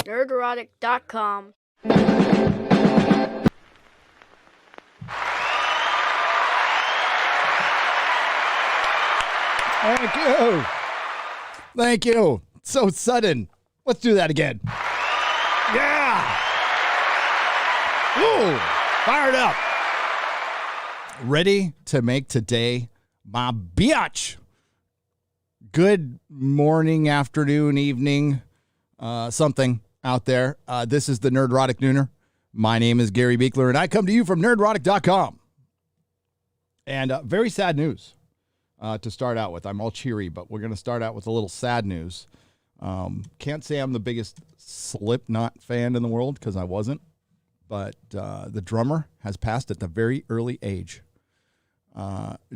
Nerdrotic.com. Thank you. Thank you. So sudden. Let's do that again. Yeah. Ooh, fired up. Ready to make today my biatch. Good morning, afternoon, evening, something out there. This is the Nerdrotic Nooner. My name is Gary Beekler, and I come to you from Nerdrotic.com. And very sad news to start out with. I'm all cheery, but we're going to start out with a little sad news. Can't say I'm the biggest Slipknot fan in the world, because I wasn't. But the drummer has passed at the very early age.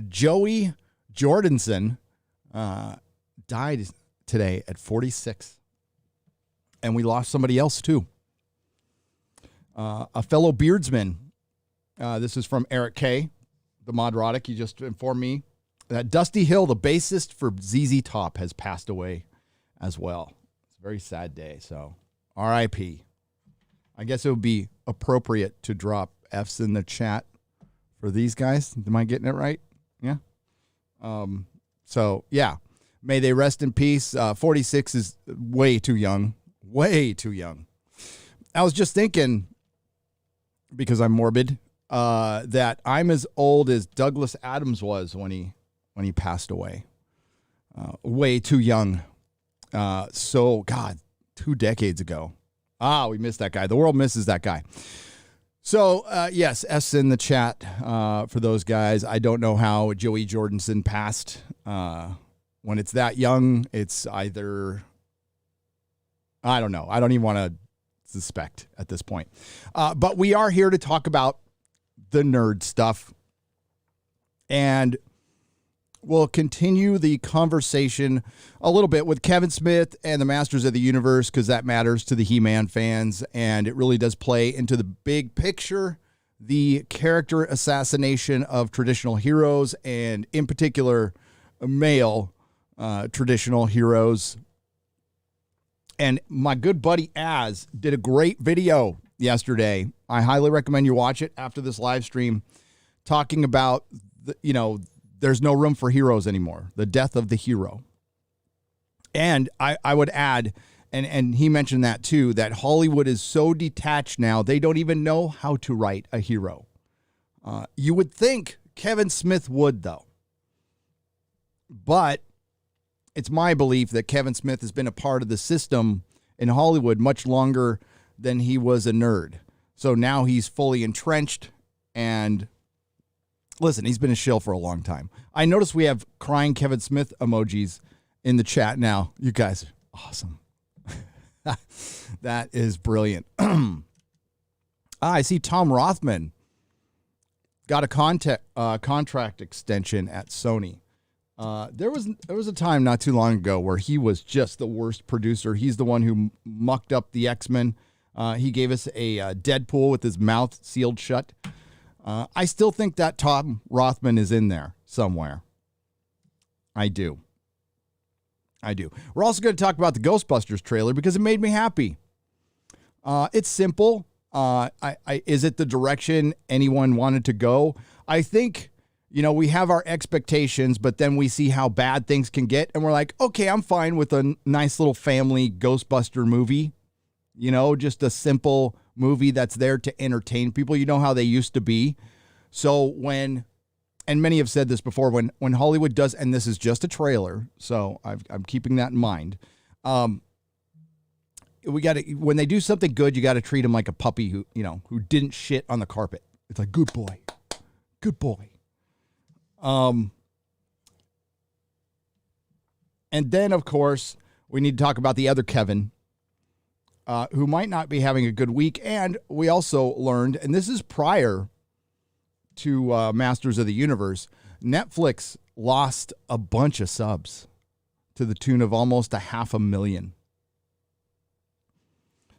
Joey Jordison died today at 46. And we lost somebody else, too. A fellow beardsman. This is from Eric K., the Modrotic. He just informed me that Dusty Hill, the bassist for ZZ Top, has passed away as well. It's a very sad day. So, R.I.P. I guess it would be appropriate to drop F's in the chat for these guys. Am I getting it right? Yeah. So, yeah. May they rest in peace. 46 is way too young. Way too young. I was just thinking, because I'm morbid, that I'm as old as Douglas Adams was when he passed away. Way too young. So, God, 2 decades ago. We missed that guy. The world misses that guy. So, yes, S in the chat for those guys. I don't know how Joey Jordison passed. When it's that young, it's either, I don't know. I don't even want to suspect at this point. But we are here to talk about the nerd stuff. And we'll continue the conversation a little bit with Kevin Smith and the Masters of the Universe, because that matters to the He-Man fans, and it really does play into the big picture, the character assassination of traditional heroes, and in particular, male traditional heroes. And my good buddy Az did a great video yesterday. I highly recommend you watch it after this live stream, talking about, there's no room for heroes anymore. The death of the hero. And I would add, and he mentioned that too, that Hollywood is so detached now, they don't even know how to write a hero. You would think Kevin Smith would, though. But it's my belief that Kevin Smith has been a part of the system in Hollywood much longer than he was a nerd. So now he's fully entrenched, and listen, he's been a shill for a long time. I notice we have crying Kevin Smith emojis in the chat now. You guys are awesome. That is brilliant. I see Tom Rothman got a contract extension at Sony. There was a time not too long ago where he was just the worst producer. He's the one who mucked up the X-Men. He gave us a Deadpool with his mouth sealed shut. I still think that Tom Rothman is in there somewhere. I do. We're also going to talk about the Ghostbusters trailer because it made me happy. It's simple. Is it the direction anyone wanted to go? I think, we have our expectations, but then we see how bad things can get, and we're like, okay, I'm fine with a nice little family Ghostbuster movie. Just a simple movie that's there to entertain people. You know how they used to be. So and many have said this before, when Hollywood does, and this is just a trailer, so I'm keeping that in mind. When they do something good, you got to treat them like a puppy who didn't shit on the carpet. It's like, good boy. And then, of course, we need to talk about the other Kevin, who might not be having a good week. And we also learned, and this is prior to Masters of the Universe, Netflix lost a bunch of subs to the tune of almost 500,000.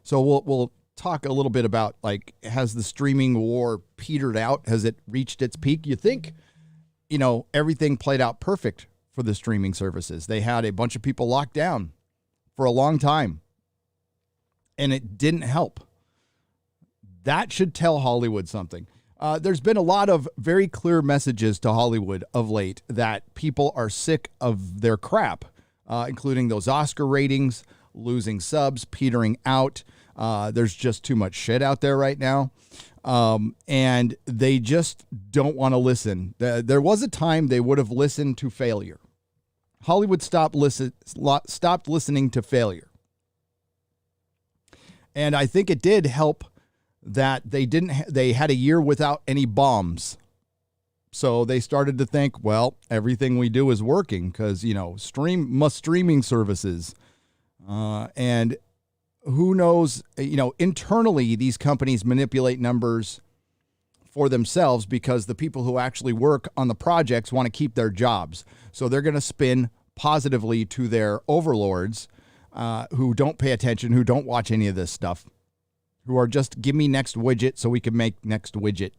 So we'll talk a little bit about, has the streaming war petered out? Has it reached its peak? You think, everything played out perfect for the streaming services. They had a bunch of people locked down for a long time. and it didn't help. That should tell Hollywood something. There's been a lot of very clear messages to Hollywood of late that people are sick of their crap, including those Oscar ratings, losing subs, petering out. There's just too much shit out there right now. And they just don't want to listen. There was a time they would have listened to failure. Hollywood stopped listening to failure. And I think it did help that they had a year without any bombs. So they started to think, well, everything we do is working because, streaming services. And who knows, internally, these companies manipulate numbers for themselves because the people who actually work on the projects want to keep their jobs. So they're going to spin positively to their overlords who don't pay attention, who don't watch any of this stuff, who are just give me next widget so we can make next widget.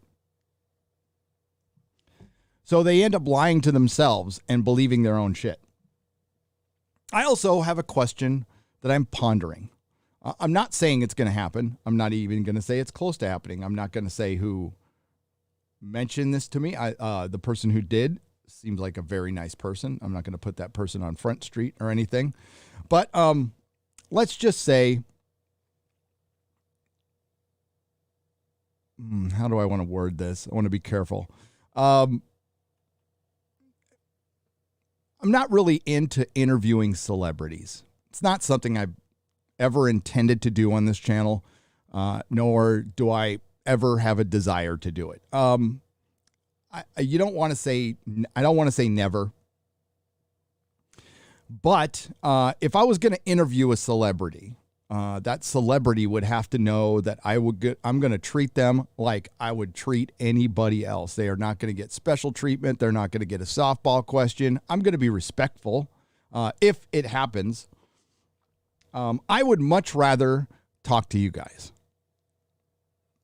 So they end up lying to themselves and believing their own shit. I also have a question that I'm pondering. I'm not saying it's going to happen. I'm not even going to say it's close to happening. I'm not going to say who mentioned this to me. The person who did seems like a very nice person. I'm not going to put that person on Front Street or anything. But let's just say, how do I want to word this? I want to be careful. I'm not really into interviewing celebrities. It's not something I've ever intended to do on this channel, nor do I ever have a desire to do it. I don't want to say never. But if I was going to interview a celebrity, that celebrity would have to know that I'm going to treat them like I would treat anybody else. They are not going to get special treatment. They're not going to get a softball question. I'm going to be respectful if it happens. I would much rather talk to you guys.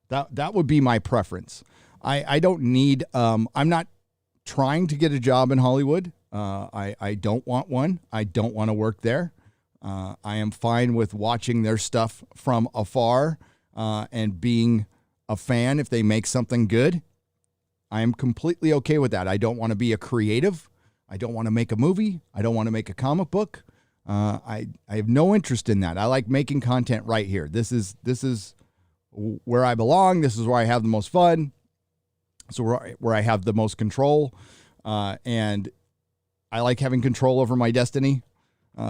That would be my preference. I don't need, I'm not trying to get a job in Hollywood. I don't want one. I don't want to work there. I am fine with watching their stuff from afar and being a fan if they make something good. I am completely okay with that. I don't want to be a creative. I don't want to make a movie. I don't want to make a comic book. I have no interest in that. I like making content right here. This is where I belong. This is where I have the most fun. So where I have the most control. And I like having control over my destiny.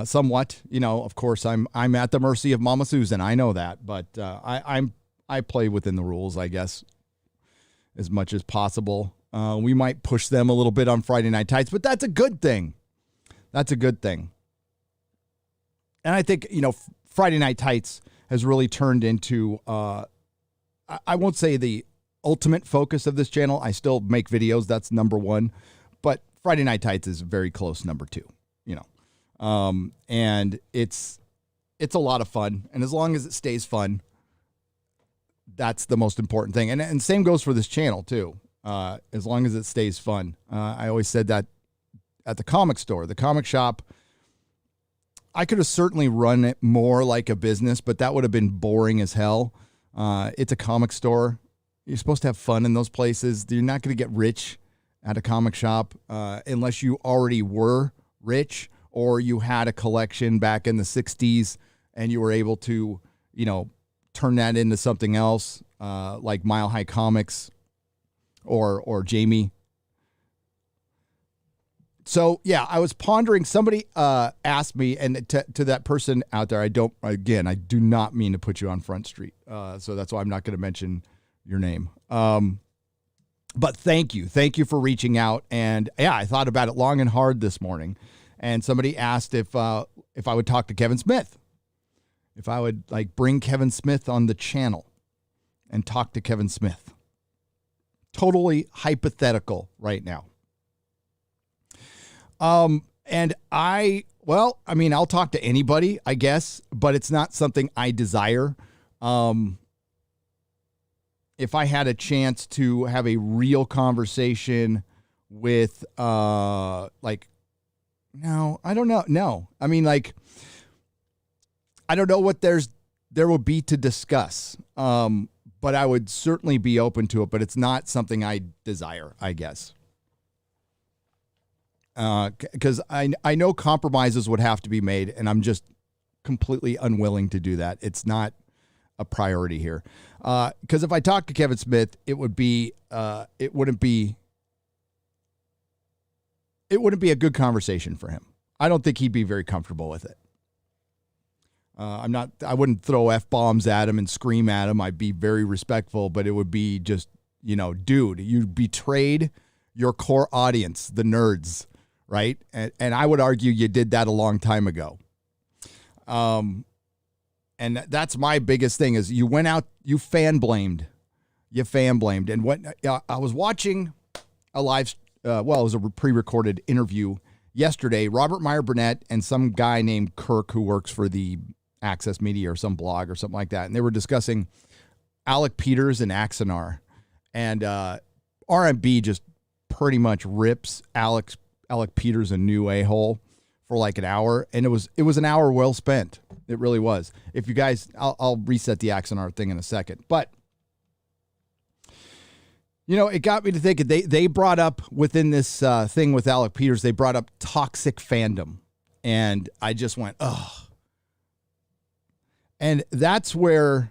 Somewhat, of course, I'm at the mercy of Mama Susan. I know that, but I play within the rules, I guess, as much as possible. We might push them a little bit on Friday Night Tights, but that's a good thing. That's a good thing. And I think Friday Night Tights has really turned into I won't say the ultimate focus of this channel. I still make videos. That's number one, but Friday Night Tights is very close number two. And it's a lot of fun. And as long as it stays fun, that's the most important thing. And same goes for this channel too. As long as it stays fun. I always said that at the comic store, the comic shop, I could have certainly run it more like a business, but that would have been boring as hell. It's a comic store. You're supposed to have fun in those places. You're not going to get rich at a comic shop unless you already were rich, or you had a collection back in the 60s and you were able to, turn that into something else, like Mile High Comics or Jamie. So, yeah, I was pondering, somebody asked me, and to that person out there, I do not mean to put you on Front Street. So that's why I'm not going to mention your name. But thank you. Thank you for reaching out. And yeah, I thought about it long and hard this morning. And somebody asked if I would talk to Kevin Smith, if I would bring Kevin Smith on the channel and talk to Kevin Smith. Totally hypothetical right now. And I'll talk to anybody, I guess, but it's not something I desire. If I had a chance to have a real conversation with, no, I don't know. No, I don't know what there's there will be to discuss. But I would certainly be open to it, but it's not something I desire, I guess. Because I know compromises would have to be made, and I'm just completely unwilling to do that. It's not a priority here. Because if I talked to Kevin Smith, it wouldn't be a good conversation for him. I don't think he'd be very comfortable with it. I wouldn't throw F-bombs at him and scream at him. I'd be very respectful, but it would be just, dude, you betrayed your core audience, the nerds, right? And I would argue you did that a long time ago. And that's my biggest thing is you went out, you fan blamed. And what I was watching a live, it was a pre-recorded interview yesterday. Robert Meyer Burnett and some guy named Kirk who works for the Access Media or some blog or something like that. And they were discussing Alec Peters and Axanar. And RMB just pretty much rips Alec Peters a new a-hole for like an hour. And it was an hour well spent. It really was. If you guys, I'll reset the Axanar thing in a second. But, it got me to think, they brought up within this thing with Alec Peters, they brought up toxic fandom. And I just went, ugh. And that's where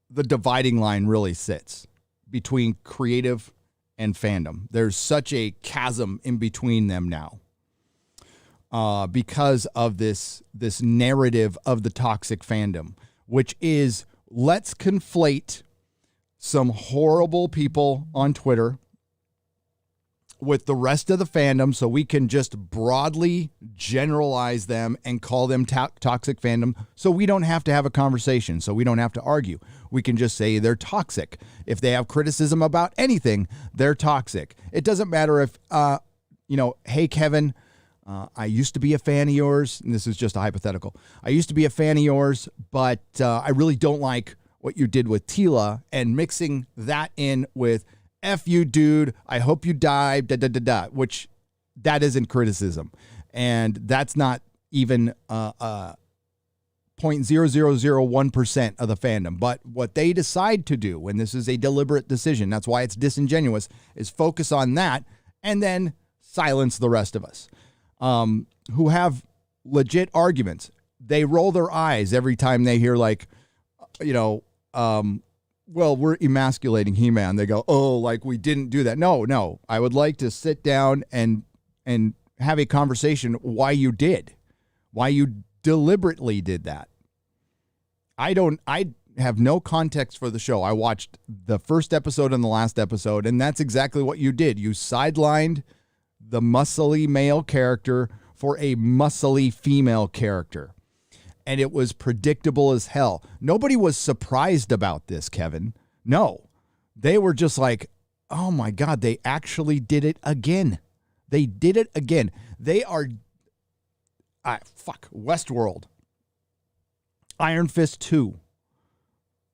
the dividing line really sits between creative and fandom. There's such a chasm in between them now because of this narrative of the toxic fandom, which is let's conflate some horrible people on Twitter with the rest of the fandom so we can just broadly generalize them and call them toxic fandom so we don't have to have a conversation, so we don't have to argue. We can just say they're toxic. If they have criticism about anything, they're toxic. It doesn't matter if, hey, Kevin, I used to be a fan of yours, and this is just a hypothetical. I used to be a fan of yours, but I really don't like what you did with Tila, and mixing that in with F you, dude, I hope you die, which that isn't criticism. And that's not even 0.0001% of the fandom. But what they decide to do, and this is a deliberate decision, that's why it's disingenuous, is focus on that and then silence the rest of us who have legit arguments. They roll their eyes every time they hear well, we're emasculating He-Man. They go, oh, like we didn't do that. No. I would like to sit down and have a conversation why you deliberately did that. I have no context for the show. I watched the first episode and the last episode, and that's exactly what you did. You sidelined the muscly male character for a muscly female character. And it was predictable as hell. Nobody was surprised about this, Kevin. No. They were just like, oh my God, they actually did it again. They did it again. They are, Westworld. Iron Fist 2.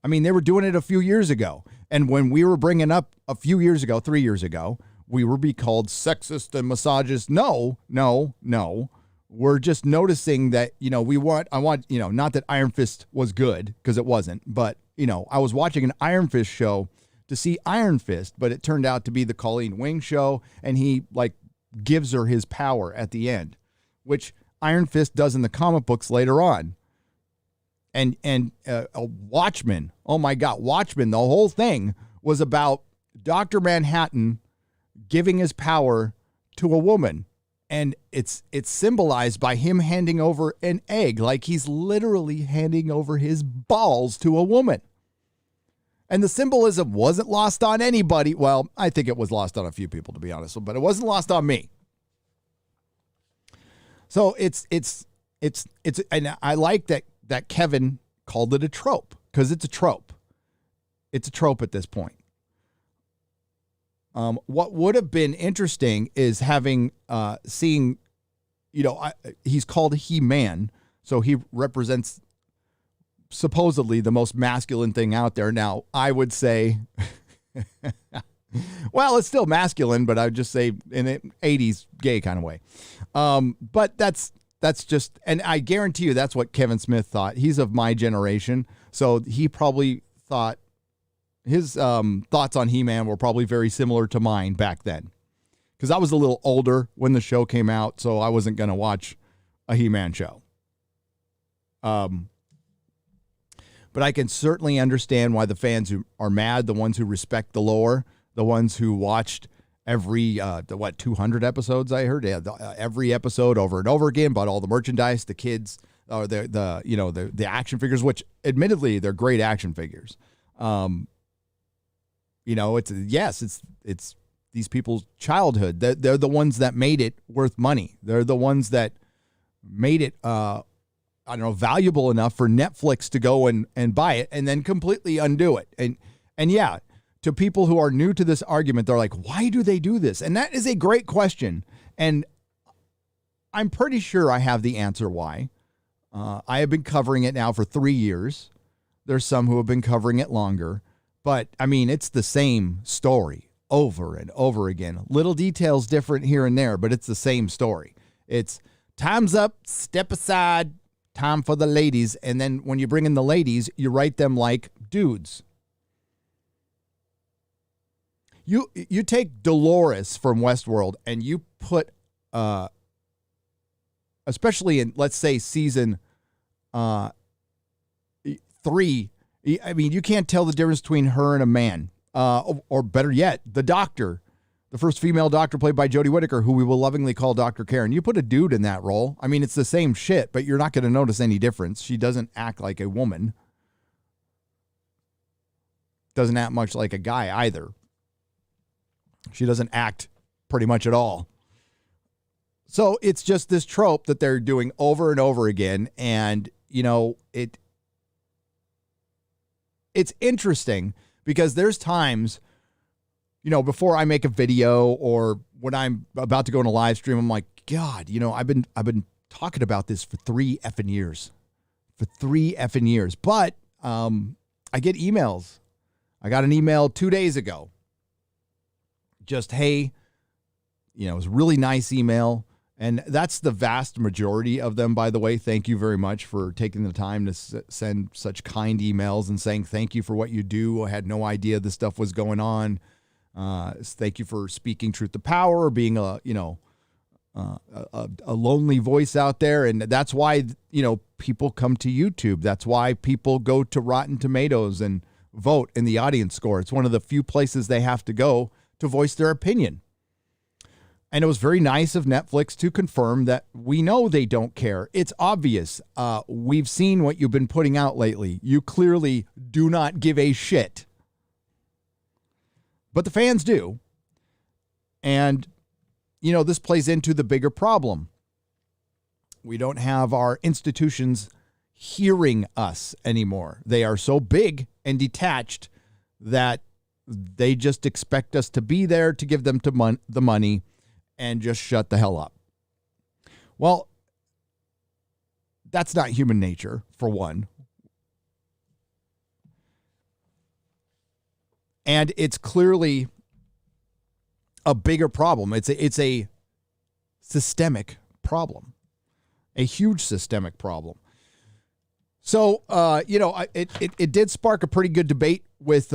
I mean, they were doing it a few years ago. And when we were bringing up a few years ago, 3 years ago, we were be called sexist and misogynist. No. We're just noticing that, I want, not that Iron Fist was good, because it wasn't, but, I was watching an Iron Fist show to see Iron Fist, but it turned out to be the Colleen Wing show, and he, gives her his power at the end, which Iron Fist does in the comic books later on. And Watchmen, oh my God, Watchmen, the whole thing was about Dr. Manhattan giving his power to a woman. And it's symbolized by him handing over an egg, like he's literally handing over his balls to a woman. And the symbolism wasn't lost on anybody. Well, I think it was lost on a few people, to be honest, but it wasn't lost on me. So it's and I like that Kevin called it a trope, because it's a trope. It's a trope at this point. What would have been interesting is seeing, he's called He-Man, so he represents supposedly the most masculine thing out there. Now, I would say, well, it's still masculine, but I would just say in an 80s gay kind of way. But that's That's just, and I guarantee you that's what Kevin Smith thought. He's of my generation, so he probably thought his thoughts on He-Man were probably very similar to mine back then. Because I was a little older when the show came out, so I wasn't going to watch a He-Man show. But I can certainly understand why the fans who are mad, the ones who respect the lore, the ones who watched every 200 episodes I heard, every episode over and over again, bought all the merchandise, the kids, or the action figures, which admittedly they're great action figures. It's these people's childhood. They're the ones that made it worth money. They're the ones that made it valuable enough for Netflix to go and buy it and then completely undo it. And yeah, to people who are new to this argument, they're like, why do they do this? And that is a great question. And I'm pretty sure I have the answer why. I have been covering it now for 3 years. There's some who have been covering it longer. But, I mean, it's the same story over and over again. Little details different here and there, but it's the same story. It's time's up, step aside, time for the ladies. And then when you bring in the ladies, you write them like dudes. You take Dolores from Westworld and you put, especially in, let's say, season 3, I mean, you can't tell the difference between her and a man. Or better yet, the doctor, the first female doctor played by Jodie Whittaker, who we will lovingly call Dr. Karen. You put a dude in that role. I mean, it's the same shit, but you're not going to notice any difference. She doesn't act like a woman. Doesn't act much like a guy either. She doesn't act pretty much at all. So it's just this trope that they're doing over and over again. And, it's interesting because there's times, before I make a video or when I'm about to go on a live stream, I'm like, God, I've been talking about this for 3 effing years. But I get emails. I got an email 2 days ago. Just, hey, it was a really nice email. And that's the vast majority of them, by the way. Thank you very much for taking the time to send such kind emails and saying thank you for what you do. I had no idea this stuff was going on. Thank you for speaking truth to power, or being a lonely voice out there. And that's why, people come to YouTube. That's why people go to Rotten Tomatoes and vote in the audience score. It's one of the few places they have to go to voice their opinion. And it was very nice of Netflix to confirm that we know they don't care. It's obvious. We've seen what you've been putting out lately. You clearly do not give a shit. But the fans do. And, this plays into the bigger problem. We don't have our institutions hearing us anymore. They are so big and detached that they just expect us to be there to give them the money and just shut the hell up. Well, that's not human nature, for one. And it's clearly a bigger problem. It's a systemic problem, a huge systemic problem. So, it did spark a pretty good debate with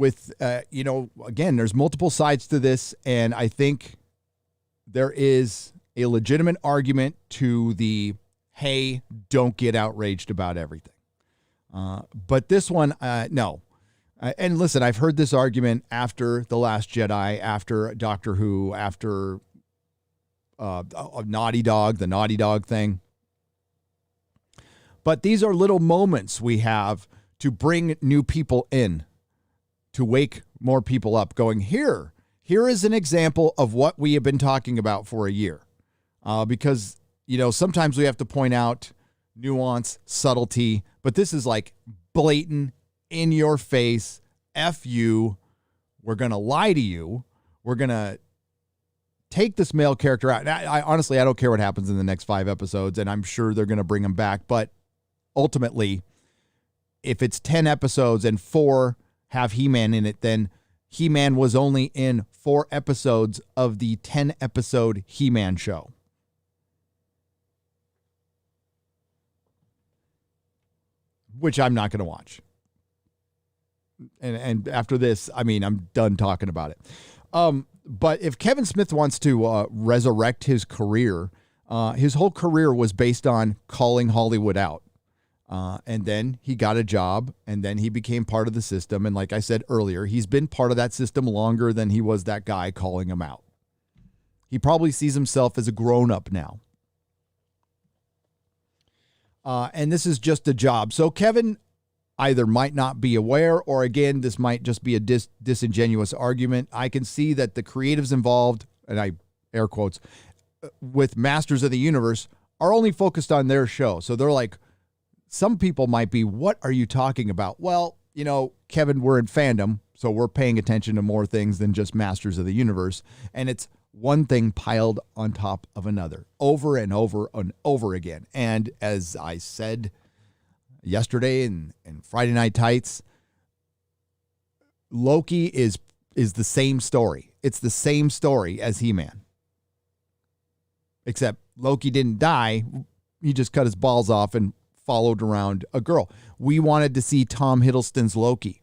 again, there's multiple sides to this, and I think there is a legitimate argument to the, hey, don't get outraged about everything. But this one, no. And listen, I've heard this argument after The Last Jedi, after Doctor Who, after Naughty Dog, the Naughty Dog thing. But these are little moments we have to bring new people in, to wake more people up, going, here is an example of what we have been talking about for a year. Because, sometimes we have to point out nuance, subtlety, but this is like blatant, in your face, F you, we're going to lie to you, we're going to take this male character out. And I honestly, I don't care what happens in the next 5 episodes, and I'm sure they're going to bring him back, but ultimately, if it's 10 episodes and 4 have He-Man in it, then He-Man was only in 4 episodes of the 10-episode He-Man show. which I'm not going to watch. And after this, I mean, I'm done talking about it. But if Kevin Smith wants to resurrect his career, his whole career was based on calling Hollywood out. And then he got a job, and then he became part of the system. And like I said earlier, he's been part of that system longer than he was that guy calling him out. He probably sees himself as a grown-up now. And this is just a job. So Kevin either might not be aware, or again, this might just be a disingenuous argument. I can see that the creatives involved, and I air quotes, with Masters of the Universe are only focused on their show. So they're like, some people might be, what are you talking about? Well, you know, Kevin, we're in fandom, so we're paying attention to more things than just Masters of the Universe. And it's one thing piled on top of another, over and over and over again. And as I said yesterday in Friday Night Tights, Loki is the same story. It's the same story as He-Man. Except Loki didn't die. He just cut his balls off and followed around a girl. We wanted to see Tom Hiddleston's Loki,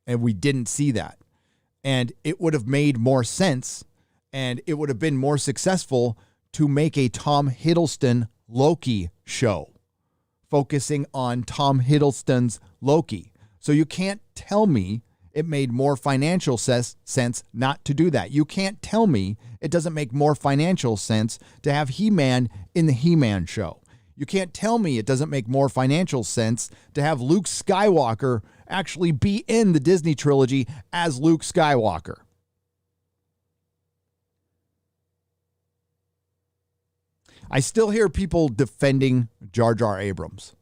and we didn't see that. And it would have made more sense, and it would have been more successful to make a Tom Hiddleston Loki show, focusing on Tom Hiddleston's Loki. So you can't tell me it made more financial sense not to do that. You can't tell me it doesn't make more financial sense to have He-Man in the He-Man show. You can't tell me it doesn't make more financial sense to have Luke Skywalker actually be in the Disney trilogy as Luke Skywalker. I still hear people defending Jar Jar Abrams,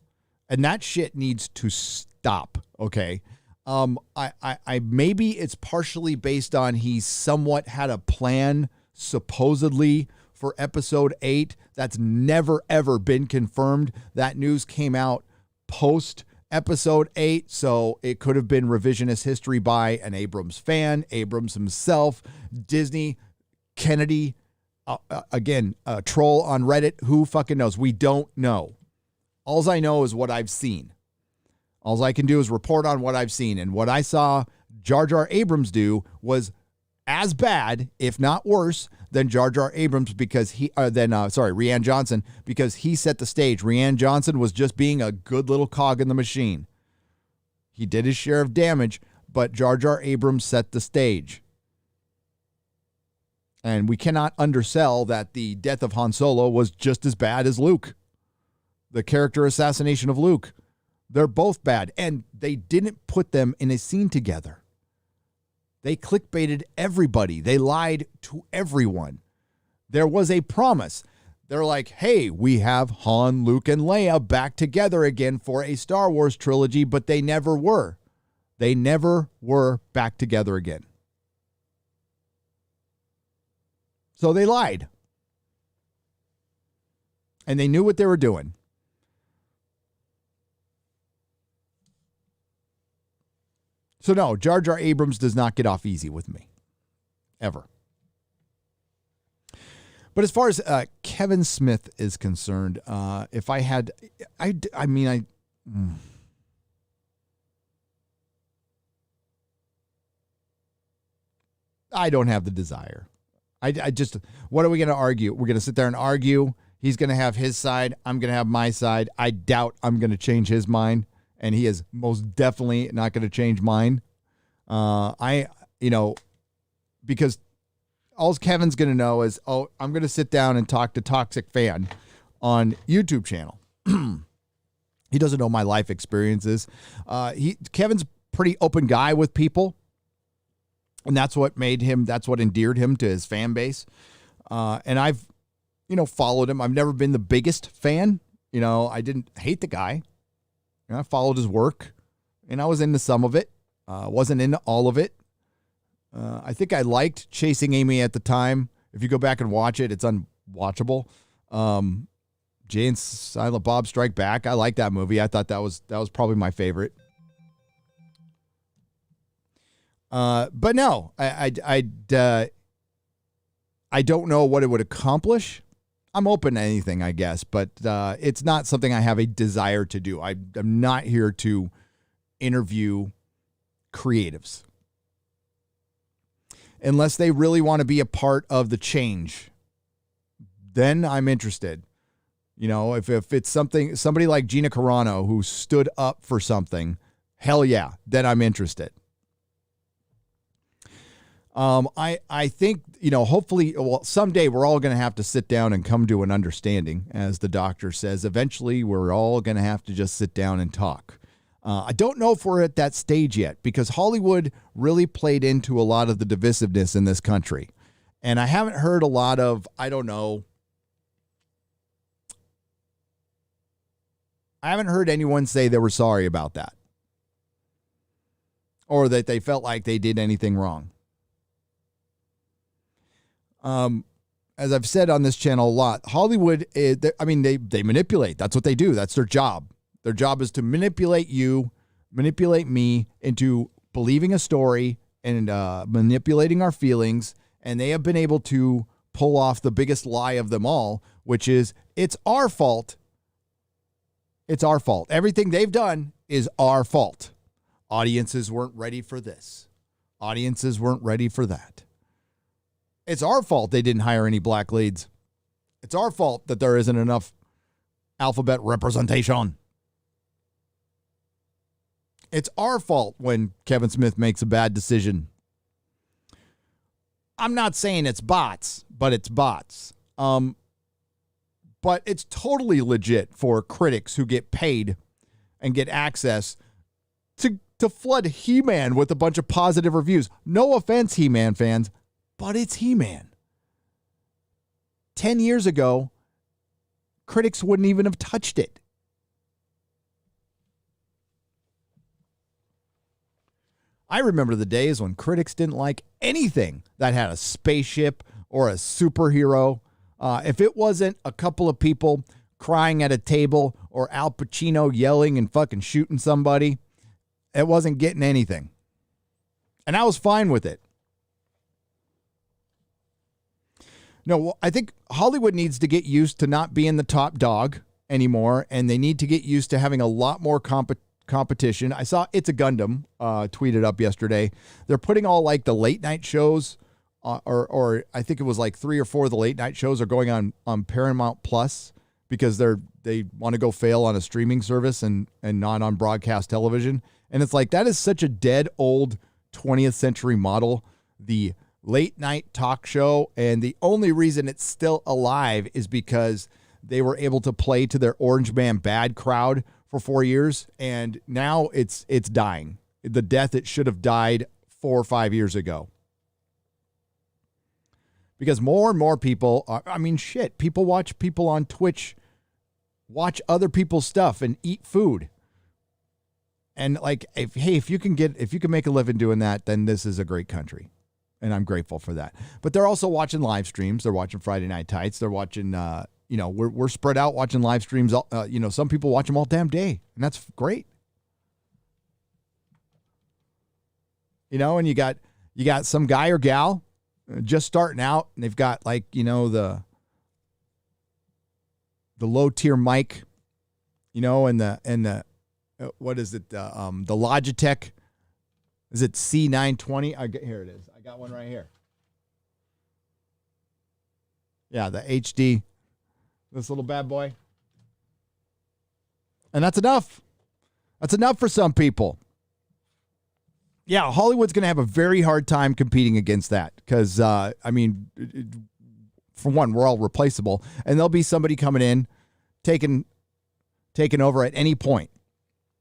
and that shit needs to stop, okay? I maybe it's partially based on he somewhat had a plan, supposedly, for episode 8. That's never, ever been confirmed. That news came out post episode 8, so it could have been revisionist history by an Abrams fan, Abrams himself, Disney, Kennedy, again, a troll on Reddit. Who fucking knows? We don't know. All I know is what I've seen. All I can do is report on what I've seen. And what I saw Jar Jar Abrams do was as bad, if not worse, than Jar Jar Abrams because Rian Johnson, because he set the stage. Rian Johnson was just being a good little cog in the machine. He did his share of damage, but Jar Jar Abrams set the stage. And we cannot undersell that the death of Han Solo was just as bad as Luke. The character assassination of Luke. They're both bad, and they didn't put them in a scene together. They clickbaited everybody. They lied to everyone. There was a promise. They're like, hey, we have Han, Luke, and Leia back together again for a Star Wars trilogy, but they never were. They never were back together again. So they lied. And they knew what they were doing. So no, Jar Jar Abrams does not get off easy with me. Ever. But as far as Kevin Smith is concerned, if I had, I don't have the desire. I just, what are we going to argue? We're going to sit there and argue. He's going to have his side. I'm going to have my side. I doubt I'm going to change his mind. And he is most definitely not going to change mine. Because all Kevin's going to know is, I'm going to sit down and talk to Toxic Fan on YouTube channel. He doesn't know my life experiences. Kevin's a pretty open guy with people. And that's what endeared him to his fan base. And I've, followed him. I've never been the biggest fan. I didn't hate the guy. I followed his work, and I was into some of it. Wasn't into all of it. I think I liked Chasing Amy at the time. If you go back and watch it, it's unwatchable. Jay and Silent Bob Strike Back. I like that movie. I thought that was probably my favorite. But no, I don't know what it would accomplish. I'm open to anything, I guess, but it's not something I have a desire to do. I'm not here to interview creatives unless they really want to be a part of the change. Then I'm interested. You know, if it's somebody like Gina Carano who stood up for something, hell yeah, then I'm interested. I think, you know, hopefully, well, someday we're all going to have to sit down and come to an understanding, as the doctor says. Eventually, we're all going to have to just sit down and talk. I don't know if we're at that stage yet, because Hollywood really played into a lot of the divisiveness in this country. And I haven't heard a lot of, I haven't heard anyone say they were sorry about that, or that they felt like they did anything wrong. As I've said on this channel a lot, Hollywood, they manipulate. That's what they do. That's their job. Their job is to manipulate you, manipulate me into believing a story and manipulating our feelings. And they have been able to pull off the biggest lie of them all, which is it's our fault. It's our fault. Everything they've done is our fault. Audiences weren't ready for this. Audiences weren't ready for that. It's our fault they didn't hire any black leads. It's our fault that there isn't enough alphabet representation. It's our fault when Kevin Smith makes a bad decision. I'm not saying it's bots, but it's bots. But it's totally legit for critics who get paid and get access to flood He-Man with a bunch of positive reviews. No offense, He-Man fans, but it's He-Man. 10 years ago, critics wouldn't even have touched it. I remember the days when critics didn't like anything that had a spaceship or a superhero. If it wasn't a couple of people crying at a table or Al Pacino yelling and fucking shooting somebody, it wasn't getting anything. And I was fine with it. No, I think Hollywood needs to get used to not being the top dog anymore, and they need to get used to having a lot more competition. I saw It's a Gundam tweeted up yesterday. They're putting all like the late night shows, or I think it was like 3 or 4 of the late night shows are going on Paramount Plus because they want to go fail on a streaming service and not on broadcast television. And it's like, that is such a dead old 20th century model. The late night talk show, and the only reason it's still alive is because they were able to play to their Orange Man Bad crowd for 4 years, and now it's dying. The death it should have died 4 or 5 years ago. Because more and more people people watch people on Twitch watch other people's stuff and eat food. And like, if you can make a living doing that, then this is a great country. And I'm grateful for that. But they're also watching live streams. They're watching Friday Night Tights. They're watching, we're spread out watching live streams. Some people watch them all damn day, and that's great. And you got some guy or gal just starting out, and they've got like, the low tier mic, and the what is it? The Logitech. Is it C920? Here it is. I got one right here. Yeah, the HD. This little bad boy. And that's enough. That's enough for some people. Yeah, Hollywood's going to have a very hard time competing against that because, for one, we're all replaceable. And there'll be somebody coming in, taking over at any point.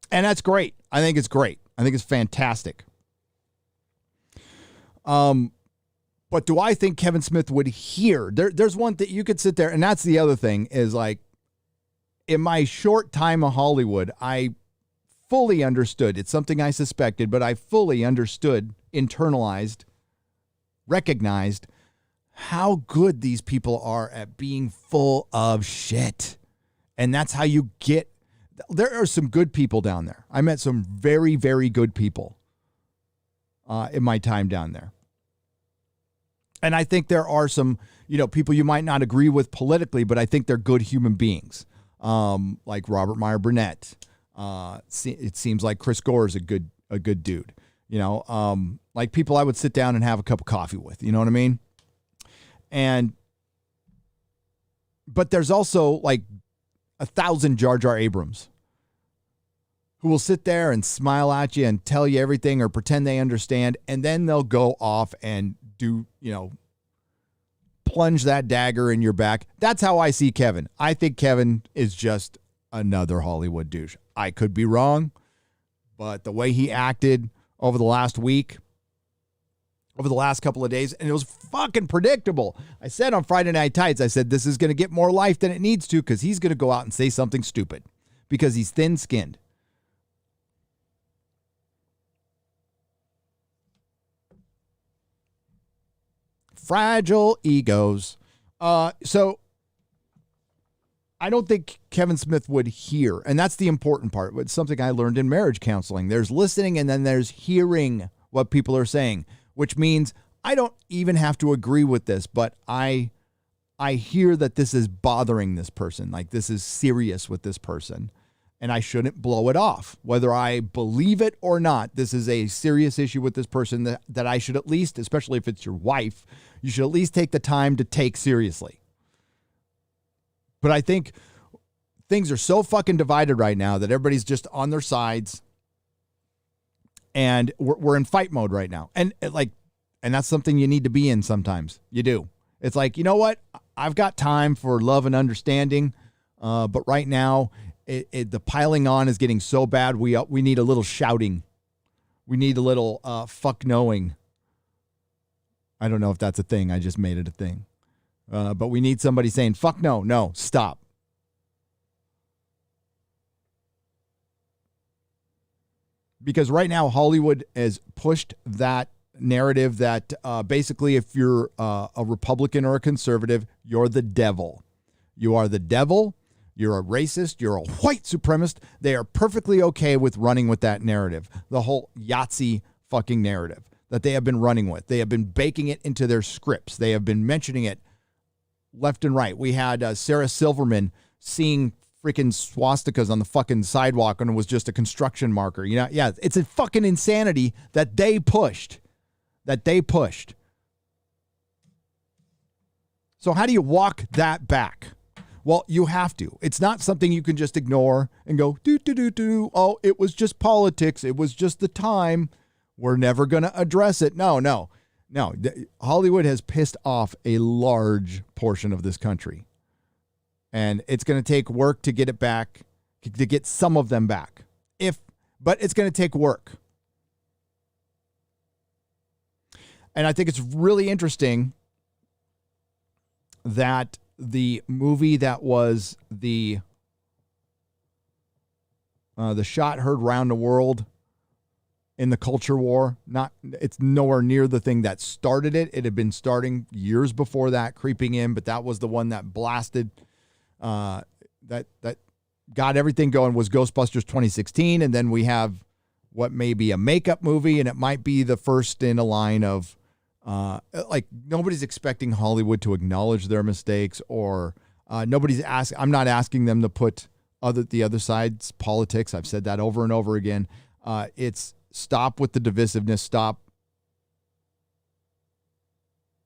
And that's great. I think it's great. I think it's fantastic. But do I think Kevin Smith would hear? There's one that you could sit there, and that's the other thing is like, in my short time of Hollywood, I fully understood. It's something I suspected, but I fully understood, internalized, recognized how good these people are at being full of shit. And that's how you get. There are some good people down there. I met some very, very good people in my time down there. And I think there are some, people you might not agree with politically, but I think they're good human beings. Like Robert Meyer Burnett. It seems like Chris Gore is a good dude. Like people I would sit down and have a cup of coffee with. You know what I mean? But there's also like 1,000 Jar Jar Abrams who will sit there and smile at you and tell you everything or pretend they understand, and then they'll go off and do, plunge that dagger in your back. That's how I see Kevin. I think Kevin is just another Hollywood douche. I could be wrong, but the way he acted over the last week, over the last couple of days, and it was fucking predictable. I said on Friday Night Tights, I said this is going to get more life than it needs to because he's going to go out and say something stupid because he's thin-skinned. Fragile egos. So I don't think Kevin Smith would hear, and that's the important part. It's something I learned in marriage counseling. There's listening and then there's hearing what people are saying, which means I don't even have to agree with this, but I hear that this is bothering this person. Like this is serious with this person, and I shouldn't blow it off. Whether I believe it or not, this is a serious issue with this person that I should at least, especially if it's your wife, you should at least take the time to take seriously. But I think things are so fucking divided right now that everybody's just on their sides, and we're in fight mode right now. And that's something you need to be in sometimes. You do. It's like, you know what? I've got time for love and understanding, but right now the piling on is getting so bad. We need a little shouting. We need a little fuck knowing. I don't know if that's a thing. I just made it a thing. But we need somebody saying, fuck no, stop. Because right now, Hollywood has pushed that narrative that basically if you're a Republican or a conservative, you're the devil. You are the devil. You're a racist. You're a white supremacist. They are perfectly okay with running with that narrative. The whole Yahtzee fucking narrative that they have been running with. They have been baking it into their scripts. They have been mentioning it left and right. We had Sarah Silverman seeing freaking swastikas on the fucking sidewalk and it was just a construction marker. Yeah, it's a fucking insanity that they pushed. So how do you walk that back? Well, you have to. It's not something you can just ignore and go, oh, it was just politics. It was just the time. We're never going to address it. No. Hollywood has pissed off a large portion of this country. And it's going to take work to get it back, to get some of them back. But it's going to take work. And I think it's really interesting that the movie that was the shot heard round the world in the culture war, it's nowhere near the thing that started it. It had been starting years before that, creeping in, but that was the one that blasted, that got everything going, was Ghostbusters 2016. And then we have what may be a makeup movie, and it might be the first in a line of, nobody's expecting Hollywood to acknowledge their mistakes, or nobody's asking. I'm not asking them to put the other side's politics. I've said that over and over again. It's stop with the divisiveness.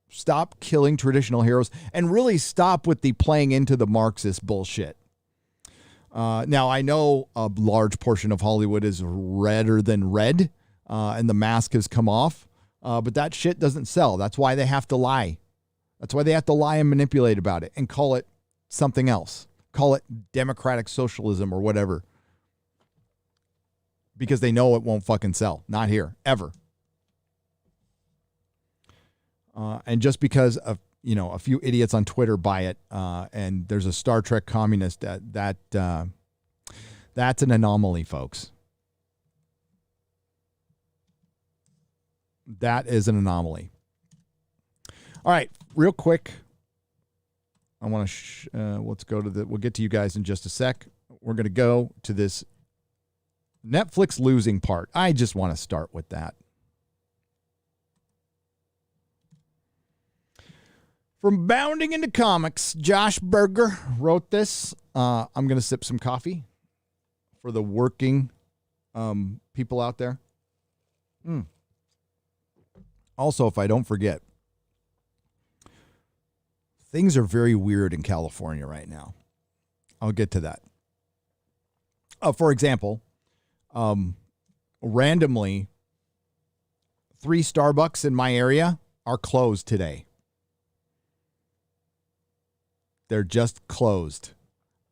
Stop killing traditional heroes, and really stop with the playing into the Marxist bullshit. Now, I know a large portion of Hollywood is redder than red, and the mask has come off. But that shit doesn't sell. That's why they have to lie. That's why they have to lie and manipulate about it and call it something else. Call it democratic socialism or whatever. Because they know it won't fucking sell. Not here, ever. And just because of, a few idiots on Twitter buy it, and there's a Star Trek communist, that's an anomaly, folks. That is an anomaly. All right, real quick. I want to, let's go to we'll get to you guys in just a sec. We're going to go to this Netflix losing part. I just want to start with that. From Bounding into Comics, Josh Berger wrote this. I'm going to sip some coffee for the working people out there. Also, if I don't forget, things are very weird in California right now. I'll get to that. For example, randomly, 3 Starbucks in my area are closed today. They're just closed.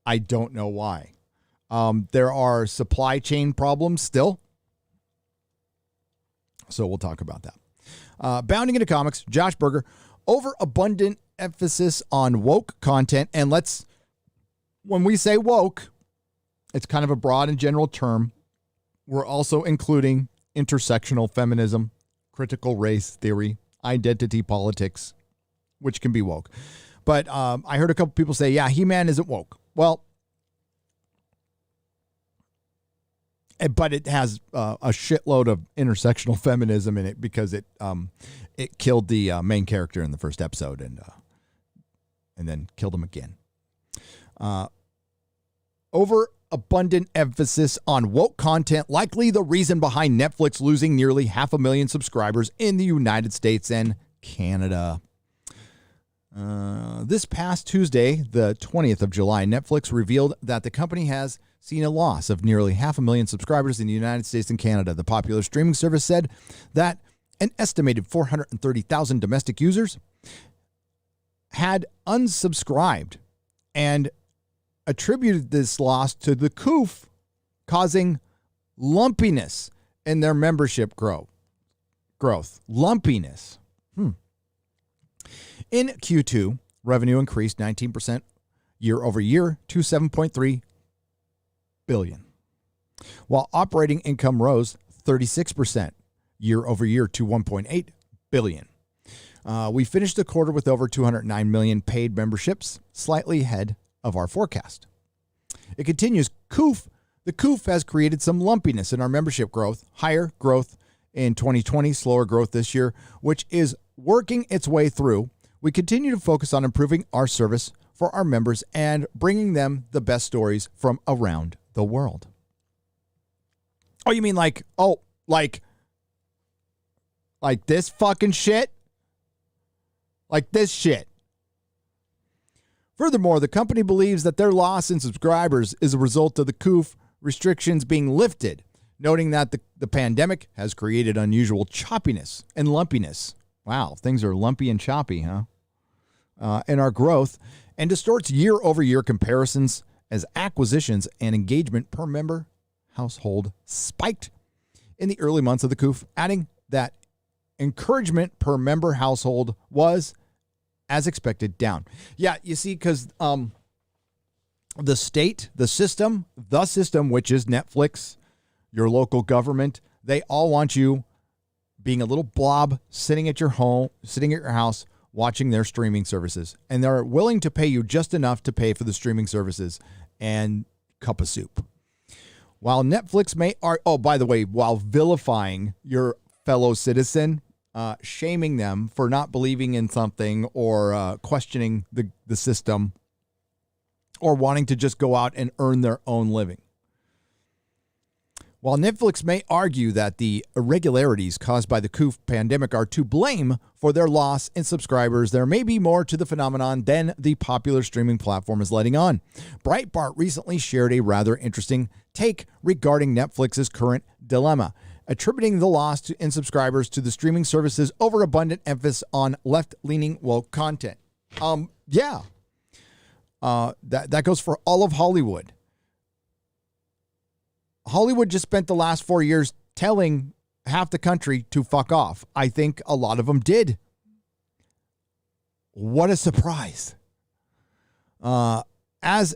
I don't know why. There are supply chain problems still. So we'll talk about that. Bounding into Comics, Josh Berger, overabundant emphasis on woke content. And when we say woke, it's kind of a broad and general term. We're also including intersectional feminism, critical race theory, identity politics, which can be woke. But I heard a couple people say, yeah, He-Man isn't woke. Well, but it has a shitload of intersectional feminism in it because it killed the main character in the first episode and then killed him again. Overabundant emphasis on woke content, likely the reason behind Netflix losing nearly 500,000 subscribers in the United States and Canada. This past Tuesday, the 20th of July, Netflix revealed that the company has seen a loss of nearly 500,000 subscribers in the United States and Canada. The popular streaming service said that an estimated 430,000 domestic users had unsubscribed and attributed this loss to the COOF causing lumpiness in their membership growth. Lumpiness. In Q2, revenue increased 19% year over year to $7.3 billion, while operating income rose 36% year over year to $1.8 billion. We finished the quarter with over 209 million paid memberships, slightly ahead of our forecast. It continues, the COOF has created some lumpiness in our membership growth, higher growth in 2020, slower growth this year, which is working its way through. We continue to focus on improving our service for our members and bringing them the best stories from around the world. Oh, you mean like this fucking shit? Like this shit. Furthermore, the company believes that their loss in subscribers is a result of the COOF restrictions being lifted, noting that the pandemic has created unusual choppiness and lumpiness. Wow, things are lumpy and choppy, huh? In our growth, and distorts year-over-year comparisons as acquisitions and engagement per member household spiked in the early months of the COOF, adding that encouragement per member household was, as expected, down. Yeah, you see, because the system, which is Netflix, your local government, they all want you being a little blob sitting at your home, sitting at your house, watching their streaming services. And they're willing to pay you just enough to pay for the streaming services and cup of soup. While Netflix may, by the way, while vilifying your fellow citizen, shaming them for not believing in something or questioning the system or wanting to just go out and earn their own living. While Netflix may argue that the irregularities caused by the COOF pandemic are to blame for their loss in subscribers, there may be more to the phenomenon than the popular streaming platform is letting on. Breitbart recently shared a rather interesting take regarding Netflix's current dilemma, attributing the loss in subscribers to the streaming service's overabundant emphasis on left-leaning woke content. That goes for all of Hollywood. Hollywood just spent the last 4 years telling half the country to fuck off. I think a lot of them did. What a surprise. As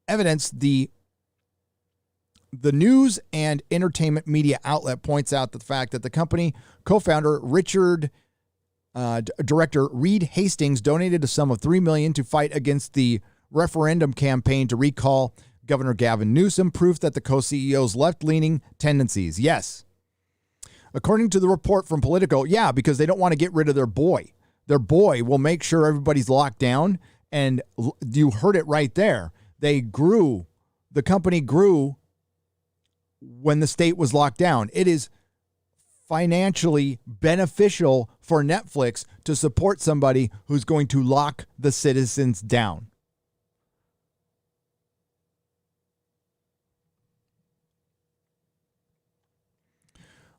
evidence, the news and entertainment media outlet points out the fact that the company co-founder director Reed Hastings donated a sum of $3 million to fight against the referendum campaign to recall Governor Gavin Newsom, proof that the co-CEO's left-leaning tendencies. Yes. According to the report from Politico, because they don't want to get rid of their boy. Their boy will make sure everybody's locked down. And you heard it right there. The company grew when the state was locked down. It is financially beneficial for Netflix to support somebody who's going to lock the citizens down.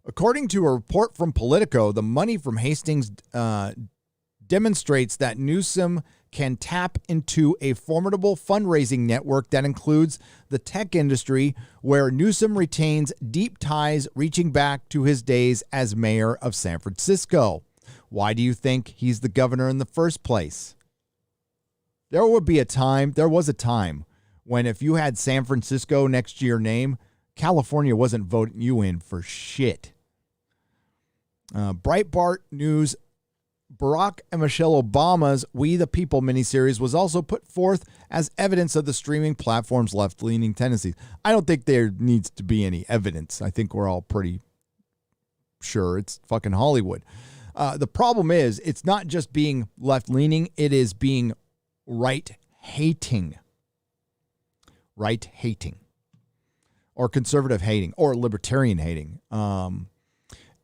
According to a report from Politico, the money from Hastings demonstrates that Newsom can tap into a formidable fundraising network that includes the tech industry, where Newsom retains deep ties reaching back to his days as mayor of San Francisco. Why do you think he's the governor in the first place? There was a time when if you had San Francisco next to your name, California wasn't voting you in for shit. Breitbart News, Barack and Michelle Obama's We the People miniseries was also put forth as evidence of the streaming platform's left-leaning tendencies. I don't think there needs to be any evidence. I think we're all pretty sure it's fucking Hollywood. The problem is it's not just being left-leaning, it is being right-hating. Right-hating. Or conservative-hating. Or libertarian-hating.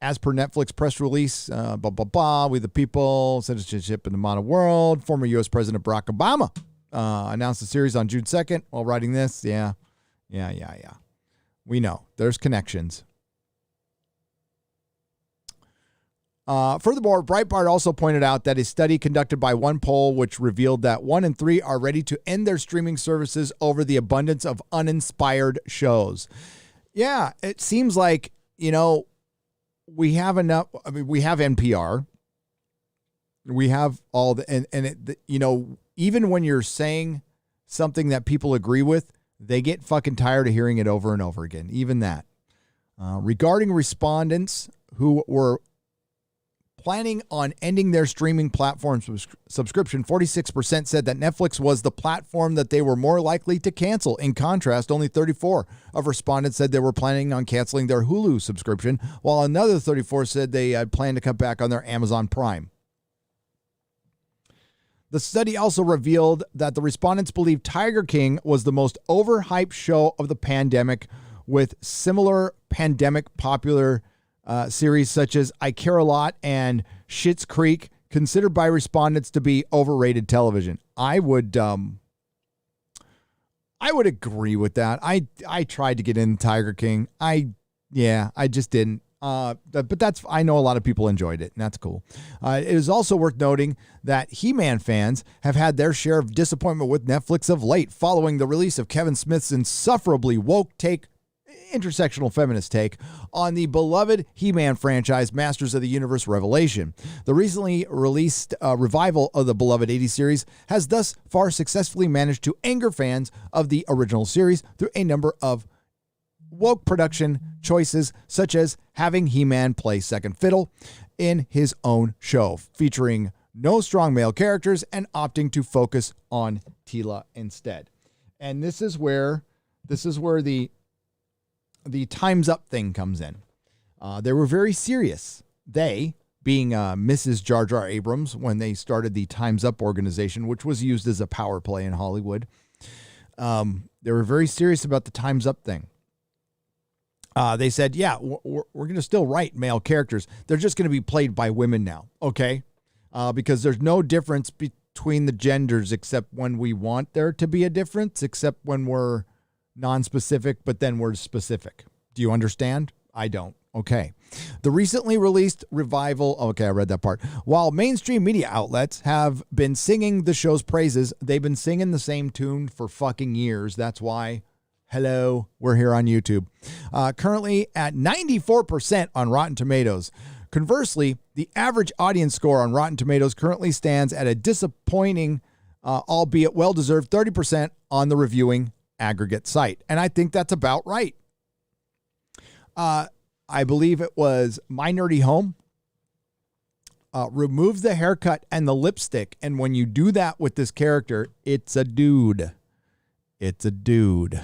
As per Netflix press release, We the People, Citizenship in the Modern World, former U.S. President Barack Obama announced the series on June 2nd while writing this. Yeah. We know. There's connections. Furthermore, Breitbart also pointed out that a study conducted by one poll, which revealed that 1 in 3 are ready to end their streaming services over the abundance of uninspired shows. Yeah, it seems like, we have enough. I mean, we have NPR. We have all the, even when you're saying something that people agree with, they get fucking tired of hearing it over and over again. Even that. Regarding respondents who were planning on ending their streaming platform subscription, 46% said that Netflix was the platform that they were more likely to cancel. In contrast, only 34% of respondents said they were planning on canceling their Hulu subscription, while another 34% said they had planned to cut back on their Amazon Prime. The study also revealed that the respondents believed Tiger King was the most overhyped show of the pandemic, with similar pandemic popular series such as I Care a Lot and Schitt's Creek considered by respondents to be overrated television. I would agree with that. I tried to get in Tiger King. I just didn't. But I know a lot of people enjoyed it, and that's cool. It is also worth noting that He-Man fans have had their share of disappointment with Netflix of late, following the release of Kevin Smith's insufferably woke intersectional feminist take on the beloved He-Man franchise, Masters of the Universe Revelation. The recently released revival of the beloved 80s series has thus far successfully managed to anger fans of the original series through a number of woke production choices, such as having He-Man play second fiddle in his own show, featuring no strong male characters and opting to focus on Teela instead. And this is where the Time's Up thing comes in. They were very serious. They, being Mrs. Jar Jar Abrams, when they started the Time's Up organization, which was used as a power play in Hollywood, they were very serious about the Time's Up thing. They said, we're going to still write male characters. They're just going to be played by women now, okay? Because there's no difference between the genders except when we want there to be a difference, except when we're non-specific, but then we're specific. Do you understand? I don't. Okay. The recently released revival. Okay, I read that part. While mainstream media outlets have been singing the show's praises, they've been singing the same tune for fucking years. That's why, hello, we're here on YouTube. Currently at 94% on Rotten Tomatoes. Conversely, the average audience score on Rotten Tomatoes currently stands at a disappointing, albeit well-deserved 30% on the reviewing aggregate site. And I think that's about right. I believe it was My Nerdy Home. Remove the haircut and the lipstick. And when you do that with this character, it's a dude. It's a dude.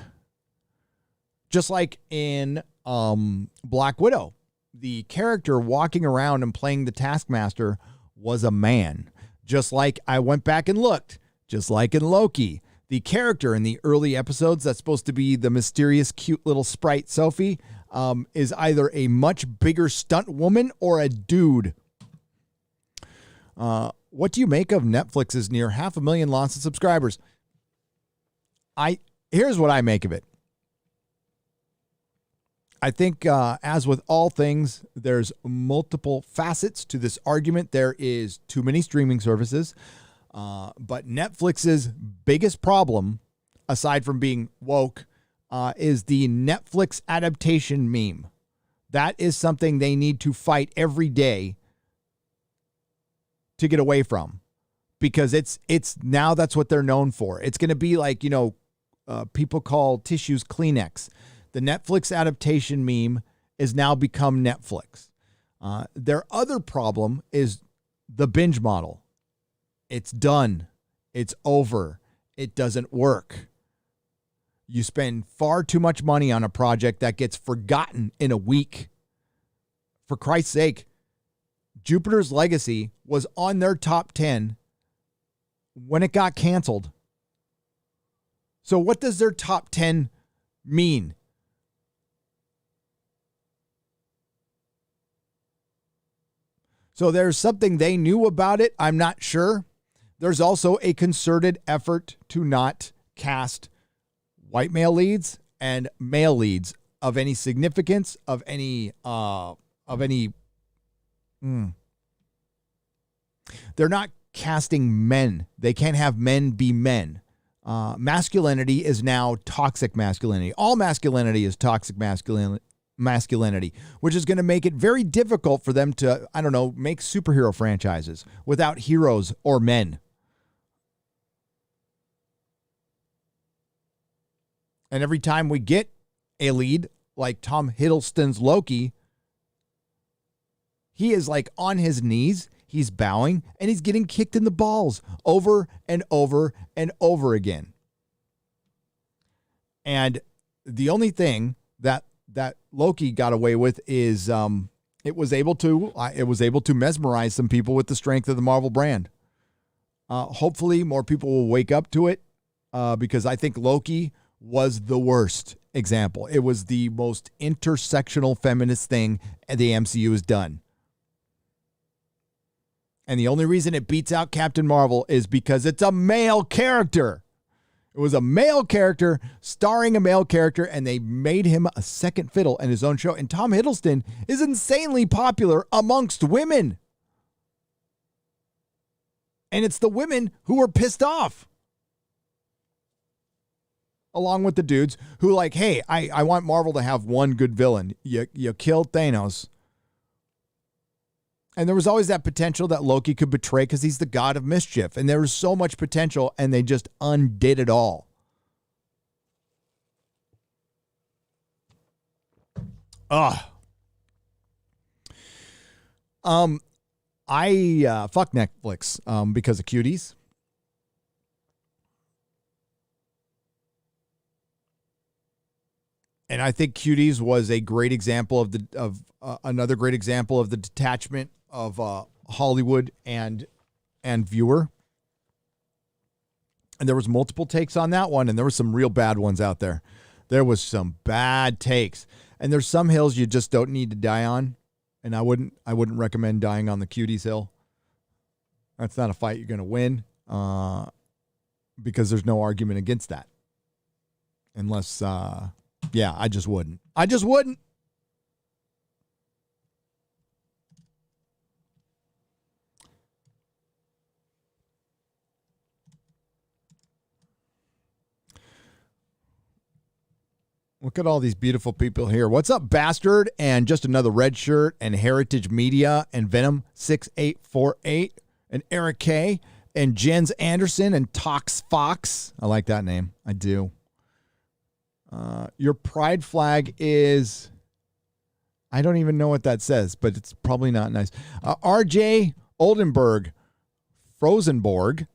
Just like in Black Widow, the character walking around and playing the Taskmaster was a man. Just like I went back and looked, just like in Loki, the character in the early episodes that's supposed to be the mysterious, cute little sprite Sophie is either a much bigger stunt woman or a dude. What do you make of Netflix's near 500,000 loss of subscribers? Here's what I make of it. I think, as with all things, there's multiple facets to this argument. There is too many streaming services, but Netflix's biggest problem, aside from being woke, is the Netflix adaptation meme. That is something they need to fight every day to get away from, because it's now that's what they're known for. It's going to be like, people call tissues Kleenex. The Netflix adaptation meme is now become Netflix. Their other problem is the binge model. It's done. It's over. It doesn't work. You spend far too much money on a project that gets forgotten in a week. For Christ's sake, Jupiter's Legacy was on their top 10 when it got canceled. So what does their top 10 mean? So there's something they knew about it. I'm not sure. There's also a concerted effort to not cast white male leads and male leads of any significance, They're not casting men. They can't have men be men. Masculinity is now toxic masculinity. All masculinity is toxic masculinity, which is going to make it very difficult for them to, make superhero franchises without heroes or men. And every time we get a lead like Tom Hiddleston's Loki, he is like on his knees, he's bowing, and he's getting kicked in the balls over and over and over again. And the only thing that Loki got away with is it was able to mesmerize some people with the strength of the Marvel brand. Hopefully more people will wake up to it, because I think Loki was the worst example. It was the most intersectional feminist thing the MCU has done. And the only reason it beats out Captain Marvel is because it's a male character. It was a male character starring a male character, and they made him a second fiddle in his own show. And Tom Hiddleston is insanely popular amongst women. And it's the women who are pissed off, along with the dudes who hey, I want Marvel to have one good villain. You killed Thanos. And there was always that potential that Loki could betray because he's the god of mischief. And there was so much potential, and they just undid it all. I fuck Netflix because of cuties. And I think Cuties was a great example of another great example of the detachment of Hollywood and viewer. And there was multiple takes on that one, and there were some real bad ones out there. There was some bad takes, and there's some hills you just don't need to die on. And I wouldn't recommend dying on the Cuties hill. That's not a fight you're going to win, because there's no argument against that, unless. Yeah, I just wouldn't. Look at all these beautiful people here. What's up, Bastard? And just another red shirt, and Heritage Media, and Venom 6848, and Eric K, and Jens Anderson, and Tox Fox. I like that name. I do. Your pride flag is, I don't even know what that says, but it's probably not nice. RJ Oldenburg, Frozenborg,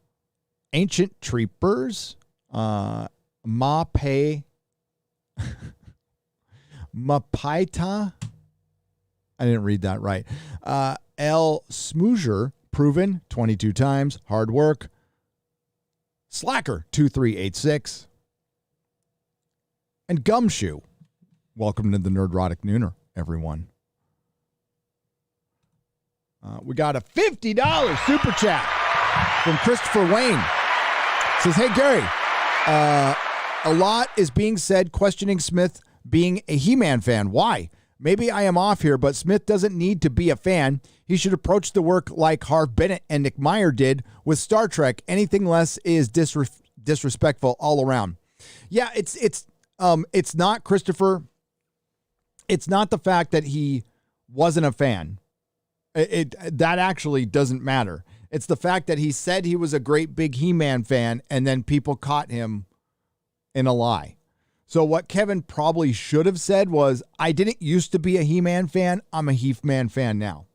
Ancient Treepers, Mapaita. I didn't read that right. L Smoozer Proven 22 times. Hard work. Slacker 2386. And Gumshoe. Welcome to the Nerdrotic Nooner, everyone. We got a $50 super chat from Christopher Wayne. Says, hey, Gary, a lot is being said questioning Smith being a He-Man fan. Why? Maybe I am off here, but Smith doesn't need to be a fan. He should approach the work like Harv Bennett and Nick Meyer did with Star Trek. Anything less is disrespectful all around. Yeah, it's not, Christopher. It's not the fact that he wasn't a fan. That actually doesn't matter. It's the fact that he said he was a great big He-Man fan, and then people caught him in a lie. So what Kevin probably should have said was, I didn't used to be a He-Man fan. I'm a He-Man fan now.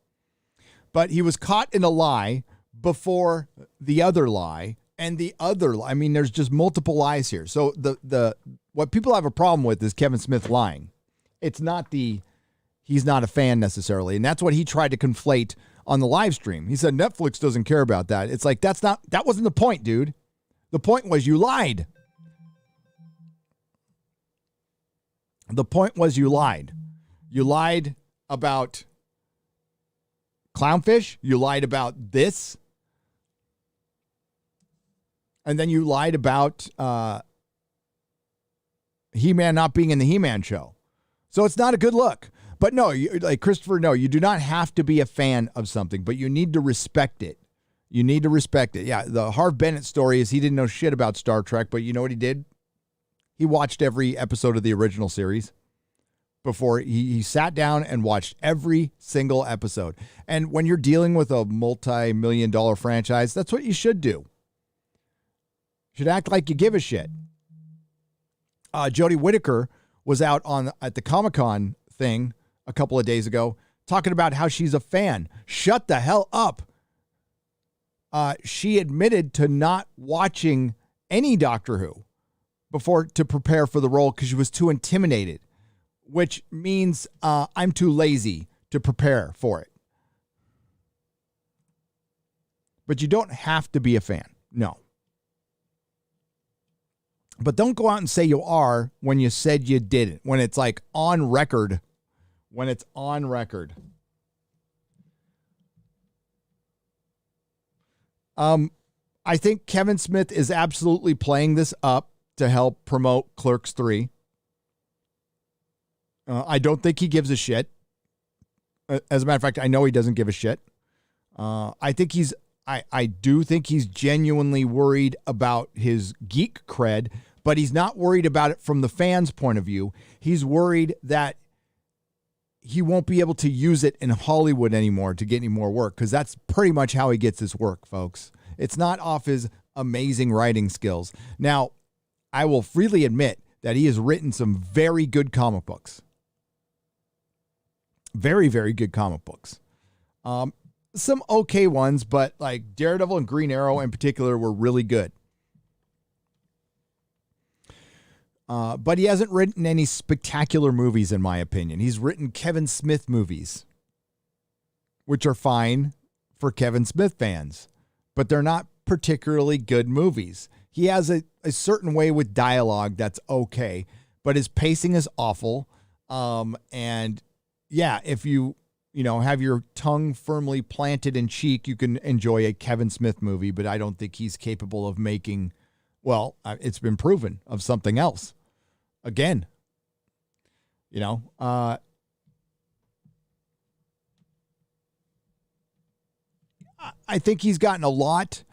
But he was caught in a lie before the other lie and the other lie. I mean, there's just multiple lies here. So the what people have a problem with is Kevin Smith lying. It's not he's not a fan necessarily. And that's what he tried to conflate on the live stream. He said Netflix doesn't care about that. It's like, that wasn't the point, dude. The point was you lied. The point was you lied. You lied about Clownfish. You lied about this. And then you lied about He-Man not being in the He-Man show. So it's not a good look. But no, like Christopher, no, you do not have to be a fan of something, but you need to respect it. You need to respect it. Yeah, the Harv Bennett story is he didn't know shit about Star Trek, but you know what he did? He watched every episode of the original series before he sat down and watched every single episode. And when you're dealing with a multi-million-dollar franchise, that's what you should do. You should act like you give a shit. Jodie Whittaker was out at the Comic-Con thing a couple of days ago talking about how she's a fan. Shut the hell up. She admitted to not watching any Doctor Who before to prepare for the role because she was too intimidated, which means I'm too lazy to prepare for it. But you don't have to be a fan. No. But don't go out and say you are when you said you didn't, when it's like on record. When it's on record. I think Kevin Smith is absolutely playing this up to help promote Clerks 3. I don't think he gives a shit. As a matter of fact, I know he doesn't give a shit. I do think he's genuinely worried about his geek cred, but he's not worried about it from the fans' point of view. He's worried that he won't be able to use it in Hollywood anymore to get any more work, because that's pretty much how he gets his work, folks. It's not off his amazing writing skills. Now, I will freely admit that he has written some very good comic books. Very, very good comic books. Some okay ones, but like Daredevil and Green Arrow in particular were really good. But he hasn't written any spectacular movies, in my opinion. He's written Kevin Smith movies, which are fine for Kevin Smith fans, but they're not particularly good movies. He has a certain way with dialogue that's okay, but his pacing is awful. And yeah, if you have your tongue firmly planted in cheek, you can enjoy a Kevin Smith movie, but I don't think he's capable of making, well, it's been proven, of something else. Again, I think he's gotten a lot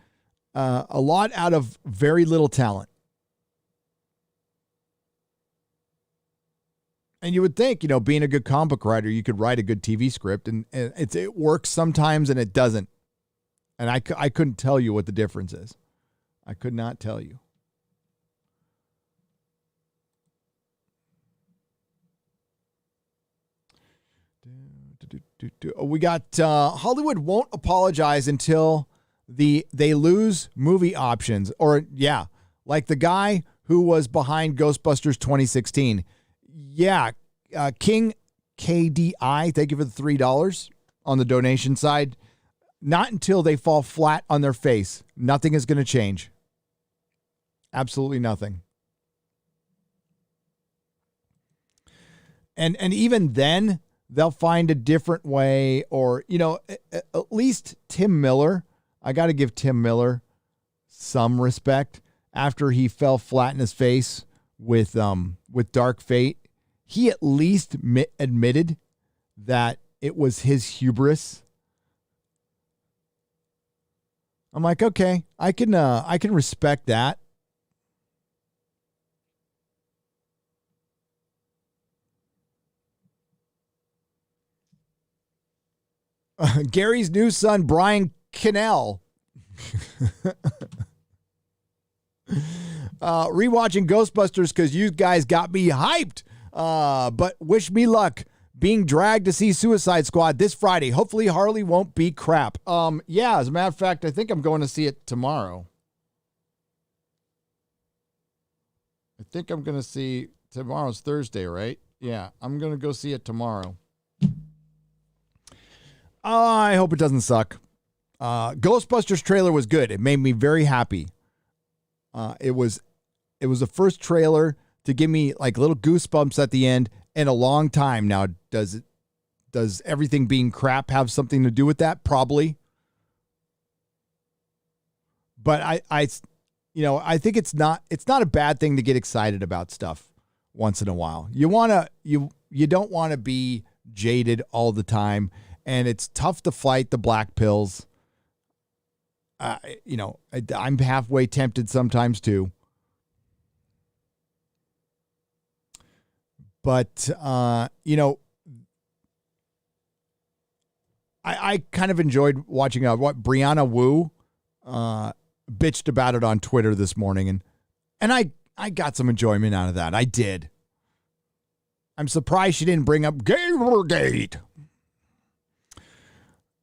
out of very little talent. And you would think, being a good comic book writer, you could write a good TV script, and it works sometimes and it doesn't. And I couldn't tell you what the difference is. I could not tell you. We got Hollywood won't apologize until they lose movie options. Or, yeah, like the guy who was behind Ghostbusters 2016. Yeah, King KDI, thank you for the $3 on the donation side. not until they fall flat on their face. Nothing is going to change. Absolutely nothing. And even then, they'll find a different way, or, at least Tim Miller. I got to give Tim Miller some respect. After he fell flat in his face with Dark Fate, he at least admitted that it was his hubris. I'm like, okay, I can respect that. Gary's new son, Brian Cannell. Rewatching Ghostbusters because you guys got me hyped. But wish me luck being dragged to see Suicide Squad this Friday. Hopefully Harley won't be crap. Yeah, as a matter of fact, I think I'm going to see it tomorrow. I think I'm going to see, tomorrow's Thursday, right? Yeah, I'm going to go see it tomorrow. I hope it doesn't suck. Ghostbusters trailer was good. It made me very happy. It was the first trailer to give me like little goosebumps at the end in a long time. Now, does everything being crap have something to do with that? Probably. But I think it's not a bad thing to get excited about stuff once in a while. You don't want to be jaded all the time. And it's tough to fight the black pills. I'm halfway tempted sometimes too. But, I kind of enjoyed watching what Brianna Wu bitched about it on Twitter this morning. And I got some enjoyment out of that. I did. I'm surprised she didn't bring up Gamergate.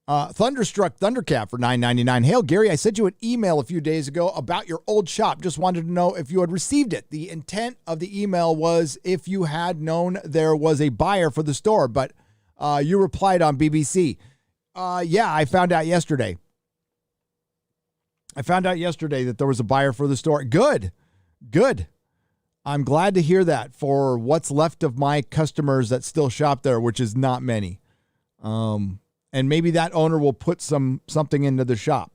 Thunderstruck Thundercat for $9.99. Hail, Gary, I sent you an email a few days ago about your old shop. Just wanted to know if you had received it. The intent of the email was if you had known there was a buyer for the store, but you replied on BBC. Yeah, I found out yesterday. That there was a buyer for the store. Good. I'm glad to hear that for what's left of my customers that still shop there, which is not many. And maybe that owner will put something into the shop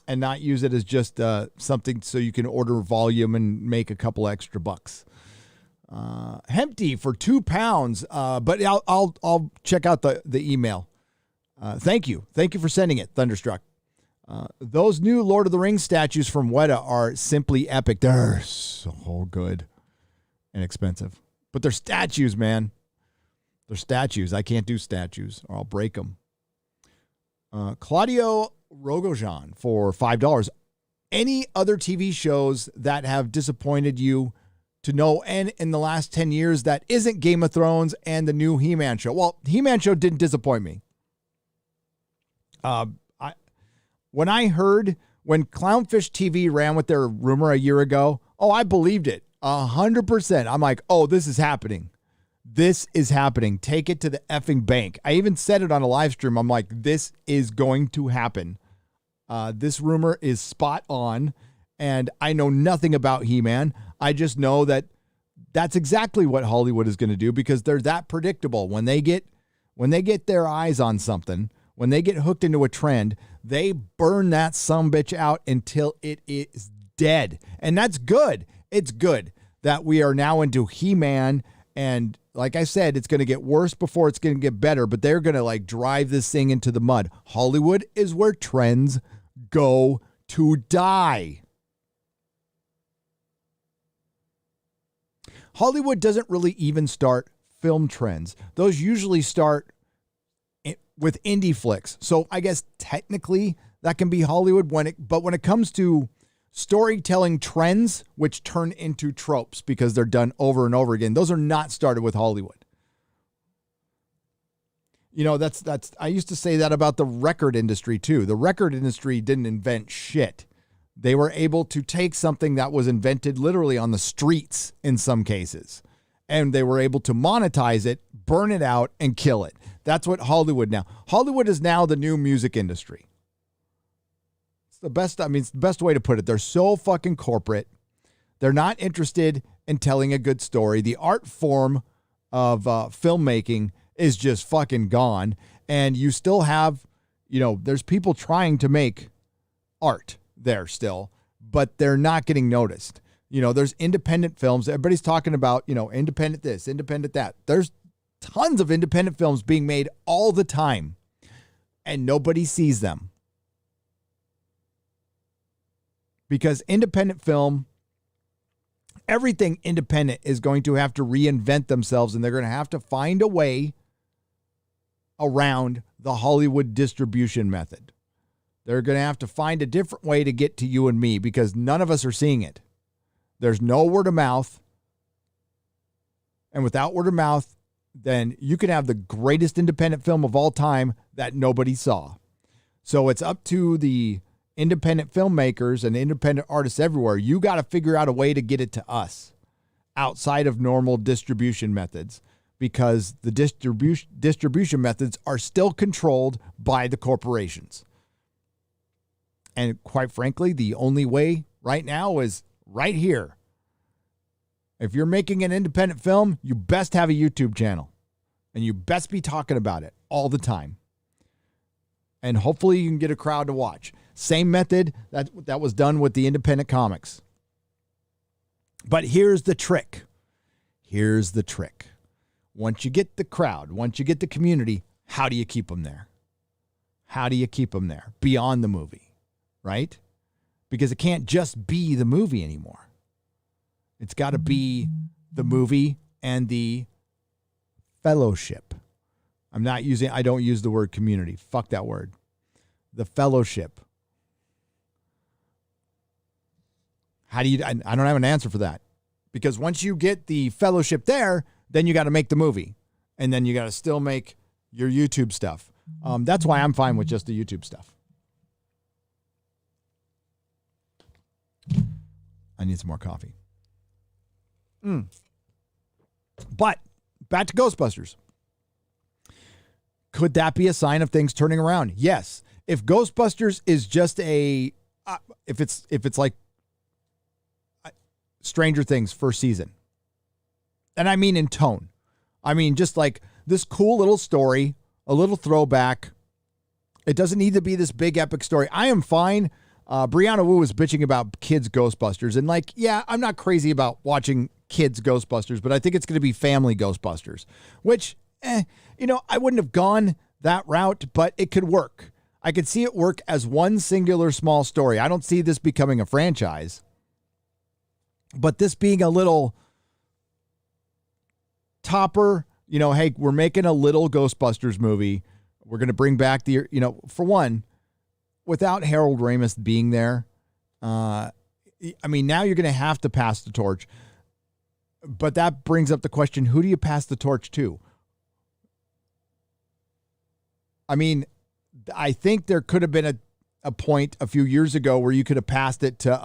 and not use it as just something so you can order volume and make a couple extra bucks. Empty for £2, but I'll check out the email. Thank you for sending it, Thunderstruck. Those new Lord of the Rings statues from Weta are simply epic. They're so good and expensive, but they're statues, man. They're statues. I can't do statues or I'll break them. Claudio Rogojan for $5. Any other TV shows that have disappointed you to no end in the last 10 years that isn't Game of Thrones and the new He-Man show? Well, He-Man show didn't disappoint me. When Clownfish TV ran with their rumor a year ago, I believed it 100%. I'm like, this is happening. This is happening. Take it to the effing bank. I even said it on a live stream. I'm like, this is going to happen. This rumor is spot on, and I know nothing about He-Man. I just know that that's exactly what Hollywood is going to do because they're that predictable. When they get their eyes on something, when they get hooked into a trend, they burn that sumbitch out until it is dead. And that's good. It's good that we are now into He-Man. And like I said, it's going to get worse before it's going to get better, but they're going to drive this thing into the mud. Hollywood is where trends go to die. Hollywood doesn't really even start film trends. Those usually start with indie flicks. So I guess technically that can be Hollywood but when it comes to storytelling trends, which turn into tropes because they're done over and over again, those are not started with Hollywood. That's I used to say that about the record industry too. The record industry didn't invent shit. They were able to take something that was invented literally on the streets in some cases, and they were able to monetize it, burn it out, and kill it. That's what Hollywood now. Hollywood is now the new music industry. It's the best. I mean, it's the best way to put it. They're so fucking corporate. They're not interested in telling a good story. The art form of filmmaking is just fucking gone. And you still have, there's people trying to make art there still, but they're not getting noticed. There's independent films. Everybody's talking about, independent this, independent that. There's tons of independent films being made all the time, and nobody sees them. Because independent film, everything independent is going to have to reinvent themselves, and they're going to have to find a way around the Hollywood distribution method. They're going to have to find a different way to get to you and me because none of us are seeing it. There's no word of mouth. And without word of mouth, then you can have the greatest independent film of all time that nobody saw. So it's up to the independent filmmakers and independent artists everywhere. You got to figure out a way to get it to us outside of normal distribution methods, because the distribution methods are still controlled by the corporations. And quite frankly, the only way right now is right here. If you're making an independent film, you best have a YouTube channel, and you best be talking about it all the time. And hopefully you can get a crowd to watch. Same method that was done with the independent comics. But here's the trick. Here's the trick. Once you get the crowd, once you get the community, how do you keep them there? How do you keep them there beyond the movie, right? Because it can't just be the movie anymore. It's got to be the movie and the fellowship. I don't use the word community. Fuck that word. The fellowship. How do you, I don't have an answer for that. Because once you get the fellowship there, then you got to make the movie. And then you got to still make your YouTube stuff. That's why I'm fine with just the YouTube stuff. I need some more coffee. But back to Ghostbusters. Could that be a sign of things turning around? Yes. If Ghostbusters is just if it's like Stranger Things first season, and I mean in tone, I mean just like this cool little story, a little throwback. It doesn't need to be this big epic story. I am fine. Brianna Wu was bitching about kids Ghostbusters, and yeah, I'm not crazy about watching kids Ghostbusters, but I think it's going to be family Ghostbusters, which, I wouldn't have gone that route, but it could work. I could see it work as one singular small story. I don't see this becoming a franchise, but this being a little topper, hey, we're making a little Ghostbusters movie. We're going to bring back for one, without Harold Ramis being there, now you're going to have to pass the torch. But that brings up the question, who do you pass the torch to? I think there could have been a point a few years ago where you could have passed it to,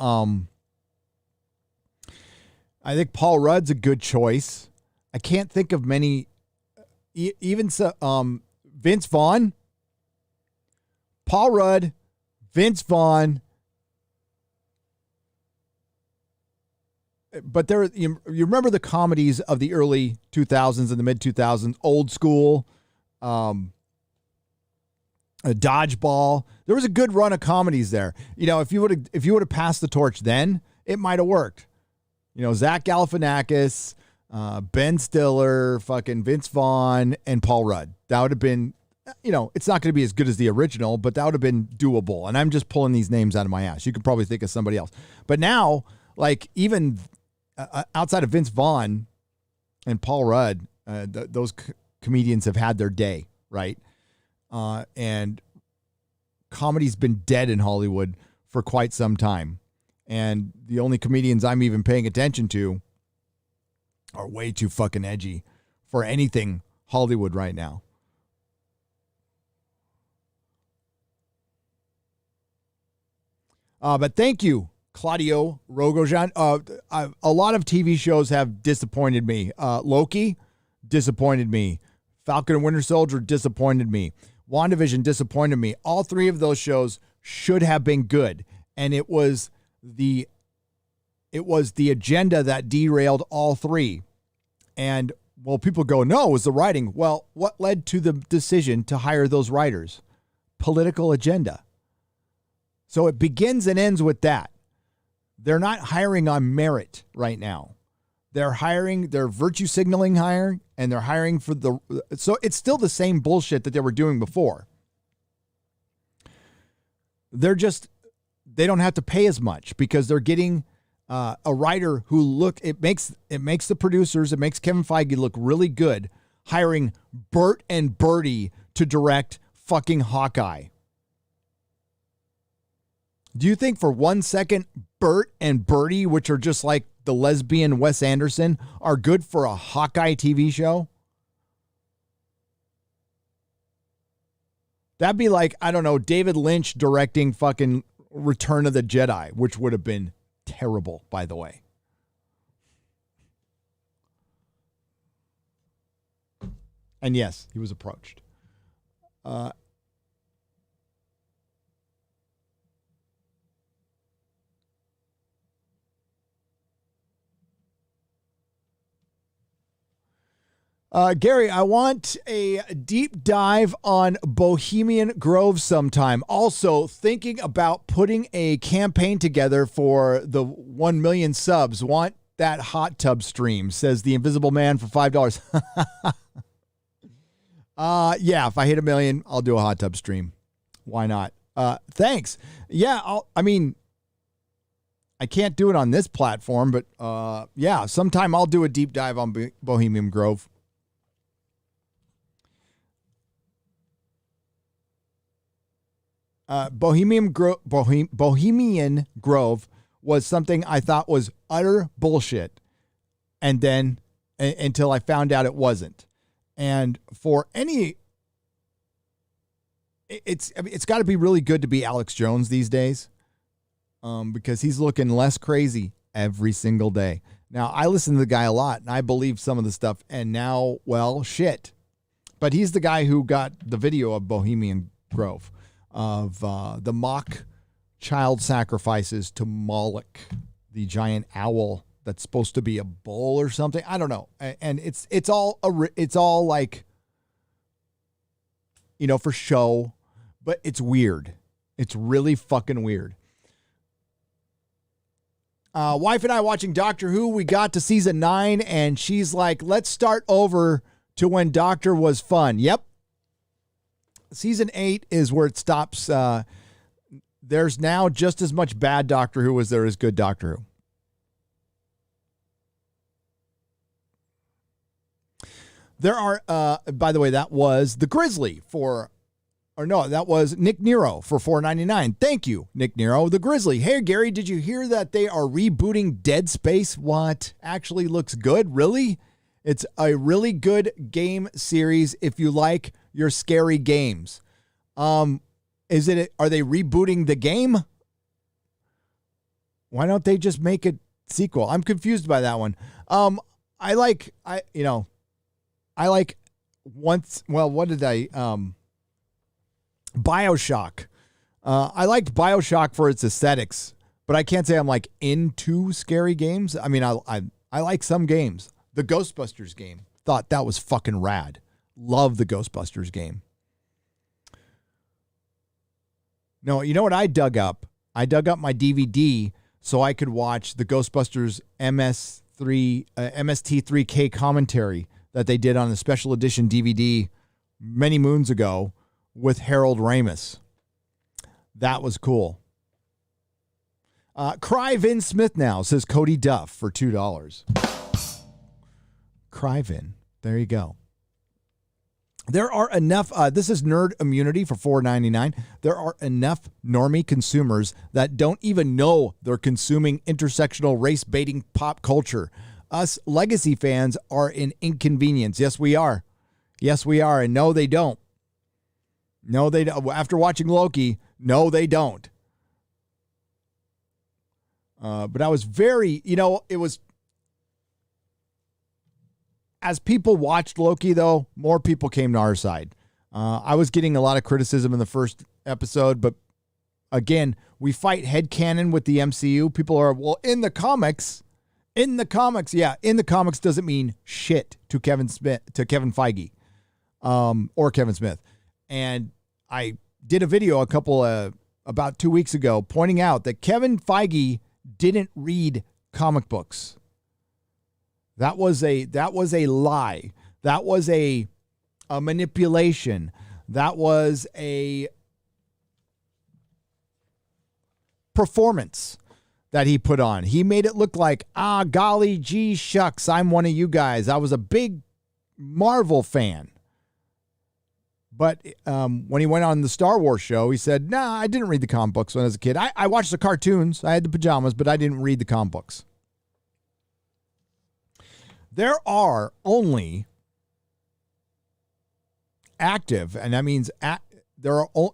I think Paul Rudd's a good choice. I can't think of many, even Vince Vaughn, Paul Rudd, Vince Vaughn. But you remember the comedies of the early 2000s and the mid 2000s, Old School, Dodgeball. There was a good run of comedies there. If you would have passed the torch then, it might have worked. Zach Galifianakis, Ben Stiller, fucking Vince Vaughn, and Paul Rudd. That would have been, it's not going to be as good as the original, but that would have been doable. And I'm just pulling these names out of my ass. You could probably think of somebody else. But now, even outside of Vince Vaughn and Paul Rudd, those comedians have had their day, right? And comedy's been dead in Hollywood for quite some time. And the only comedians I'm even paying attention to are way too fucking edgy for anything Hollywood right now. But thank you, Claudio Rogojan. A lot of TV shows have disappointed me. Loki disappointed me. Falcon and Winter Soldier disappointed me. WandaVision disappointed me. All three of those shows should have been good. And it was the agenda that derailed all three. And, well, people go, no, it was the writing. Well, what led to the decision to hire those writers? Political agenda. So it begins and ends with that. They're not hiring on merit right now. They're virtue signaling hire, and they're hiring for so it's still the same bullshit that they were doing before. They don't have to pay as much because they're getting a writer who it makes the producers, it makes Kevin Feige look really good, hiring Bert and Bertie to direct fucking Hawkeye. Do you think for 1 second Bert and Bertie, which are just like the lesbian Wes Anderson, are good for a Hawkeye TV show? That'd be like, I don't know, David Lynch directing fucking Return of the Jedi, which would have been terrible, by the way. And yes, he was approached. Gary, I want a deep dive on Bohemian Grove sometime. Also, thinking about putting a campaign together for the 1 million subs. Want that hot tub stream, says the Invisible Man for $5. Yeah, if I hit 1 million, I'll do a hot tub stream. Why not? Thanks. Yeah, I can't do it on this platform, but yeah, sometime I'll do a deep dive on Bohemian Grove. Bohemian Grove was something I thought was utter bullshit, and then until I found out it wasn't. And for it's got to be really good to be Alex Jones these days, because he's looking less crazy every single day. Now, I listen to the guy a lot, and I believe some of the stuff, and now, well, shit. But he's the guy who got the video of Bohemian Grove, of the mock child sacrifices to Moloch, the giant owl that's supposed to be a bull or something. I don't know. And it's all like, for show, but it's weird. It's really fucking weird. Wife and I watching Doctor Who. We got to season 9 and she's like, let's start over to when Doctor was fun. Yep. Season 8 is where it stops. There's now just as much bad Doctor Who as there is good Doctor Who. There are, by the way, that was the Grizzly that was Nick Nero for $4.99. Thank you, Nick Nero. The Grizzly. Hey, Gary, did you hear that they are rebooting Dead Space? What? Actually looks good? Really? It's a really good game series if you like your scary games. Are they rebooting the game? Why don't they just make a sequel? I'm confused by that one. BioShock. I liked BioShock for its aesthetics, but I can't say I'm like into scary games. I mean, I like some games. The Ghostbusters game, thought that was fucking rad. Love the Ghostbusters game. No, you know what I dug up? I dug up my DVD so I could watch the Ghostbusters MST3K commentary that they did on a special edition DVD many moons ago with Harold Ramis. That was cool. Cry Vin Smith now, says Cody Duff for $2. Cry Vin. There you go. There are enough, this is Nerd Immunity for $4.99. There are enough normie consumers that don't even know they're consuming intersectional race-baiting pop culture. Us legacy fans are an inconvenience. Yes, we are. Yes, we are. And no, they don't. No, they don't. After watching Loki, no, they don't. But I was very, it was as people watched Loki, though, more people came to our side. I was getting a lot of criticism in the first episode, but again, we fight headcanon with the MCU. People are, well, in the comics, yeah, in the comics doesn't mean shit to Kevin Feige, or Kevin Smith. And I did a video about 2 weeks ago pointing out that Kevin Feige didn't read comic books. That was a lie. That was a manipulation. That was a performance that he put on. He made it look like, golly gee shucks, I'm one of you guys. I was a big Marvel fan. But when he went on the Star Wars show, he said, nah, I didn't read the comic books when I was a kid. I watched the cartoons. I had the pajamas, but I didn't read the comic books. There are only active, and that means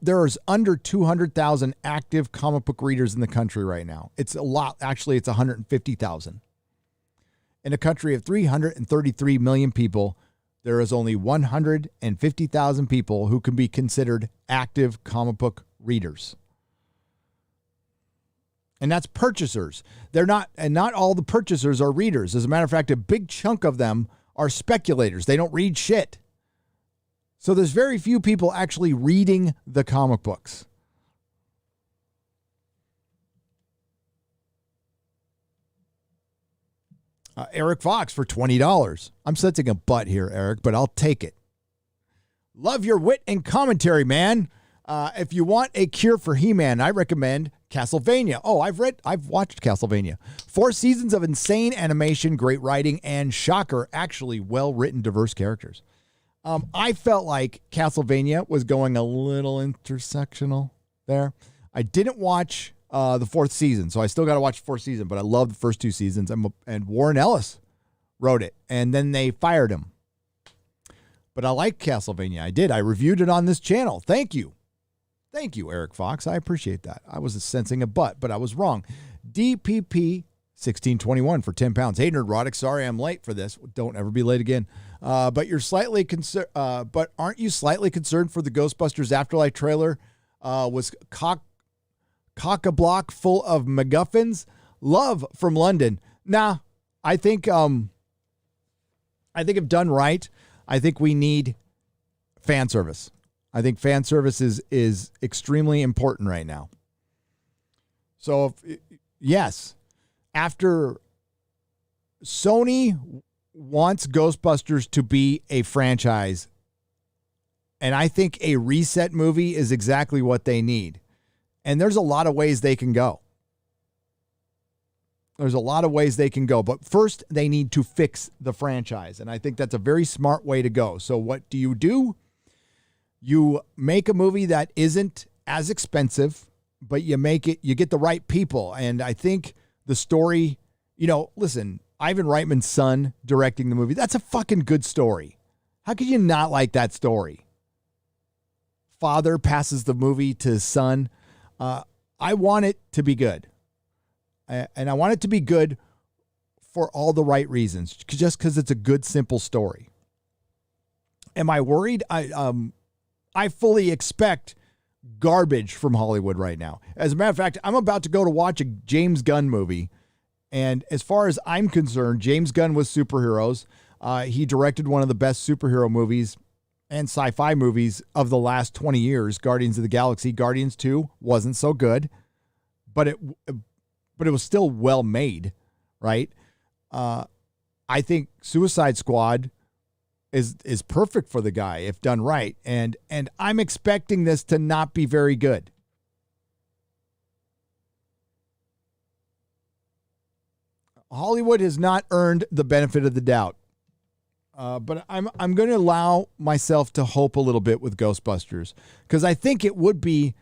there's under 200,000 active comic book readers in the country right now. It's a lot. Actually, it's 150,000. In a country of 333 million people, there is only 150,000 people who can be considered active comic book readers. And that's purchasers. Not all the purchasers are readers. As a matter of fact, a big chunk of them are speculators. They don't read shit. So there's very few people actually reading the comic books. Eric Fox for $20. I'm sensing a butt here, Eric, but I'll take it. Love your wit and commentary, man. If you want a cure for He-Man, I recommend Castlevania. Oh, I've watched Castlevania. 4 seasons of insane animation, great writing, and shocker, actually well-written, diverse characters. I felt like Castlevania was going a little intersectional there. I didn't watch the 4th season, so I still got to watch the 4th season, but I love the first 2 seasons, and Warren Ellis wrote it, and then they fired him. But I like Castlevania. I did. I reviewed it on this channel. Thank you. Thank you, Eric Fox. I appreciate that. I was sensing a butt, but I was wrong. DPP 1621 for 10 pounds. Hey, Nerdrotic, sorry I'm late for this. Don't ever be late again. But aren't you slightly concerned for the Ghostbusters Afterlife trailer? Was cock-a-block full of MacGuffins? Love from London. Nah, I think if done right, I think we need fan service. I think fan service is extremely important right now. So, yes, after Sony wants Ghostbusters to be a franchise, and I think a reset movie is exactly what they need. And there's a lot of ways they can go. But first, they need to fix the franchise. And I think that's a very smart way to go. So what do? You make a movie that isn't as expensive, but you get the right people. And I think the story, listen, Ivan Reitman's son directing the movie, that's a fucking good story. How could you not like that story? Father passes the movie to his son. I want it to be good. And I want it to be good for all the right reasons, just because it's a good, simple story. Am I worried? I fully expect garbage from Hollywood right now. As a matter of fact, I'm about to watch a James Gunn movie. And as far as I'm concerned, James Gunn was superheroes. He directed one of the best superhero movies and sci-fi movies of the last 20 years, Guardians of the Galaxy. Guardians 2 wasn't so good, but it was still well made, right? I think Suicide Squad is perfect for the guy if done right. And I'm expecting this to not be very good. Hollywood has not earned the benefit of the doubt. But I'm going to allow myself to hope a little bit with Ghostbusters, because I think it would be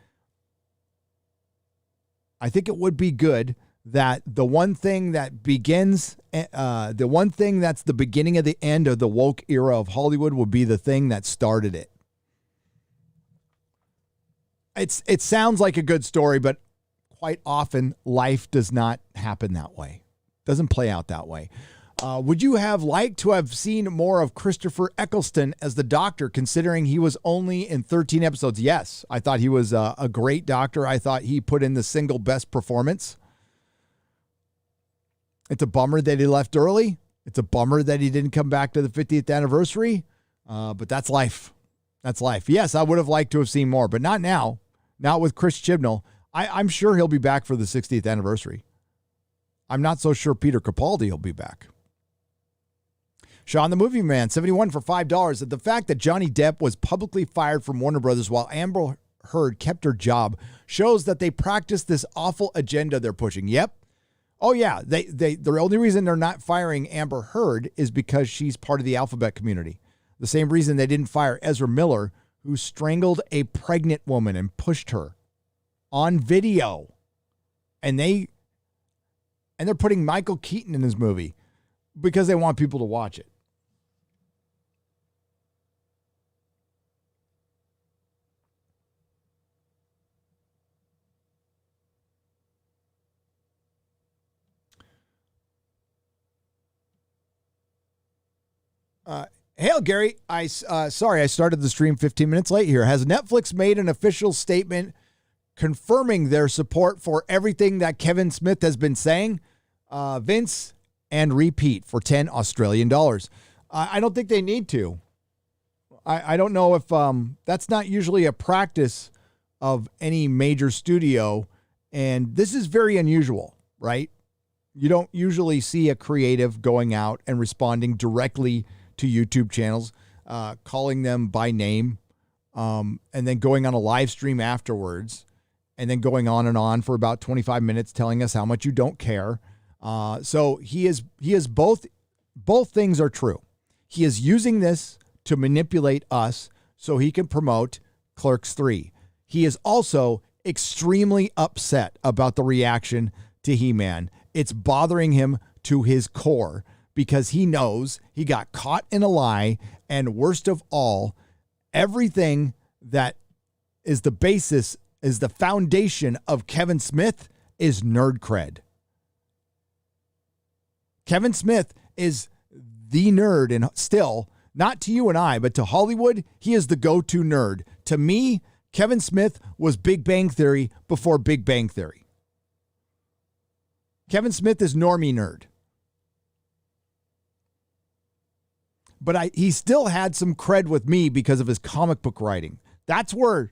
good that the one thing that begins, the one thing that's the beginning of the end of the woke era of Hollywood would be the thing that started it. It sounds like a good story, but quite often life does not happen that way. Doesn't play out that way. Would you have liked to have seen more of Christopher Eccleston as the Doctor, considering he was only in 13 episodes? Yes, I thought he was a great Doctor. I thought he put in the single best performance. It's a bummer that he left early. It's a bummer that he didn't come back to the 50th anniversary. But that's life. That's life. Yes, I would have liked to have seen more, but not now. Not with Chris Chibnall. I'm sure he'll be back for the 60th anniversary. I'm not so sure Peter Capaldi will be back. Sean the Movie Man, 71 for $5. That the fact that Johnny Depp was publicly fired from Warner Brothers while Amber Heard kept her job shows that they practice this awful agenda they're pushing. Yep. Oh yeah. The only reason they're not firing Amber Heard is because she's part of the alphabet community. The same reason they didn't fire Ezra Miller, who strangled a pregnant woman and pushed her on video. And they're putting Michael Keaton in his movie because they want people to watch it. Hail, Gary. Sorry, I started the stream 15 minutes late here. Has Netflix made an official statement confirming their support for everything that Kevin Smith has been saying? Vince, and repeat for 10 Australian dollars. I don't think they need to. I don't know if that's not usually a practice of any major studio. And this is very unusual, right? You don't usually see a creative going out and responding directly to YouTube channels, calling them by name, and then going on a live stream afterwards, and then going on and on for about 25 minutes telling us how much you don't care. So he is both things are true. He is using this to manipulate us so he can promote Clerks 3. He is also extremely upset about the reaction to He-Man. It's bothering him to his core because he knows he got caught in a lie, and worst of all, everything that is the basis, is the foundation of Kevin Smith is nerd cred. Kevin Smith is the nerd, and still, not to you and I, but to Hollywood, he is the go-to nerd. To me, Kevin Smith was Big Bang Theory before Big Bang Theory. Kevin Smith is normie nerd. But he still had some cred with me because of his comic book writing. That's where,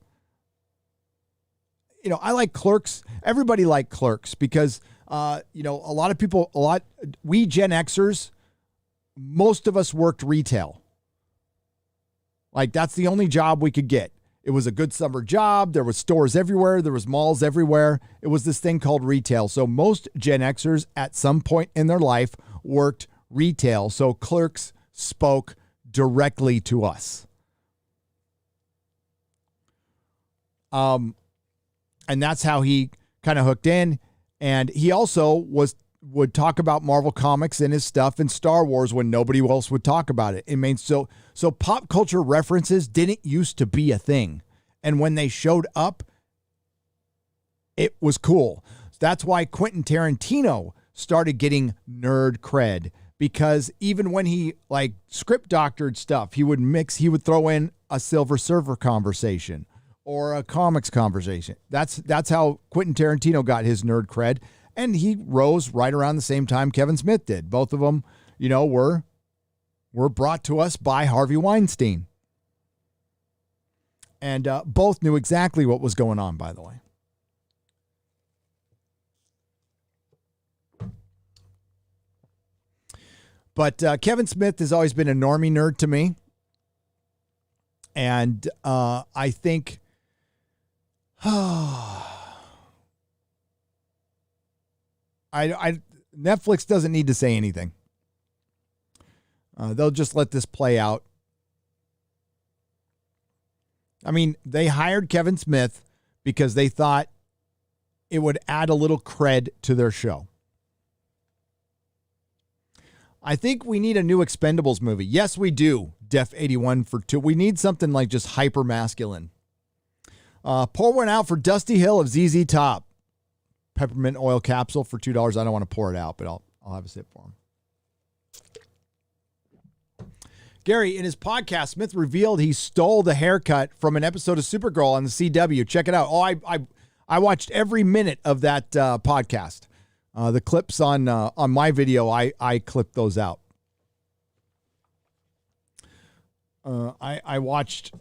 I like Clerks. Everybody liked Clerks because, a lot of people, we Gen Xers, most of us worked retail. Like, that's the only job we could get. It was a good summer job. There was stores everywhere. There was malls everywhere. It was this thing called retail. So most Gen Xers at some point in their life worked retail. So Clerks spoke directly to us. And that's how he kind of hooked in. And he also would talk about Marvel Comics and his stuff and Star Wars when nobody else would talk about it. So pop culture references didn't used to be a thing. And when they showed up, it was cool. That's why Quentin Tarantino started getting nerd cred, because even when he script doctored stuff, he would throw in a Silver Surfer conversation or a comics conversation. That's how Quentin Tarantino got his nerd cred. And he rose right around the same time Kevin Smith did. Both of them, were brought to us by Harvey Weinstein. And both knew exactly what was going on, by the way. But Kevin Smith has always been a normie nerd to me. And I think... Netflix doesn't need to say anything. They'll just let this play out. I mean, they hired Kevin Smith because they thought it would add a little cred to their show. I think we need a new Expendables movie. Yes, we do. Def81 for 2. We need something like just hyper masculine. Pour one out for Dusty Hill of ZZ Top. Peppermint oil capsule for $2. I don't want to pour it out, but I'll have a sip for him. Gary, in his podcast, Smith revealed he stole the haircut from an episode of Supergirl on the CW. Check it out. Oh, I watched every minute of that podcast. The clips on my video, I clipped those out. I watched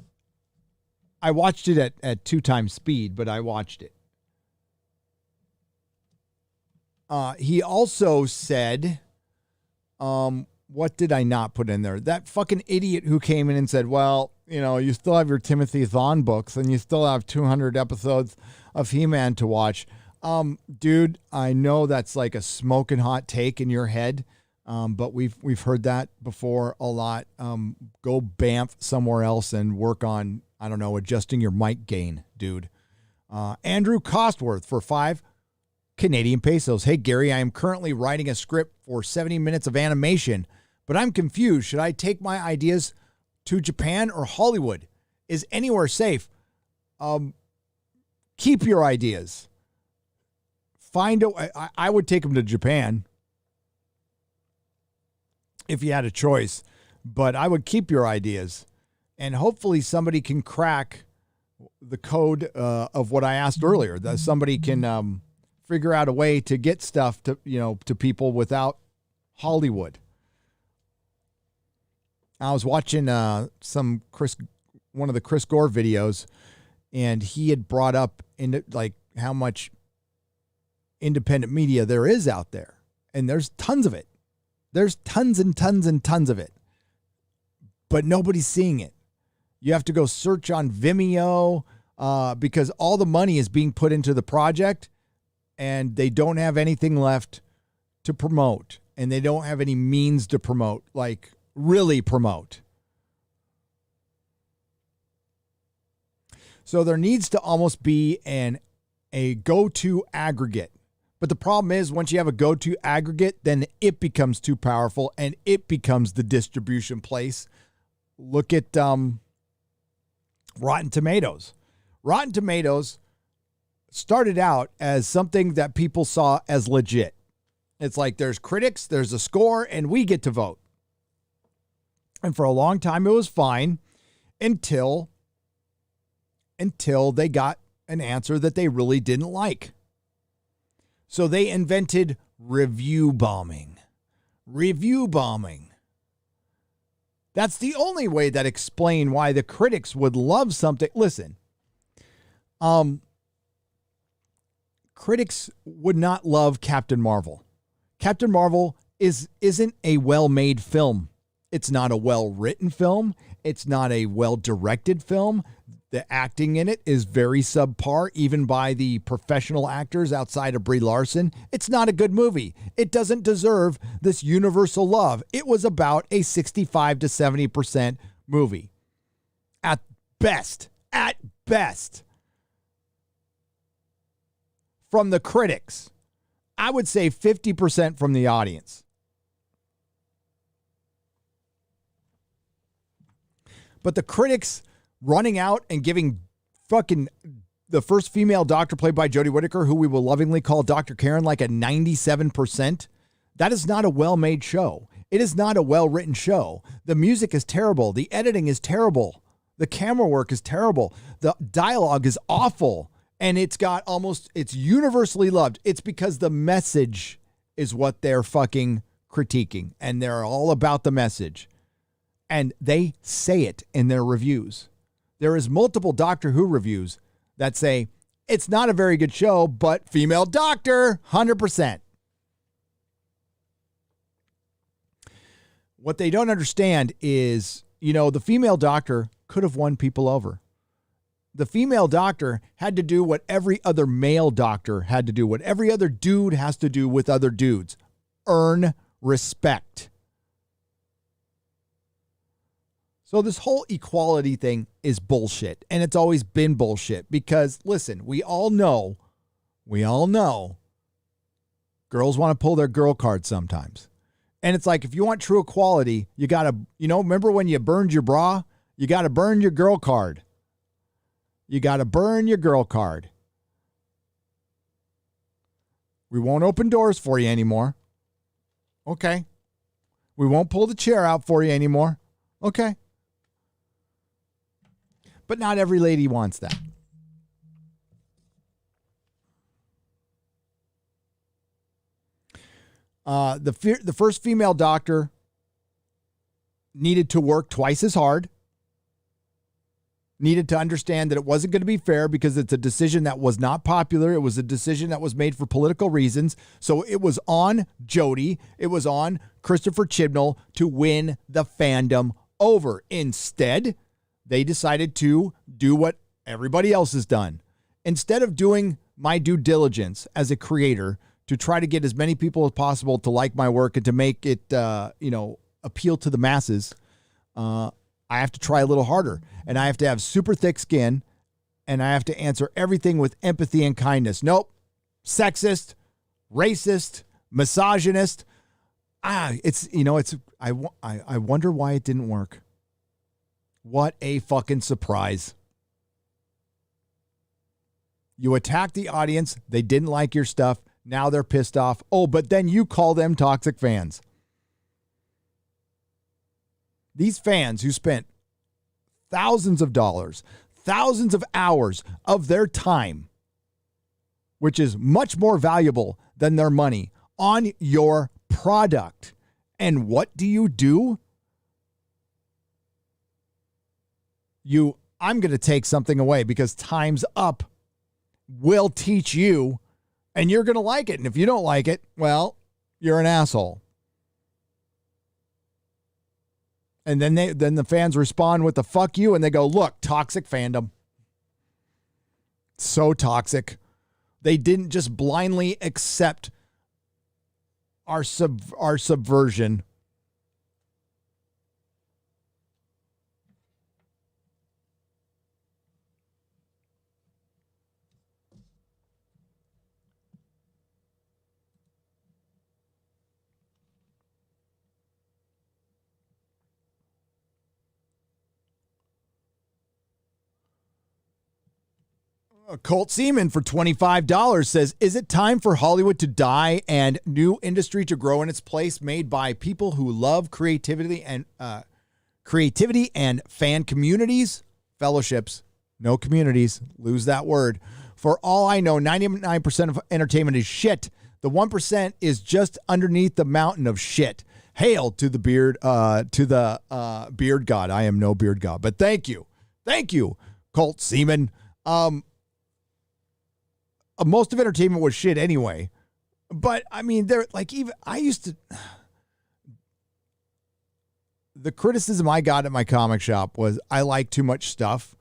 it at 2 times speed, but I watched it. He also said, what did I not put in there? That fucking idiot who came in and said, well, you know, you still have your Timothy Zahn books and you still have 200 episodes of He-Man to watch. Dude, I know that's like a smoking hot take in your head. But we've heard that before a lot. Go bamf somewhere else and work on, I don't know, adjusting your mic gain, dude. Andrew Costworth for 5 Canadian pesos. Hey, Gary, I am currently writing a script for 70 minutes of animation, but I'm confused. Should I take my ideas to Japan or Hollywood? Is anywhere safe? Keep your ideas. I would take them to Japan if you had a choice, but I would keep your ideas, and hopefully somebody can crack the code of what I asked earlier. That somebody can figure out a way to get stuff to people without Hollywood. I was watching one of the Chris Gore videos, and he had brought up how much independent media there is out there, and there's tons of it. There's tons and tons and tons of it, but nobody's seeing it. You have to go search on Vimeo because all the money is being put into the project, and they don't have anything left to promote, and they don't have any means to promote, like really promote. So there needs to almost be a go-to aggregate. But the problem is, once you have a go-to aggregate, then it becomes too powerful and it becomes the distribution place. Look at Rotten Tomatoes. Rotten Tomatoes started out as something that people saw as legit. It's like there's critics, there's a score, and we get to vote. And for a long time, it was fine until they got an answer that they really didn't like. So they invented review bombing. Review bombing. That's the only way that explains why the critics would love something. Listen, critics would not love Captain Marvel. Captain Marvel isn't a well-made film. It's not a well-written film. It's not a well-directed film. The acting in it is very subpar, even by the professional actors outside of Brie Larson. It's not a good movie. It doesn't deserve this universal love. It was about a 65 to 70% movie. At best. From the critics. I would say 50% from the audience. But the critics running out and giving fucking the first female doctor played by Jodie Whittaker, who we will lovingly call Dr. Karen, like a 97%. That is not a well-made show. It is not a well-written show. The music is terrible. The editing is terrible. The camera work is terrible. The dialogue is awful. And it's universally loved. It's because the message is what they're fucking critiquing. And they're all about the message. And they say it in their reviews. There is multiple Doctor Who reviews that say, it's not a very good show, but female doctor, 100%. What they don't understand is, the female doctor could have won people over. The female doctor had to do what every other male doctor had to do, what every other dude has to do with other dudes. Earn respect. So this whole equality thing is bullshit, and it's always been bullshit because, listen, we all know girls want to pull their girl card sometimes. And it's like, if you want true equality, you got to, remember when you burned your bra? You got to burn your girl card. You got to burn your girl card. We won't open doors for you anymore. Okay. We won't pull the chair out for you anymore. Okay. But not every lady wants that. The first female doctor needed to work twice as hard, needed to understand that it wasn't going to be fair because it's a decision that was not popular. It was a decision that was made for political reasons. So it was on Jodie, it was on Christopher Chibnall to win the fandom over. Instead, they decided to do what everybody else has done. Instead of doing my due diligence as a creator to try to get as many people as possible to like my work and to make it, appeal to the masses, I have to try a little harder, and I have to have super thick skin, and I have to answer everything with empathy and kindness. Nope. Sexist, racist, misogynist. I wonder why it didn't work. What a fucking surprise. You attacked the audience. They didn't like your stuff. Now they're pissed off. Oh, but then you call them toxic fans. These fans who spent thousands of dollars, thousands of hours of their time, which is much more valuable than their money, on your product. And what do? I'm going to take something away because time's up will teach you, and you're going to like it. And if you don't like it, well, you're an asshole. And then the fans respond with the fuck you, and they go, look, toxic fandom. So toxic. They didn't just blindly accept our subversion. Colt Seaman for $25 says, is it time for Hollywood to die and new industry to grow in its place, made by people who love creativity and fan communities, fellowships, no communities, lose that word. For all I know, 99% of entertainment is shit. The 1% is just underneath the mountain of shit. Hail to the beard god. I am no beard god, but thank you, Colt Seaman. Most of entertainment was shit anyway. But I mean, the criticism I got at my comic shop was I like too much stuff,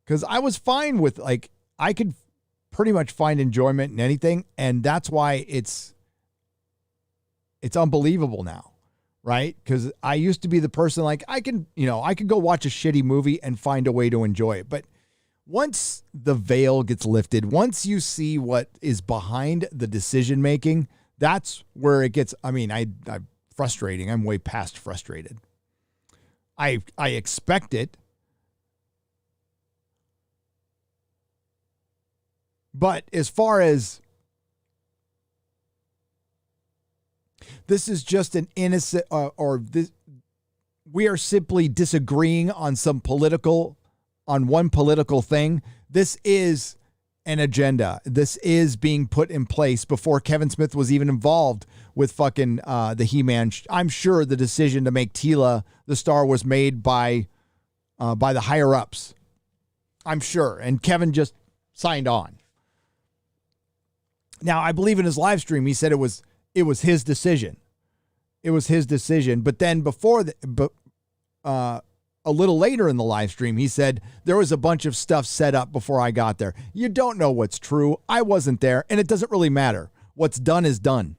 because I was fine with, I could pretty much find enjoyment in anything. And that's why it's unbelievable now, right? Because I used to be the person I could go watch a shitty movie and find a way to enjoy it. But once the veil gets lifted, once you see what is behind the decision making, that's where it gets, I'm frustrating. I'm way past frustrated. I expect it. But as far as this is just an innocent, we are simply disagreeing on one political thing. This is an agenda. This is being put in place before Kevin Smith was even involved with fucking the He-Man. I'm sure the decision to make Teela the star was made by the higher ups. I'm sure. And Kevin just signed on. Now, I believe in his live stream, he said it was his decision. It was his decision. But then a little later in the live stream, he said there was a bunch of stuff set up before I got there. You don't know what's true. I wasn't there, and it doesn't really matter. What's done is done.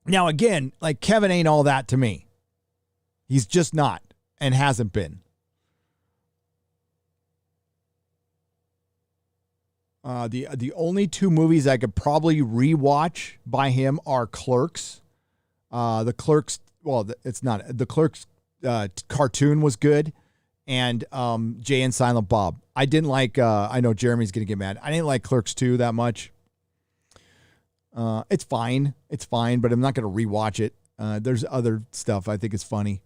Now, again, Kevin ain't all that to me. He's just not, and hasn't been. The only two movies I could probably rewatch by him are Clerks. The Clerks, it's not. The Clerks cartoon was good, and Jay and Silent Bob. I didn't like, I know Jeremy's going to get mad. I didn't like Clerks 2 that much. It's fine. It's fine, but I'm not going to rewatch it. There's other stuff I think is funny.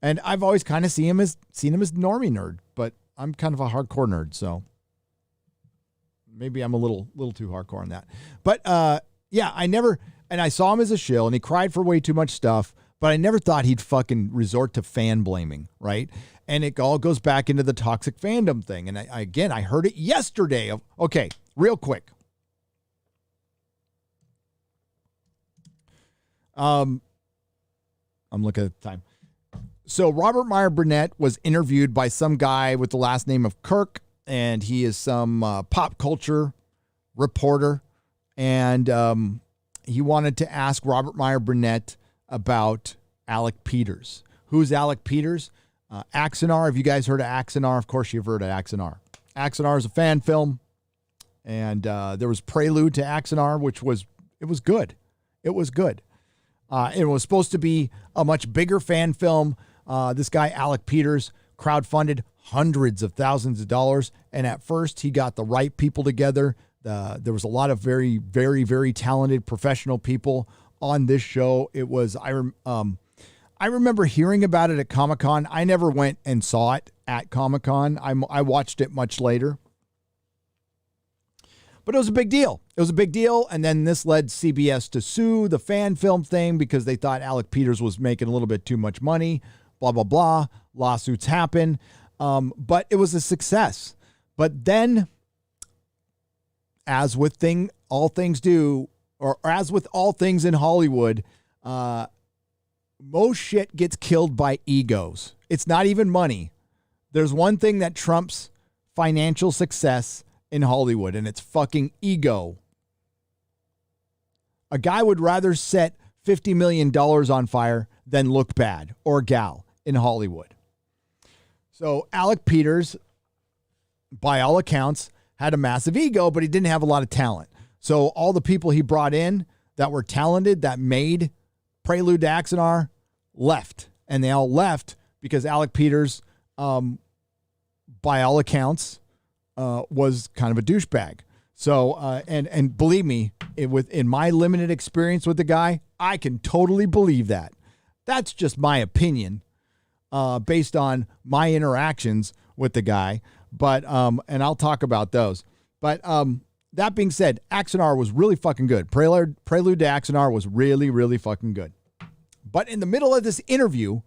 And I've always kind of seen him as normie nerd, but I'm kind of a hardcore nerd, so maybe I'm a little too hardcore on that. But yeah, I saw him as a shill, and he cried for way too much stuff, but I never thought he'd fucking resort to fan blaming, right? And it all goes back into the toxic fandom thing. And I heard it yesterday. Okay, real quick. I'm looking at the time. So Robert Meyer Burnett was interviewed by some guy with the last name of Kirk, and he is some pop culture reporter. And he wanted to ask Robert Meyer Burnett about Alec Peters. Who's Alec Peters? Axanar. Have you guys heard of Axanar? Of course you've heard of Axanar. Axanar is a fan film, and there was Prelude to Axanar, which was good. It was good. It was supposed to be a much bigger fan film. This guy, Alec Peters, crowdfunded hundreds of thousands of dollars, and at first he got the right people together. There was a lot of very, very, very talented professional people on this show. It was I remember hearing about it at Comic-Con. I never went and saw it at Comic-Con. I watched it much later. But it was a big deal. It was a big deal, and then this led CBS to sue the fan film thing because they thought Alec Peters was making a little bit too much money, blah, blah, blah. Lawsuits happen. But it was a success. But then, as with all things do, or as with all things in Hollywood, most shit gets killed by egos. It's not even money. There's one thing that trumps financial success in Hollywood, and it's fucking ego. A guy would rather set $50 million on fire than look bad, or gal, in Hollywood. So Alec Peters, by all accounts, had a massive ego, but he didn't have a lot of talent. So all the people he brought in that were talented, that made Prelude to Axanar, left. And they all left because Alec Peters, by all accounts, was kind of a douchebag. So, and believe me, in my limited experience with the guy, I can totally believe that. That's just my opinion, based on my interactions with the guy. But, and I'll talk about those. But, that being said, Axanar was really fucking good. Prelude to Axanar was really, really fucking good. But in the middle of this interview,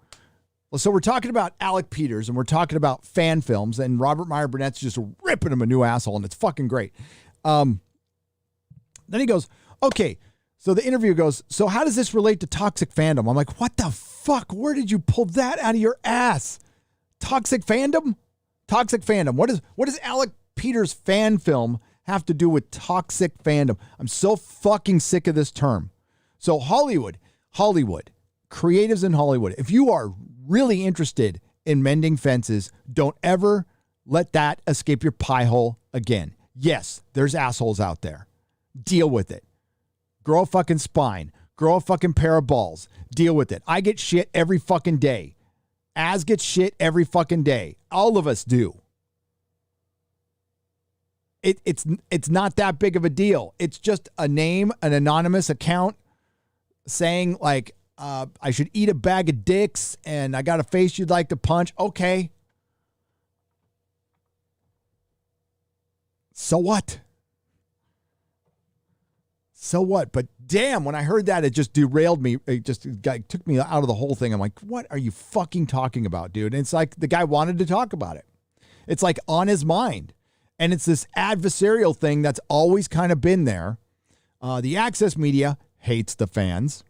so we're talking about Alec Peters and we're talking about fan films, and Robert Meyer Burnett's just ripping him a new asshole, and it's fucking great. Then he goes, okay, so the interview goes, so how does this relate to toxic fandom? I'm like, what the fuck? Where did you pull that out of your ass? Toxic fandom? Toxic fandom. What does Alec Peters' fan film have to do with toxic fandom? I'm so fucking sick of this term. So Hollywood, creatives in Hollywood, if you are really interested in mending fences, don't ever let that escape your pie hole again. Yes, there's assholes out there. Deal with it. Grow a fucking spine. Grow a fucking pair of balls. Deal with it. I get shit every fucking day. Az gets shit every fucking day. All of us do. It's not that big of a deal. It's just a name, an anonymous account saying like, I should eat a bag of dicks and I got a face you'd like to punch. Okay. So what? So what? But damn, when I heard that, it just derailed me. It just took me out of the whole thing. I'm like, what are you fucking talking about, dude? And it's like the guy wanted to talk about it. It's like on his mind. And it's this adversarial thing that's always kind of been there. The access media hates the fans.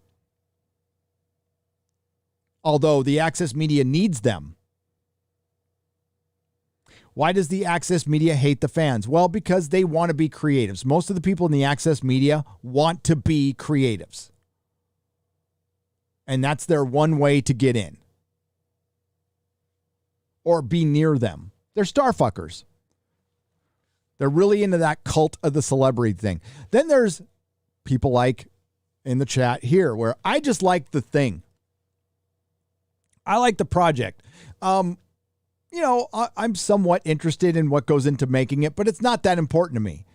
Although the access media needs them. Why does the access media hate the fans? Well, because they want to be creatives. Most of the people in the access media want to be creatives. And that's their one way to get in. Or be near them. They're starfuckers. They're really into that cult of the celebrity thing. Then there's people like in the chat here where I just like the thing. I like the project. You know, I'm somewhat interested in what goes into making it, but it's not that important to me.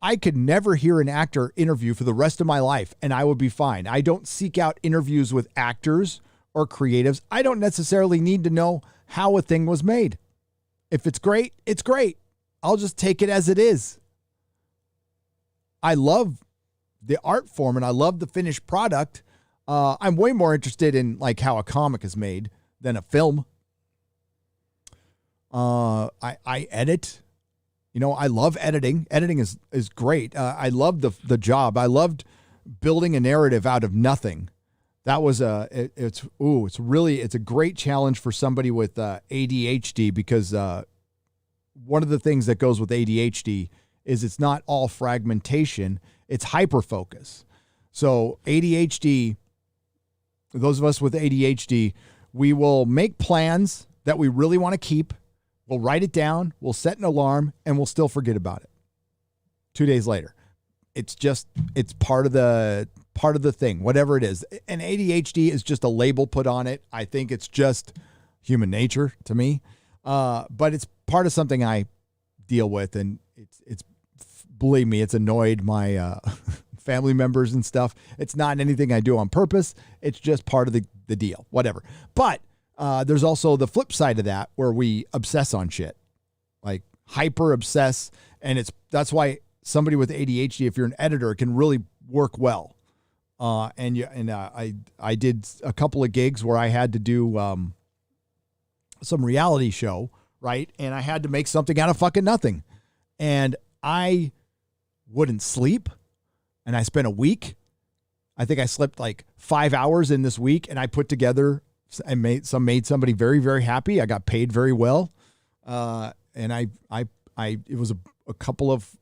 I could never hear an actor interview for the rest of my life and I would be fine. I don't seek out interviews with actors or creatives. I don't necessarily need to know how a thing was made. If it's great, it's great. I'll just take it as it is. I love the art form and I love the finished product. I'm way more interested in like how a comic is made than a film. I edit. You know, I love editing. Editing is great. I love the job. I loved building a narrative out of nothing. That was it's a great challenge for somebody with ADHD because one of the things that goes with ADHD is it's not all fragmentation, it's hyperfocus. So ADHD, those of us with ADHD, we will make plans that we really want to keep. We'll write it down, we'll set an alarm, and we'll still forget about it 2 days later. It's part of the thing, whatever it is. And ADHD is just a label put on it. I think it's just human nature to me. But it's part of something I deal with, and it's believe me, it's annoyed my family members and stuff. It's not anything I do on purpose. It's just part of the deal, whatever. But there's also the flip side of that where we obsess on shit, like hyper obsess. And that's why somebody with ADHD, if you're an editor, can really work well. I did a couple of gigs where I had to do some reality show, right? And I had to make something out of fucking nothing. And I wouldn't sleep. And I spent a week. I think I slept like 5 hours in this week, and I put together and made somebody very, very happy. I got paid very well. And it was a couple of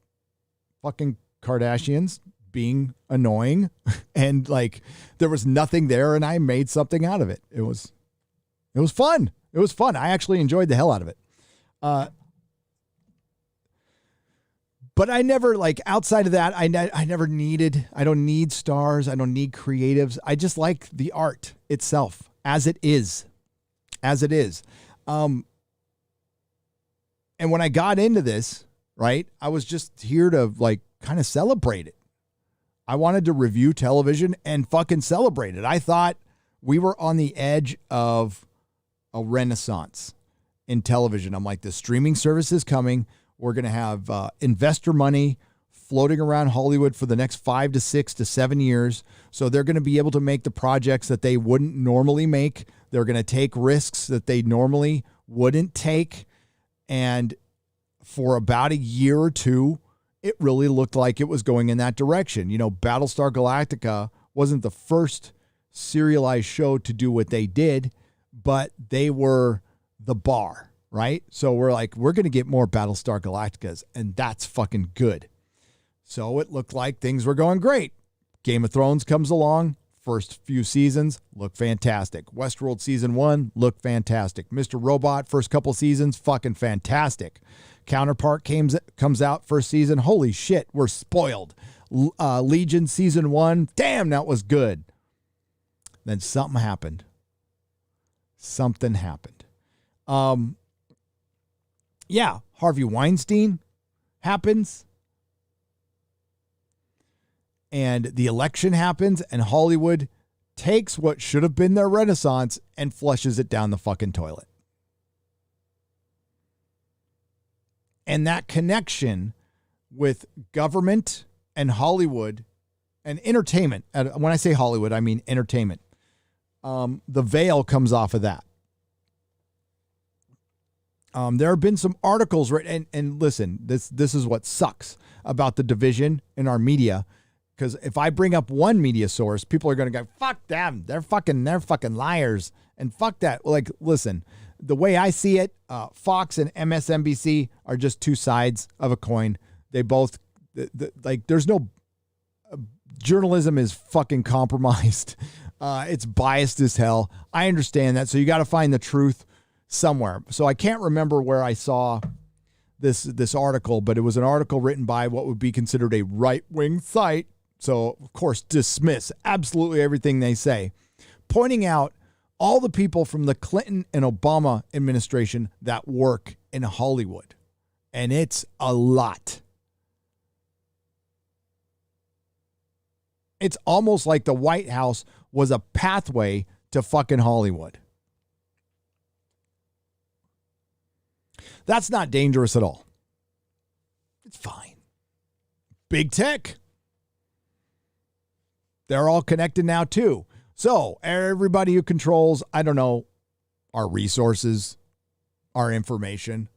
fucking Kardashians being annoying and like there was nothing there and I made something out of it. It was fun. It was fun. I actually enjoyed the hell out of it. But I never, like, outside of that, I don't need stars. I don't need creatives. I just like the art itself as it is. And when I got into this, right, I was just here to like kind of celebrate it. I wanted to review television and fucking celebrate it. I thought we were on the edge of a renaissance in television. I'm like, the streaming service is coming. We're going to have investor money floating around Hollywood for the next 5 to 6 to 7 years. So they're going to be able to make the projects that they wouldn't normally make. They're going to take risks that they normally wouldn't take. And for about a year or two, it really looked like it was going in that direction. You know, Battlestar Galactica wasn't the first serialized show to do what they did, but they were the bar, right? So we're like, we're going to get more Battlestar Galacticas, and that's fucking good. So it looked like things were going great. Game of Thrones comes along. First few seasons look fantastic. Westworld season 1 looked fantastic. Mr. Robot first couple seasons fucking fantastic. Counterpart comes out first season. Holy shit, we're spoiled. Legion season 1, damn, that was good. Then something happened. Yeah, Harvey Weinstein happens. And the election happens, and Hollywood takes what should have been their renaissance and flushes it down the fucking toilet. And that connection with government and Hollywood and entertainment, when I say Hollywood, I mean entertainment, the veil comes off of that. There have been some articles, right? And listen, this is what sucks about the division in our media. Because if I bring up one media source, people are going to go, fuck them. They're fucking liars. And fuck that. Like, listen, the way I see it, Fox and MSNBC are just two sides of a coin. They both, like, there's no, journalism is fucking compromised. It's biased as hell. I understand that. So you got to find the truth somewhere. So I can't remember where I saw this article, but it was an article written by what would be considered a right-wing site. So, of course, dismiss absolutely everything they say, pointing out all the people from the Clinton and Obama administration that work in Hollywood. And it's a lot. It's almost like the White House was a pathway to fucking Hollywood. That's not dangerous at all. It's fine. Big tech. They're all connected now too. So everybody who controls, I don't know, our resources, our information,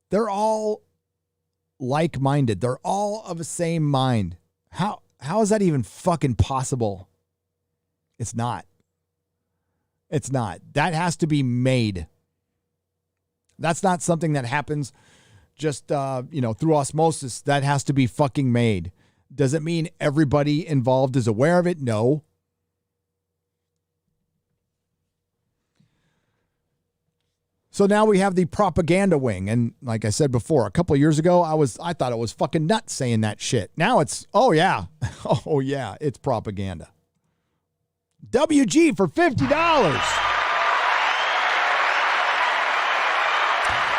they're all like-minded. They're all of the same mind. How is that even fucking possible? It's not. It's not. That has to be made. That's not something that happens just, through osmosis. That has to be fucking made. Does it mean everybody involved is aware of it? No. So now we have the propaganda wing. And like I said before, a couple of years ago, I thought it was fucking nuts saying that shit. Now it's, oh yeah, it's propaganda. WG for $50.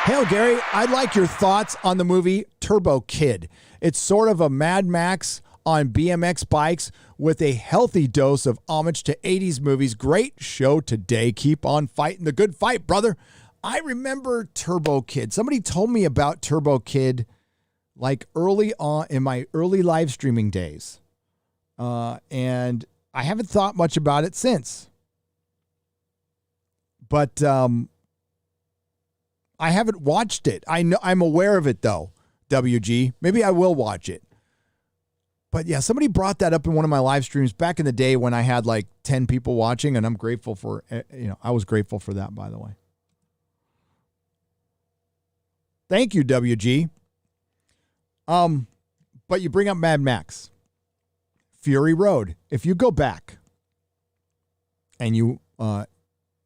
Hail Gary, I'd like your thoughts on the movie Turbo Kid. It's sort of a Mad Max on BMX bikes with a healthy dose of homage to 80s movies. Great show today. Keep on fighting the good fight, brother. I remember Turbo Kid. Somebody told me about Turbo Kid like early on in my early live streaming days. And I haven't thought much about it since. But I haven't watched it. I'm aware of it though, WG. Maybe I will watch it. But yeah, somebody brought that up in one of my live streams back in the day when I had like 10 people watching, and I'm grateful for, I was grateful for that, by the way. Thank you, WG. But you bring up Mad Max. Fury Road. If you go back and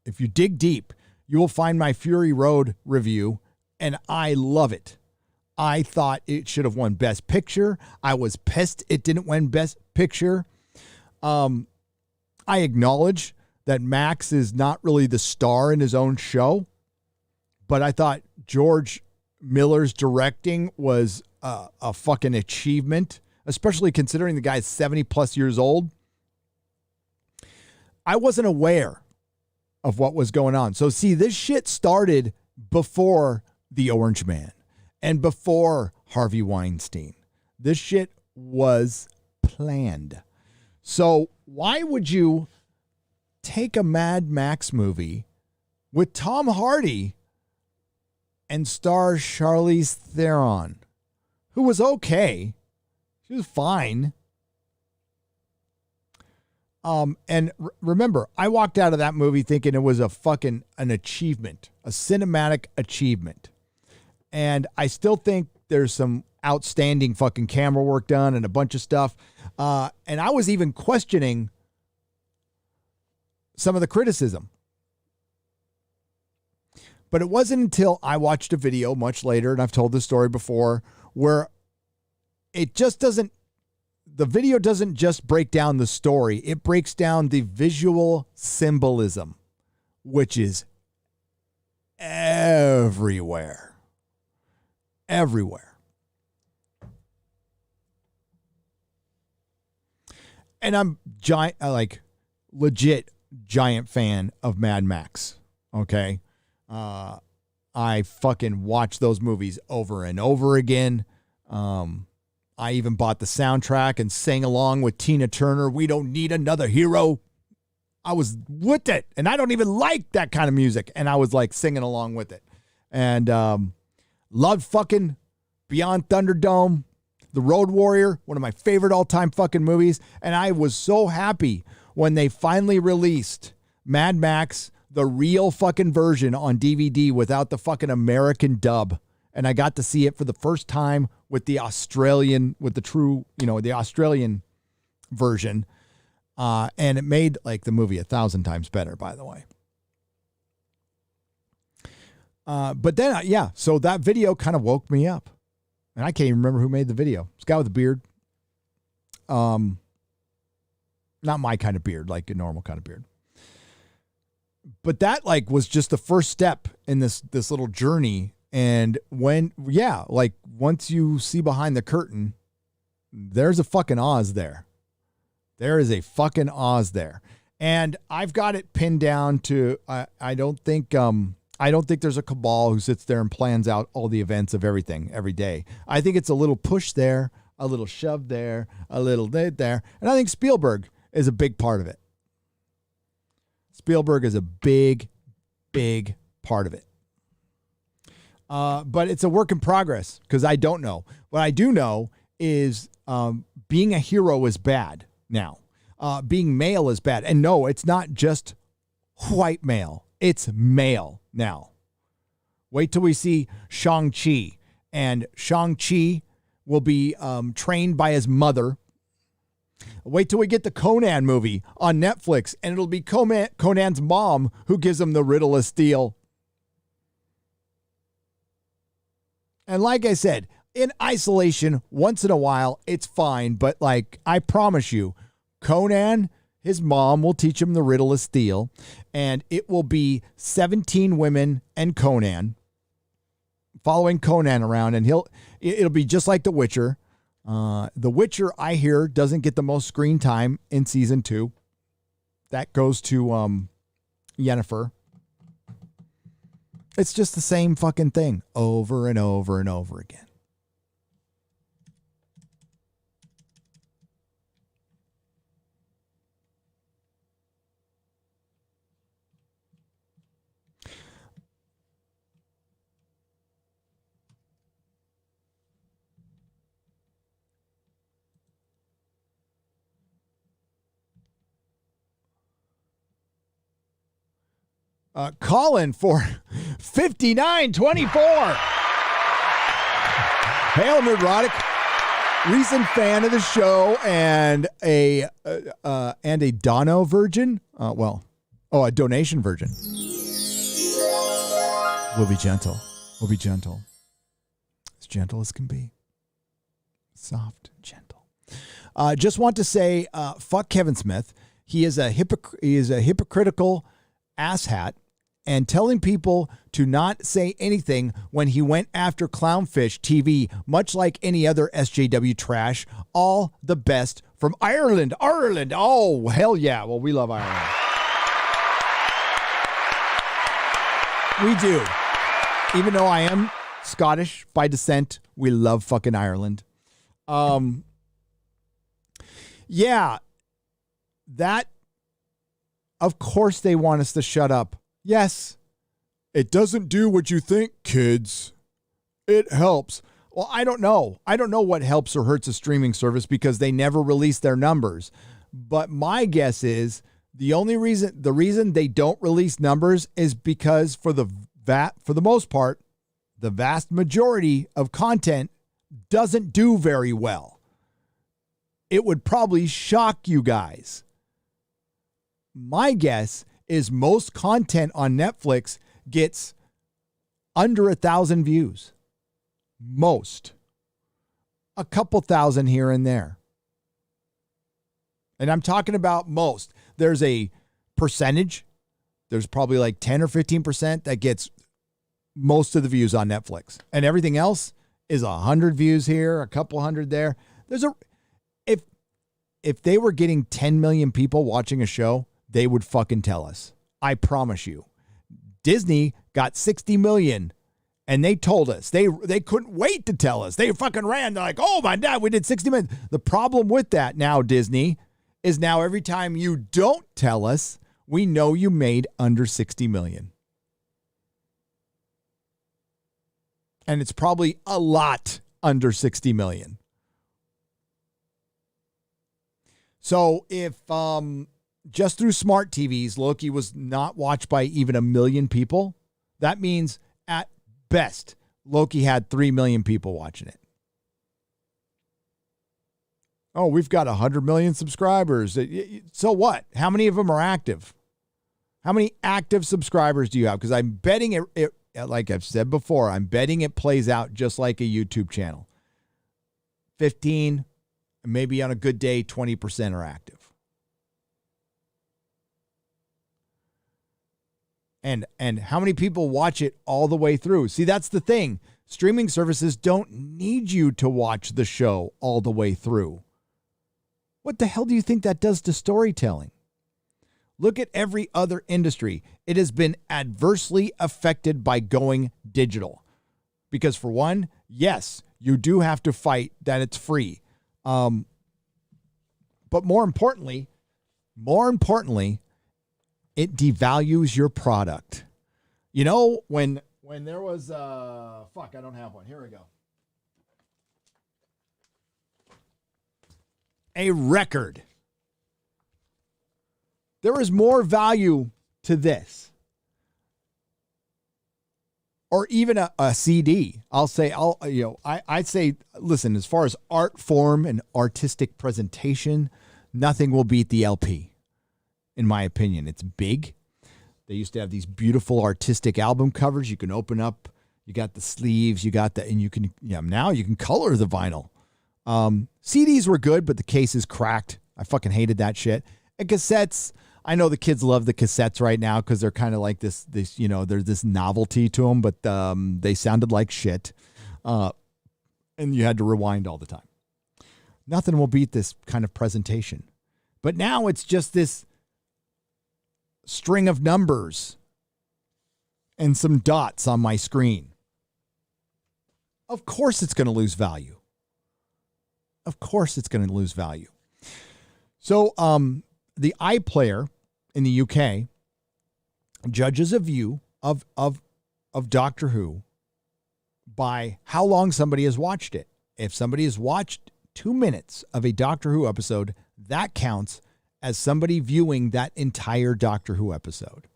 if you dig deep, you will find my Fury Road review, and I love it. I thought it should have won Best Picture. I was pissed it didn't win Best Picture. I acknowledge that Max is not really the star in his own show, but I thought George Miller's directing was a fucking achievement, especially considering the guy's 70 plus years old. I wasn't aware of what was going on. So see, this shit started before The Orange Man and before Harvey Weinstein. This shit was planned. So why would you take a Mad Max movie with Tom Hardy and star Charlize Theron, who was okay? She was fine. Remember, I walked out of that movie thinking it was an achievement, a cinematic achievement. And I still think there's some outstanding fucking camera work done and a bunch of stuff. And I was even questioning some of the criticism. But it wasn't until I watched a video much later, and I've told this story before, where it just doesn't, the video doesn't just break down the story. It breaks down the visual symbolism, which is everywhere. Everywhere. And I'm legit giant fan of Mad Max. Okay. I fucking watch those movies over and over again. I even bought the soundtrack and sang along with Tina Turner. We don't need another hero. I was with it. And I don't even like that kind of music. And I was like singing along with it. And loved fucking Beyond Thunderdome, The Road Warrior, one of my favorite all-time fucking movies. And I was so happy when they finally released Mad Max, the real fucking version on DVD without the fucking American dub. And I got to see it for the first time with the Australian, with the true, the Australian version. And it made like the movie 1,000 times better, by the way. But then, so that video kind of woke me up. And I can't even remember who made the video. This guy with a beard. Not my kind of beard, like a normal kind of beard. But that was just the first step in this little journey. And once you see behind the curtain, there's a fucking Oz there. There is a fucking Oz there. And I've got it pinned down to, I don't think there's a cabal who sits there and plans out all the events of everything every day. I think it's a little push there, a little shove there, a little there. And I think Spielberg is a big part of it. Spielberg is a big, big part of it. But it's a work in progress because I don't know. What I do know is being a hero is bad now. Being male is bad. And no, it's not just white male. It's male now. Wait till we see Shang-Chi. And Shang-Chi will be trained by his mother. Wait till we get the Conan movie on Netflix, and it'll be Conan's mom who gives him the riddle of steel. And like I said, in isolation, once in a while, it's fine. But like, I promise you, Conan, his mom will teach him the riddle of steel, and it will be 17 women and Conan following Conan around, and it'll be just like The Witcher. The Witcher, I hear, doesn't get the most screen time in season 2. That goes to Yennefer. It's just the same fucking thing over and over and over again. Colin for 5924. Hail Nerdrotic, recent fan of the show and a Dono virgin. A donation virgin. We'll be gentle. We'll be gentle. As gentle as can be. Soft, gentle. Just want to say, fuck Kevin Smith. He is a hypocritical asshat. And telling people to not say anything when he went after Clownfish TV, much like any other SJW trash. All the best from Ireland. Ireland. Oh, hell yeah. Well, we love Ireland. We do. Even though I am Scottish by descent, we love fucking Ireland. Yeah. That, of course they want us to shut up. Yes, it doesn't do what you think, kids. It helps. Well, I don't know. I don't know what helps or hurts a streaming service because they never release their numbers. But my guess is the reason they don't release numbers is because for the most part, the vast majority of content doesn't do very well. It would probably shock you guys. My guess is most content on Netflix gets under 1,000 views. Most. A couple thousand here and there. And I'm talking about most. There's a percentage. There's probably like 10 or 15% that gets most of the views on Netflix. And everything else is 100 views here, a couple hundred there. If they were getting 10 million people watching a show, they would fucking tell us. I promise you. Disney got 60 million and they told us. They couldn't wait to tell us. They fucking ran. They're like, oh my God, we did 60 million. The problem with that now, Disney, is now every time you don't tell us, we know you made under 60 million. And it's probably a lot under 60 million. So if just through smart TVs, Loki was not watched by even 1 million people, that means at best, Loki had 3 million people watching it. Oh, we've got 100 million subscribers. So what? How many of them are active? How many active subscribers do you have? Because I'm betting it, like I've said before, I'm betting it plays out just like a YouTube channel. 15, maybe on a good day, 20% are active. And how many people watch it all the way through? See, that's the thing. Streaming services don't need you to watch the show all the way through. What the hell do you think that does to storytelling? Look at every other industry. It has been adversely affected by going digital. Because for one, yes, you do have to fight that it's free. But more importantly, it devalues your product. You know, when there was, I don't have one. Here we go. A record. There is more value to this. Or even a CD. I'd say, listen, as far as art form and artistic presentation, nothing will beat the LP. In my opinion, it's big. They used to have these beautiful artistic album covers. You can open up, you got the sleeves, and you can, now you can color the vinyl. CDs were good, but the case is cracked. I fucking hated that shit. And cassettes, I know the kids love the cassettes right now because they're kind of like this, there's this novelty to them, but they sounded like shit. And you had to rewind all the time. Nothing will beat this kind of presentation. But now it's just this string of numbers and some dots on my screen. Of course it's going to lose value. Of course it's going to lose value. So the iPlayer in the UK judges a view of Doctor Who by how long somebody has watched it. If somebody has watched 2 minutes of a Doctor Who episode, that counts as somebody viewing that entire Doctor Who episode.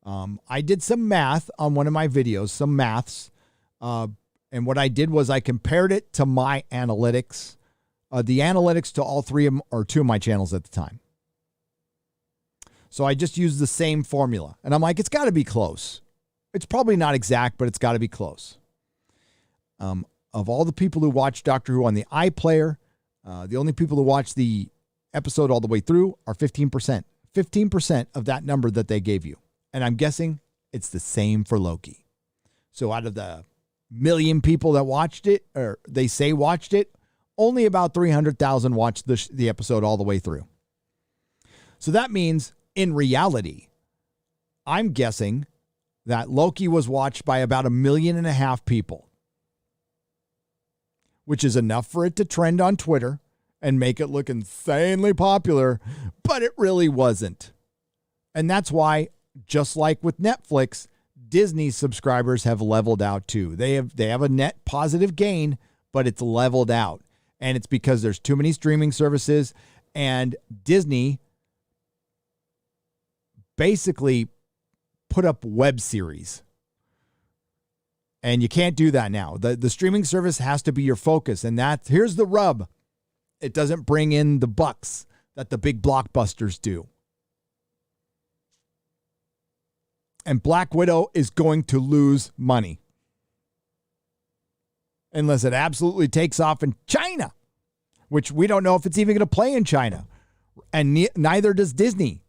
I did some math on one of my videos, some maths. And what I did was I compared it to my analytics, the analytics to all two of my channels at the time. So I just used the same formula. And I'm like, it's got to be close. It's probably not exact, but it's got to be close. Of all the people who watched Doctor Who on the iPlayer, the only people who watched the episode all the way through are 15%. 15% of that number that they gave you. And I'm guessing it's the same for Loki. So out of the million people that watched it, or they say watched it, only about 300,000 watched the episode all the way through. So that means, in reality, I'm guessing that Loki was watched by about 1.5 million people, which is enough for it to trend on Twitter and make it look insanely popular, but it really wasn't. And that's why, just like with Netflix, Disney subscribers have leveled out too. They have a net positive gain, but it's leveled out. And it's because there's too many streaming services, and Disney basically put up web series. And you can't do that now. The streaming service has to be your focus. And here's the rub. It doesn't bring in the bucks that the big blockbusters do. And Black Widow is going to lose money. Unless it absolutely takes off in China, which we don't know if it's even going to play in China. And neither does Disney.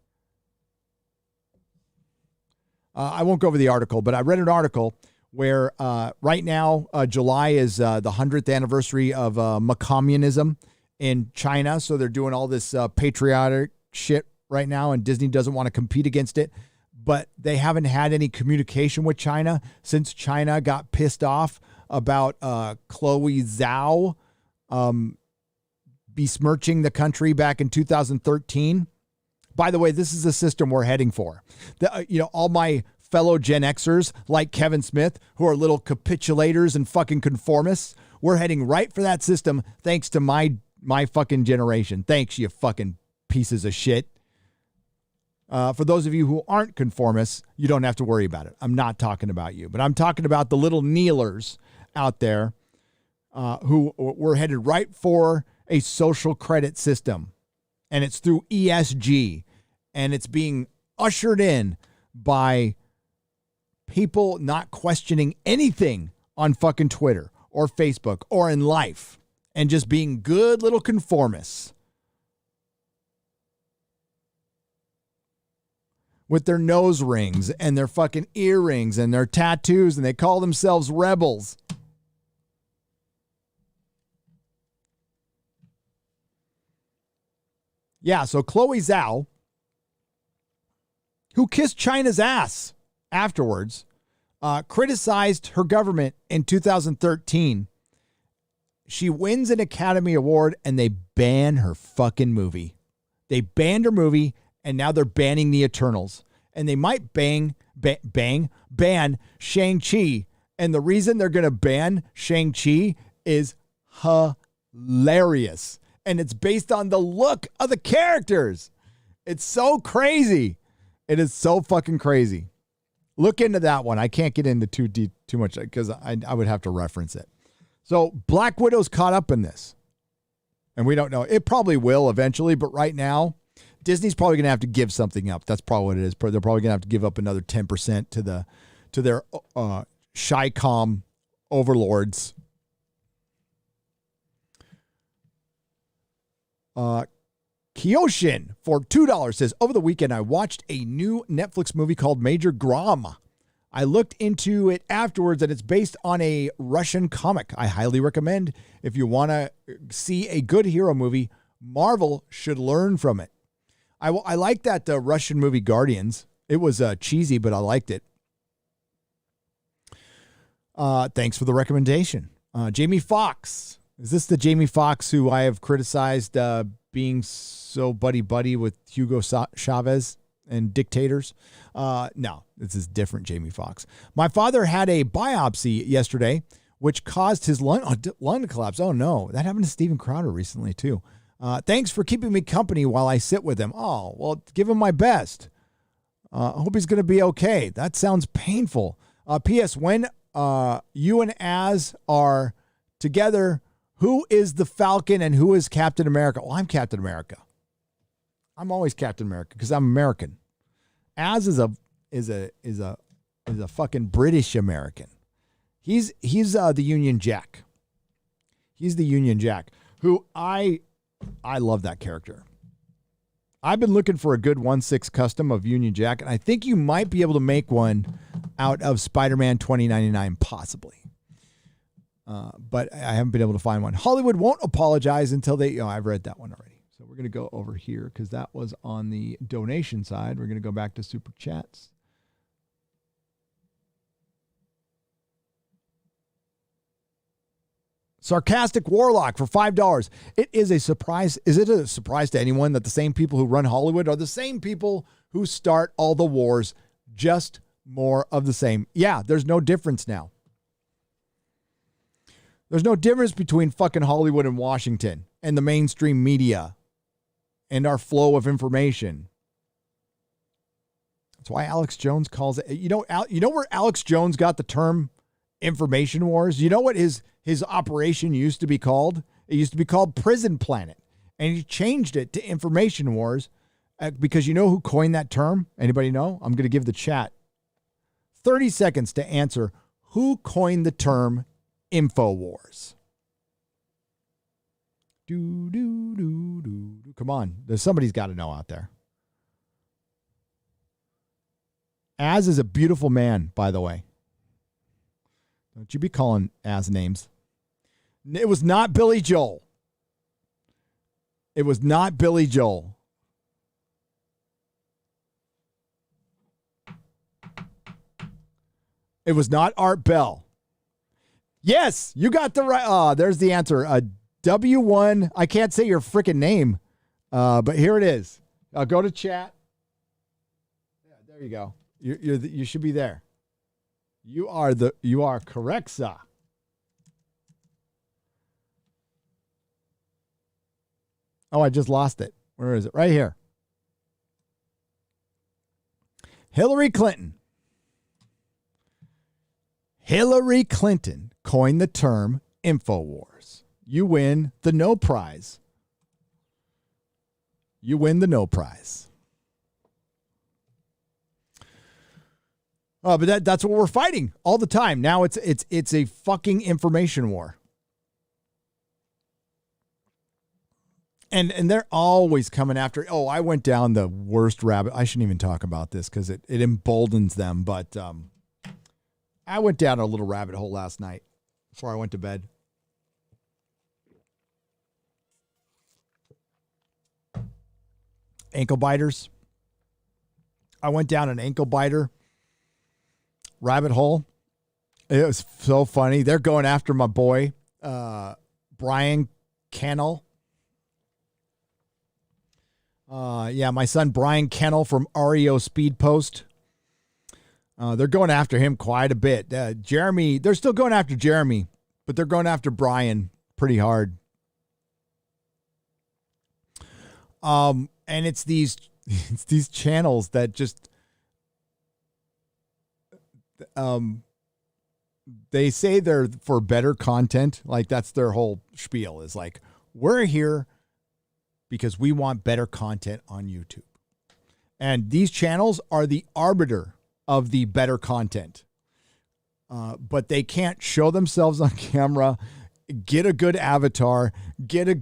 I won't go over the article, but I read an article where right now, July is the 100th anniversary of communism in China. So they're doing all this patriotic shit right now, and Disney doesn't want to compete against it. But they haven't had any communication with China since China got pissed off about Chloe Zhao besmirching the country back in 2013. By the way, this is the system we're heading for. All my fellow Gen Xers like Kevin Smith, who are little capitulators and fucking conformists, we're heading right for that system thanks to my fucking generation. Thanks, you fucking pieces of shit. For those of you who aren't conformists, you don't have to worry about it. I'm not talking about you, but I'm talking about the little kneelers out there who were headed right for a social credit system. And it's through ESG. And it's being ushered in by people not questioning anything on fucking Twitter or Facebook or in life. And just being good little conformists. With their nose rings and their fucking earrings and their tattoos, and they call themselves rebels. Yeah, so Chloe Zhao, who kissed China's ass afterwards, criticized her government in 2013. She wins an Academy Award and they ban her fucking movie. They banned her movie and now they're banning the Eternals. And they might ban Shang-Chi. And the reason they're going to ban Shang-Chi is hilarious. And it's based on the look of the characters. It's so crazy. It is so fucking crazy. Look into that one. I can't get into too much because I would have to reference it. So Black Widow's caught up in this. And we don't know. It probably will eventually, but right now, Disney's probably going to have to give something up. That's probably what it is. They're probably going to have to give up another 10% to their Shycom overlords. Kyoshin for $2 says, over the weekend, I watched a new Netflix movie called Major Grom. I looked into it afterwards, and it's based on a Russian comic. I highly recommend if you want to see a good hero movie, Marvel should learn from it. I like that Russian movie Guardians. It was cheesy, but I liked it. Thanks for the recommendation. Jamie Foxx. Is this the Jamie Foxx who I have criticized being so buddy-buddy with Hugo Chavez and dictators? No, this is different Jamie Foxx. My father had a biopsy yesterday, which caused his lung to collapse. Oh, no. That happened to Steven Crowder recently, too. Thanks for keeping me company while I sit with him. Oh, well, give him my best. I hope he's going to be okay. That sounds painful. P.S. When you and Az are together, who is the Falcon and who is Captain America? Well, I'm Captain America. I'm always Captain America because I'm American. Az is a fucking British American. He's the Union Jack. He's the Union Jack, who I love that character. I've been looking for a good 1/6 custom of Union Jack, and I think you might be able to make one out of Spider-Man 2099, possibly. But I haven't been able to find one. Hollywood won't apologize until they... I've read that one already. So we're going to go over here because that was on the donation side. We're going to go back to Super Chats. Sarcastic Warlock for $5. It is a surprise. Is it a surprise to anyone that the same people who run Hollywood are the same people who start all the wars? Just more of the same. Yeah, there's no difference now. There's no difference between fucking Hollywood and Washington and the mainstream media and our flow of information. That's why Alex Jones calls it. You know where Alex Jones got the term information wars? You know what his operation used to be called? It used to be called Prison Planet. And he changed it to Information Wars because you know who coined that term? Anybody know? I'm going to give the chat 30 seconds to answer who coined the term InfoWars. Come on. Somebody's got to know out there. Az is a beautiful man, by the way. Don't you be calling Az names. It was not Billy Joel. It was not Billy Joel. It was not Art Bell. Yes, you got the right. There's the answer. W1. I can't say your freaking name, but here it is. Go to chat. Yeah, there you go. You should be there. You are correct, sir. Oh, I just lost it. Where is it? Right here. Hillary Clinton. Hillary Clinton coined the term InfoWars. You win the no prize. You win the no prize. But that's what we're fighting all the time. Now it's a fucking information war. And they're always coming after. Oh, I went down the worst rabbit. I shouldn't even talk about this because it emboldens them. But I went down a little rabbit hole last night before I went to bed. ankle biters. I went down an ankle biter rabbit hole. It was so funny. They're going after my boy, Brian Kennel. My son Brian Kennel from REO Speed Post. They're going after him quite a bit. Jeremy, they're still going after Jeremy, but they're going after Brian pretty hard. And it's these channels that just they say they're for better content. Like that's their whole spiel is like, we're here because we want better content on YouTube. And these channels are the arbiter of the better content. But they can't show themselves on camera, get a good avatar, get a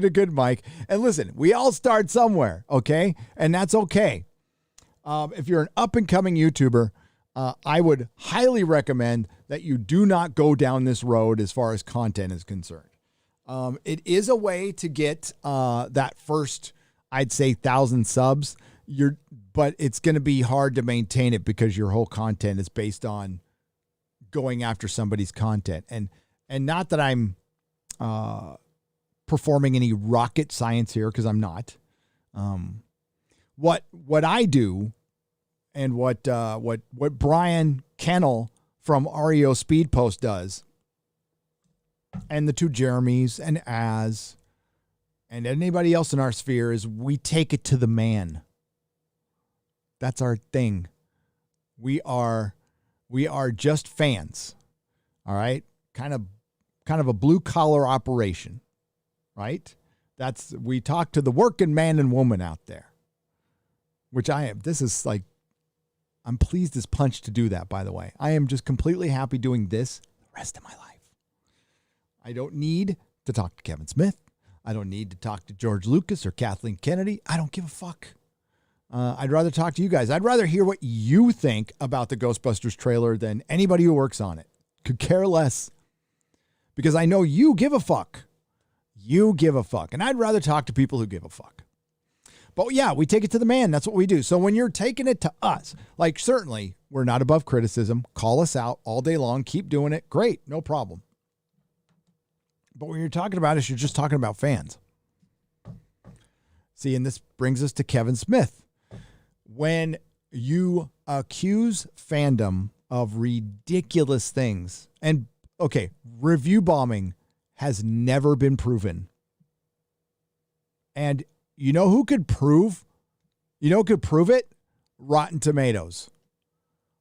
good mic. And listen, we all start somewhere, okay? And that's okay. If you're an up-and-coming YouTuber, I would highly recommend that you do not go down this road as far as content is concerned. It is a way to get that first, I'd say, 1,000 subs. But it's going to be hard to maintain it because your whole content is based on going after somebody's content. And not that I'm performing any rocket science here, because I'm not. What I do and what Brian Kennel from REO Speed Post does, and the two Jeremys and Az and anybody else in our sphere, is we take it to the man. That's our thing. We are just fans. All right? Kind of a blue collar operation. Right? We talk to the working man and woman out there. Which I am. This is like, I'm pleased as punch to do that, by the way. I am just completely happy doing this the rest of my life. I don't need to talk to Kevin Smith. I don't need to talk to George Lucas or Kathleen Kennedy. I don't give a fuck. I'd rather talk to you guys. I'd rather hear what you think about the Ghostbusters trailer than anybody who works on it. Could care less. Because I know you give a fuck. You give a fuck. And I'd rather talk to people who give a fuck. But yeah, we take it to the man. That's what we do. So when you're taking it to us, like certainly we're not above criticism. Call us out all day long. Keep doing it. Great. No problem. But when you're talking about us, you're just talking about fans. See, and this brings us to Kevin Smith. When you accuse fandom of ridiculous things, and okay, review bombing has never been proven. And you know who could prove? You know who could prove it? Rotten Tomatoes.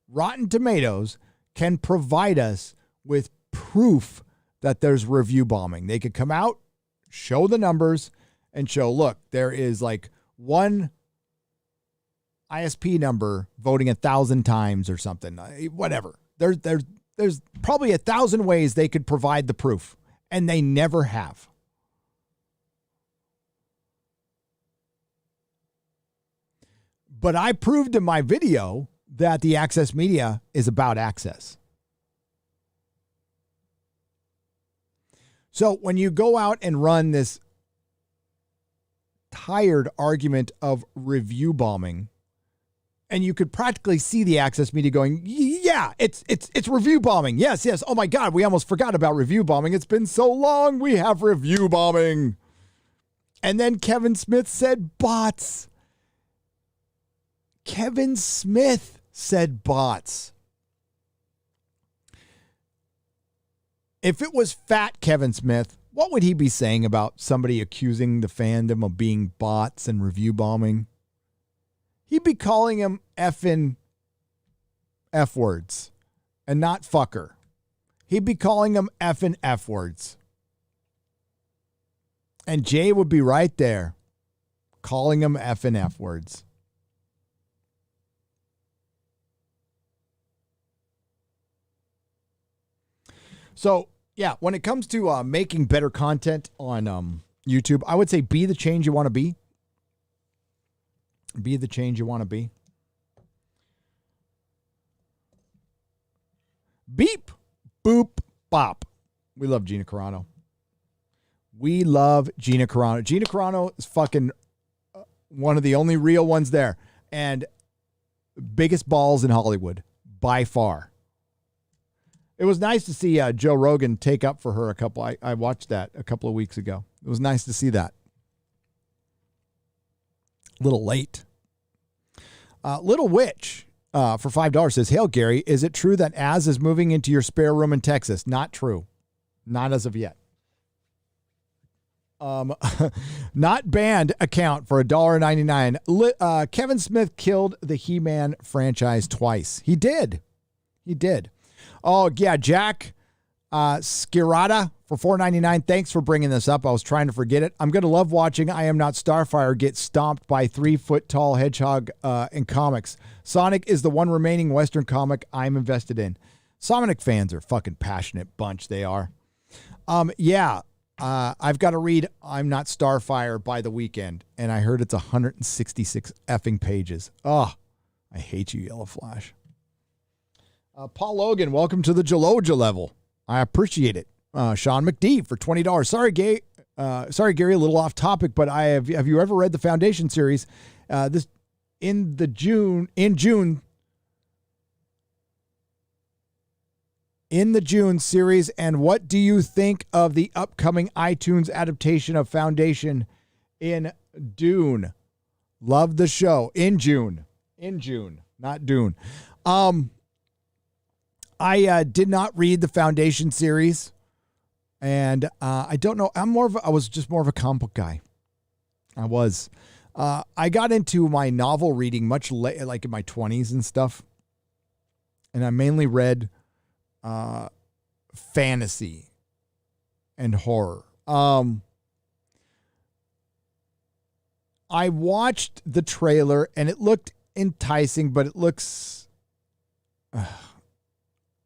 Rotten Tomatoes can provide us with proof that there's review bombing. They could come out, show the numbers, and show, look, there is like one ISP number voting 1,000 times or something. Whatever. There's probably 1,000 ways they could provide the proof, and they never have. But I proved in my video that the Access Media is about access. So when you go out and run this tired argument of review bombing, and you could practically see the Access Media going, yeah, it's review bombing. Yes. Oh my God, we almost forgot about review bombing. It's been so long. We have review bombing. And then Kevin Smith said bots. Kevin Smith said bots. If it was fat Kevin Smith, what would he be saying about somebody accusing the fandom of being bots and review bombing? He'd be calling him effing F words and not fucker. He'd be calling him effing F words. And Jay would be right there calling him effing F words. So, yeah, when it comes to making better content on YouTube, I would say be the change you want to be. Be the change you want to be. Beep, boop, bop. We love Gina Carano. We love Gina Carano. Gina Carano is fucking One of the only real ones there. And biggest balls in Hollywood, by far. It was nice to see Joe Rogan take up for her a couple. I watched that a couple of weeks ago. It was nice to see that. A little late. Little Witch for $5 says, "Hail, Gary. Is it true that Az is moving into your spare room in Texas?" Not true. Not as of yet. Not banned account for $1.99. Kevin Smith killed the He-Man franchise twice. He did. Oh, yeah, Jack Skirata for $4.99. Thanks for bringing this up. I was trying to forget it. I'm going to love watching I Am Not Starfire get stomped by 3-foot-tall hedgehog in comics. Sonic is the one remaining Western comic I'm invested in. Sonic fans are a fucking passionate bunch. They are. I've got to read I'm Not Starfire by the weekend, and I heard it's 166 effing pages. Oh, I hate you, Yellow Flash. Paul Logan, welcome to the Jaloja level. I appreciate it. Sean McD for $20. Sorry, Gary, a little off topic, but have you ever read the Foundation series? This in June, series, and what do you think of the upcoming iTunes adaptation of Foundation in Dune? Love the show. In June, not Dune. I did not read the Foundation series, and I don't know. I was just more of a comic book guy. I was. I got into my novel reading much later, like in my 20s and stuff, and I mainly read fantasy and horror. I watched the trailer and it looked enticing, but it looks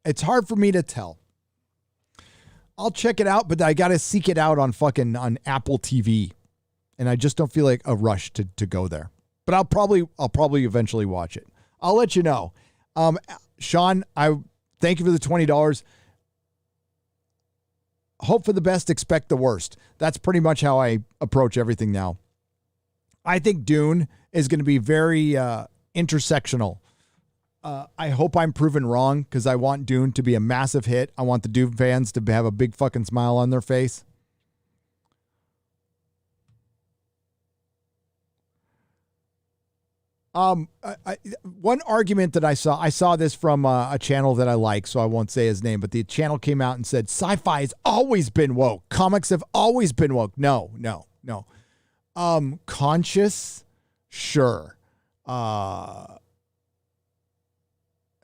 it's hard for me to tell. I'll check it out, but I got to seek it out on Apple TV, and I just don't feel like a rush to go there. But I'll probably eventually watch it. I'll let you know. Sean, I thank you for the $20. Hope for the best, expect the worst. That's pretty much how I approach everything now. I think Dune is going to be very intersectional. I hope I'm proven wrong, because I want Dune to be a massive hit. I want the Dune fans to have a big fucking smile on their face. One argument that I saw this from a channel that I like, so I won't say his name, but the channel came out and said, sci-fi has always been woke. Comics have always been woke. No. Conscious? Sure.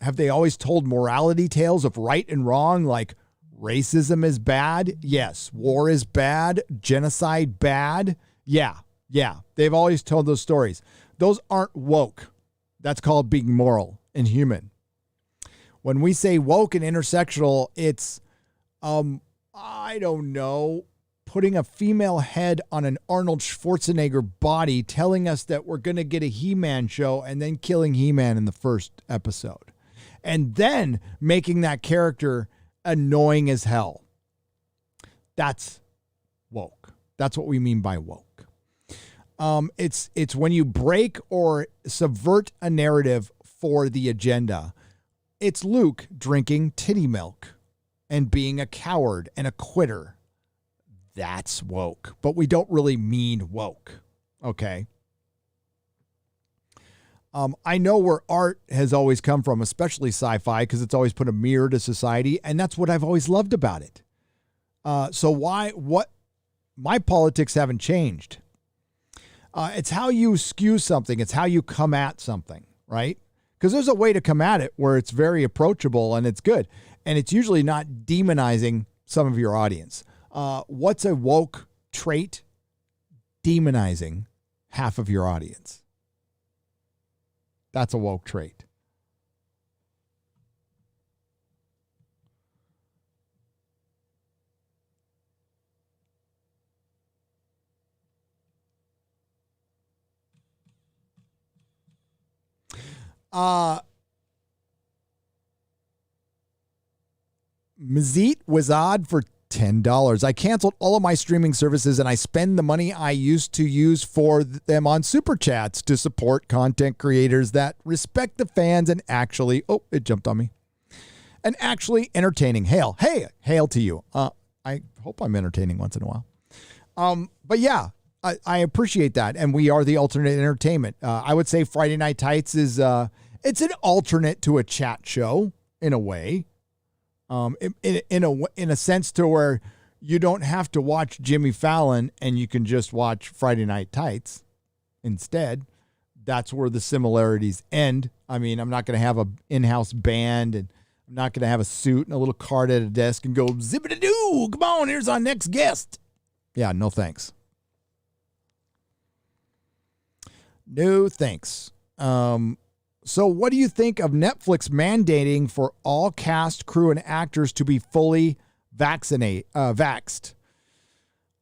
Have they always told morality tales of right and wrong? Like racism is bad? Yes. War is bad? Genocide bad? Yeah. They've always told those stories. Those aren't woke. That's called being moral and human. When we say woke and intersectional, it's, I don't know, putting a female head on an Arnold Schwarzenegger body, telling us that we're going to get a He-Man show, and then killing He-Man in the first episode. And then making that character annoying as hell. That's woke. That's what we mean by woke. It's when you break or subvert a narrative for the agenda. It's Luke drinking titty milk and being a coward and a quitter. That's woke, but we don't really mean woke. Okay. I know where art has always come from, especially sci-fi, because it's always put a mirror to society, and that's what I've always loved about it. My politics haven't changed. It's how you skew something. It's how you come at something, right? Because there's a way to come at it where it's very approachable and it's good. And it's usually not demonizing some of your audience. What's a woke trait? Demonizing half of your audience. That's a woke trait. Mazit Wazad for $10. I canceled all of my streaming services and I spend the money I used to use for them on Super Chats to support content creators that respect the fans and actually, oh, it jumped on me, and actually entertaining. Hail to you. I hope I'm entertaining once in a while. But yeah, I appreciate that. And we are the alternate entertainment. I would say Friday Night Tights is, it's an alternate to a chat show in a way. In a sense to where you don't have to watch Jimmy Fallon and you can just watch Friday Night Tights instead. That's where the similarities end. I mean, I'm not going to have an in-house band and I'm not going to have a suit and a little card at a desk and go, zippity-doo, come on, here's our next guest. Yeah, no thanks. No thanks. So what do you think of Netflix mandating for all cast, crew, and actors to be fully vaxxed?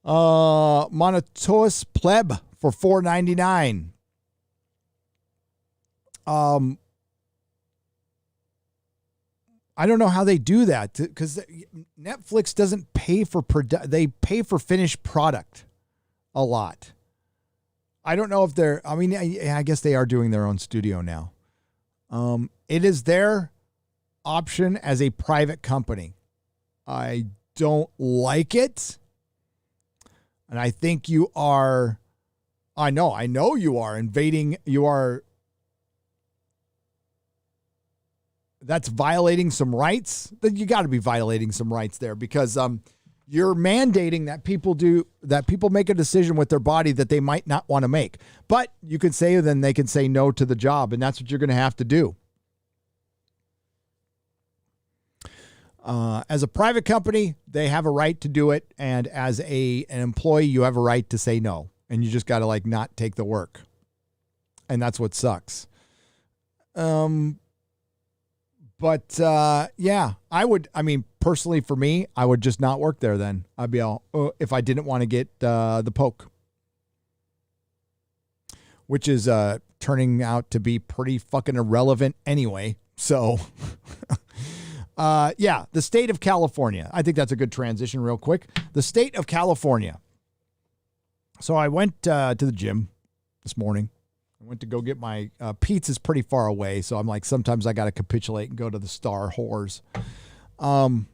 Monotoous pleb for $4.99. I don't know how they do that because Netflix doesn't pay for they pay for finished product a lot. I don't know if I guess they are doing their own studio now. It is their option as a private company. I don't like it. And I think I know you are invading, that's violating some rights. You got to be violating some rights there because, you're mandating that people make a decision with their body that they might not want to make. But you could say, then they can say no to the job, and that's what you're going to have to do. As a private company, they have a right to do it, and as an employee, you have a right to say no, and you just got to not take the work. And that's what sucks. But yeah, personally for me, I would just not work there then. I'd be all, if I didn't want to get the poke. Which is turning out to be pretty fucking irrelevant anyway. So, yeah, the state of California. I think that's a good transition real quick. The state of California. So I went to the gym this morning. I went to go get my pizza's pretty far away, so I'm like, sometimes I got to capitulate and go to the Star Whores. And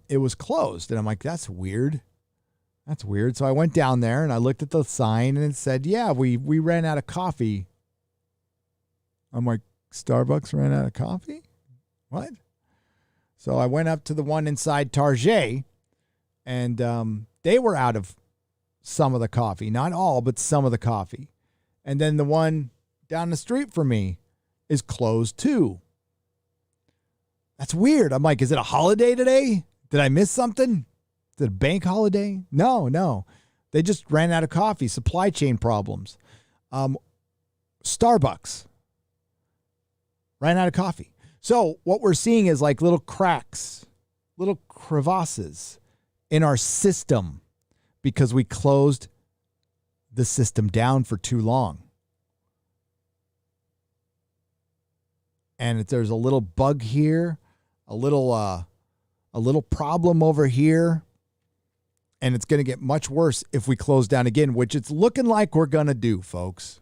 it was closed, and I'm like, that's weird. That's weird. So I went down there and I looked at the sign and it said, yeah, we ran out of coffee. I'm like, Starbucks ran out of coffee? What? So I went up to the one inside Target, and they were out of some of the coffee, not all, but some of the coffee. And then the one down the street from me is closed too. That's weird. I'm like, is it a holiday today? Did I miss something? Is it a bank holiday? No. They just ran out of coffee. Supply chain problems. Starbucks ran out of coffee. So what we're seeing is little cracks, little crevasses in our system because we closed the system down for too long. And if there's a little bug here, a little problem over here, and it's going to get much worse if we close down again, which it's looking like we're going to do, folks.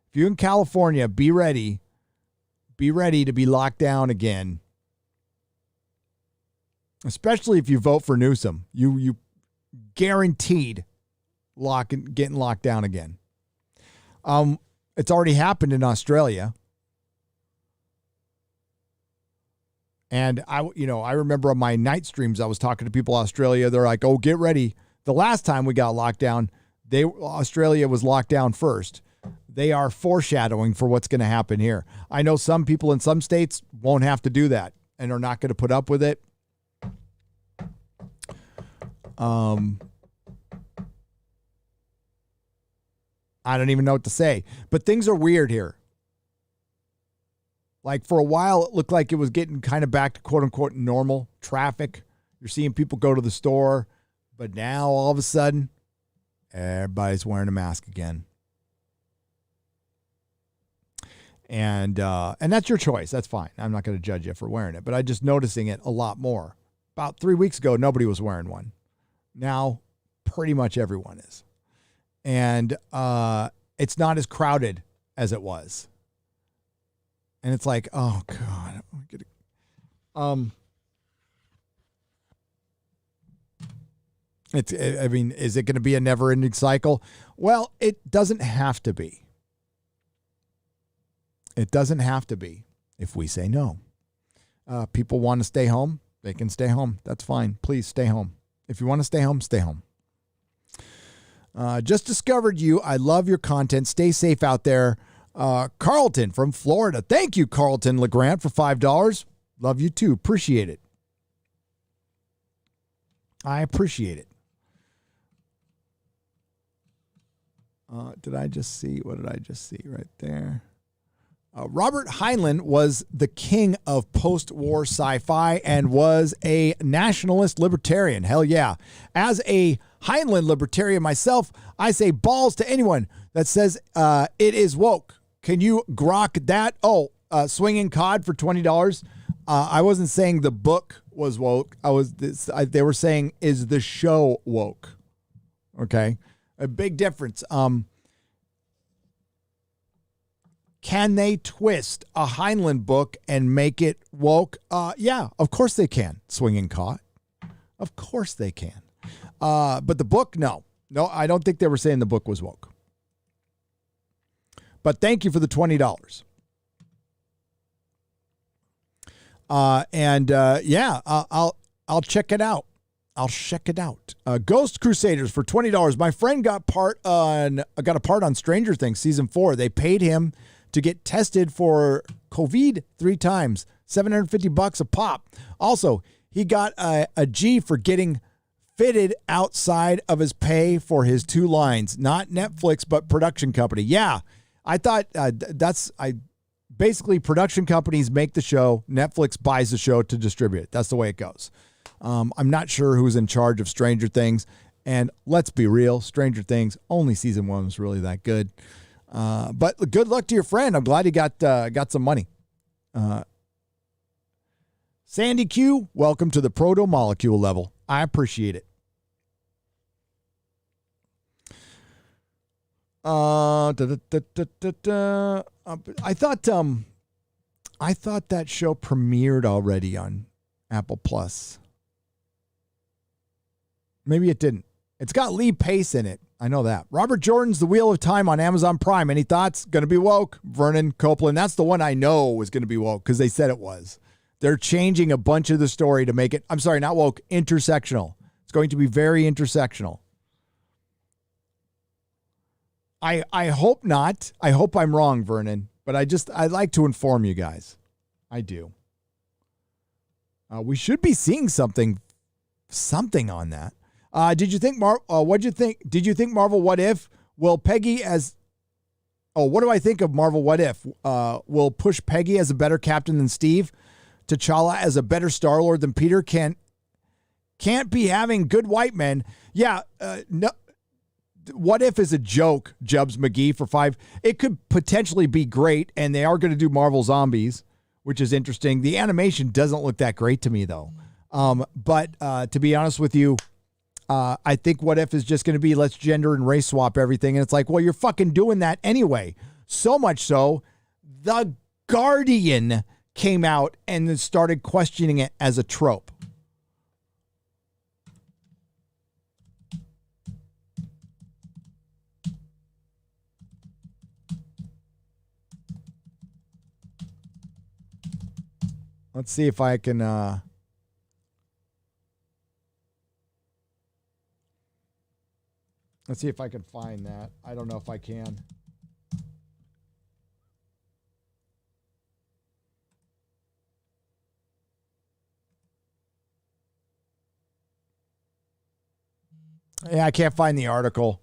If you're in California, be ready. Be ready to be locked down again. Especially if you vote for Newsom. You guaranteed getting locked down again. It's already happened in Australia. And I remember on my night streams, I was talking to people in Australia. They're like, oh, get ready. The last time we got locked down, Australia was locked down first. They are foreshadowing for what's going to happen here. I know some people in some states won't have to do that and are not going to put up with it. I don't even know what to say, but things are weird here. Like for a while, it looked like it was getting kind of back to quote unquote normal traffic. You're seeing people go to the store, but now all of a sudden, everybody's wearing a mask again. And that's your choice. That's fine. I'm not going to judge you for wearing it, but I'm just noticing it a lot more. About 3 weeks ago, nobody was wearing one. Now, pretty much everyone is. And it's not as crowded as it was. And it's like, oh, God. Is it going to be a never-ending cycle? Well, it doesn't have to be. It doesn't have to be if we say no. People want to stay home. They can stay home. That's fine. Please stay home. If you want to stay home, stay home. Just discovered you. I love your content. Stay safe out there. Carlton from Florida. Thank you, Carlton LeGrand, for $5. Love you too. Appreciate it. I appreciate it. What did I just see right there? Robert Heinlein was the king of post-war sci-fi and was a nationalist libertarian. Hell yeah. As a Heinlein libertarian myself, I say balls to anyone that says it is woke. Can you grok that? Oh, Swinging Cod for $20. I wasn't saying the book was woke. They were saying, is the show woke? Okay. A big difference. Can they twist a Heinlein book and make it woke? Yeah, of course they can. Swinging Cod. Of course they can. But the book, no. No, I don't think they were saying the book was woke. But thank you for the $20. I'll check it out. I'll check it out. Ghost Crusaders for $20. My friend got a part on Stranger Things season 4. They paid him to get tested for COVID 3 times, $750 a pop. Also, he got a G for getting fitted outside of his pay for his 2 lines, not Netflix, but production company. Yeah, I thought basically production companies make the show. Netflix buys the show to distribute it. That's the way it goes. I'm not sure who's in charge of Stranger Things. And let's be real, Stranger Things, only season 1 was really that good. But good luck to your friend. I'm glad he got some money. Sandy Q, welcome to the proto-molecule level. I appreciate it. I thought that show premiered already on Apple Plus. Maybe it didn't. It's got Lee Pace in it. I know that. Robert Jordan's The Wheel of Time on Amazon Prime. Any thoughts? Going to be woke. Vernon Copeland. That's the one I know was going to be woke because they said it was. They're changing a bunch of the story to make it, I'm sorry, not woke, intersectional. It's going to be very intersectional. I hope not. I hope I'm wrong, Vernon. But I like to inform you guys. I do. We should be seeing something on that. Did you think what'd you think? Did you think Marvel What If will Peggy as what do I think of Marvel What If? Will push Peggy as a better captain than Steve? T'Challa as a better Star-Lord than Peter? Can't be having good white men. Yeah, no. What If is a joke, Jubs McGee for $5. It could potentially be great, and they are going to do Marvel Zombies, which is interesting. The animation doesn't look that great to me, though. But to be honest with you, I think What If is just going to be let's gender and race swap everything. And it's like, well, you're fucking doing that anyway. So much so, The Guardian came out and then started questioning it as a trope. Let's see if I can let's see if I can find that. I don't know if I can. Yeah, I can't find the article.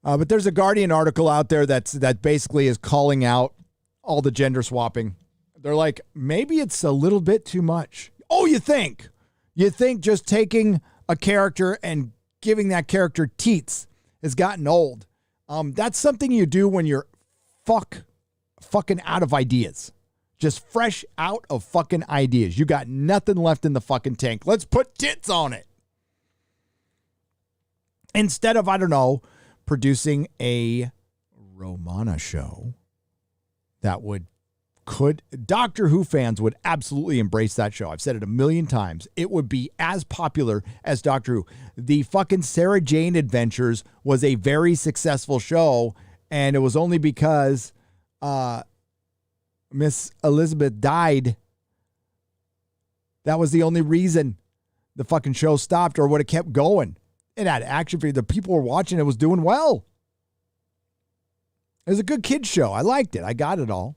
But there's a Guardian article out there that basically is calling out all the gender swapping. They're like, maybe it's a little bit too much. Oh, you think just taking a character and giving that character teats has gotten old. That's something you do when you're fucking out of ideas. Just fresh out of fucking ideas. You got nothing left in the fucking tank. Let's put tits on it. Instead of, I don't know, producing a Romana show that could Doctor Who fans would absolutely embrace that show. I've said it a million times. It would be as popular as Doctor Who. The fucking Sarah Jane Adventures was a very successful show, and it was only because Miss Elizabeth died. That was the only reason the fucking show stopped, or would have kept going. It had action for you. The people were watching. It was doing well. It was a good kid's show. I liked it. I got it all.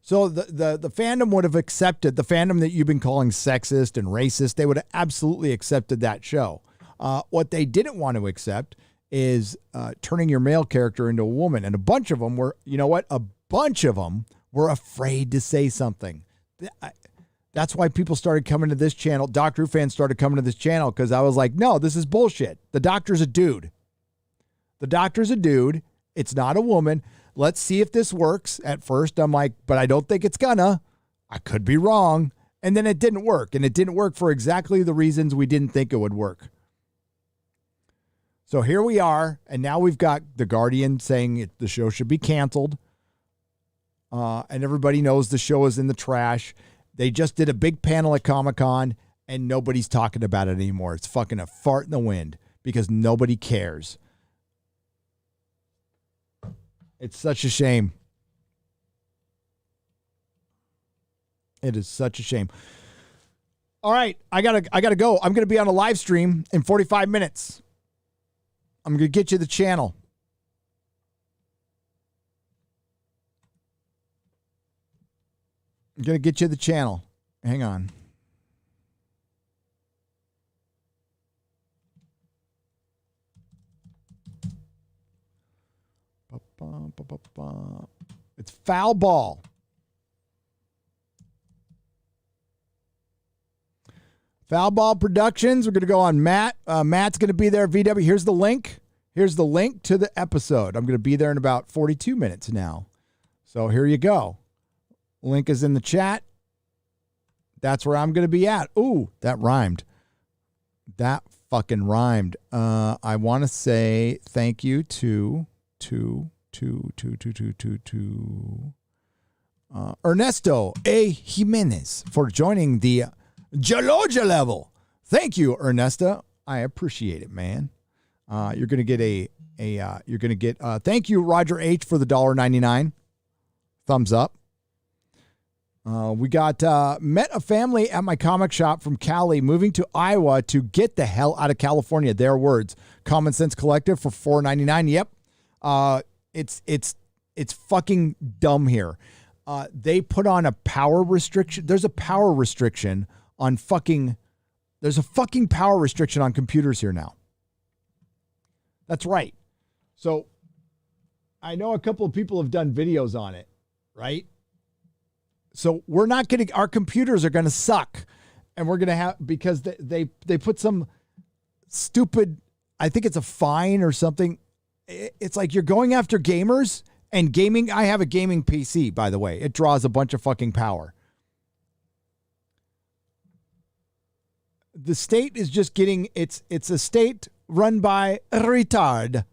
So the fandom would have accepted, the fandom that you've been calling sexist and racist, they would have absolutely accepted that show. What they didn't want to accept is turning your male character into a woman. And a bunch of them were, you know what? A bunch of them were afraid to say something. That's why people started coming to this channel. Doctor Who fans started coming to this channel because I was like, no, this is bullshit. The Doctor's a dude. The Doctor's a dude. It's not a woman. Let's see if this works. At first, I'm like, but I don't think it's gonna. I could be wrong. And then it didn't work. And it didn't work for exactly the reasons we didn't think it would work. So here we are. And now we've got The Guardian saying the show should be canceled. And everybody knows the show is in the trash. They just did a big panel at Comic-Con and nobody's talking about it anymore. It's fucking a fart in the wind because nobody cares. It's such a shame. It is such a shame. All right, I gotta go. I'm gonna be on a live stream in 45 minutes. I'm gonna get you the channel. I'm gonna get you the channel. Hang on. It's Foul Ball. Foul Ball Productions. We're going to go on Matt. Matt's going to be there. VW. Here's the link. Here's the link to the episode. I'm going to be there in about 42 minutes now. So here you go. Link is in the chat. That's where I'm going to be at. Ooh, that rhymed. That fucking rhymed. I want to say thank you to Ernesto A. Jimenez for joining the Jaloja level. Thank you, Ernesto. I appreciate it, man. You're gonna get thank you, Roger H, for the $1.99. Thumbs up. We got met a family at my comic shop from Cali, moving to Iowa to get the hell out of California. Their words. Common Sense Collective for $4.99. Yep. It's fucking dumb here. They put on a power restriction. There's a power restriction on there's a fucking power restriction on computers here now. That's right. So I know a couple of people have done videos on it, right? So we're not going to, our computers are going to suck, and we're going to have, because they put some stupid, I think it's a fine or something. It's like you're going after gamers and gaming. I have a gaming PC, by the way. It draws a bunch of fucking power. The state is just getting, it's a state run by a retard.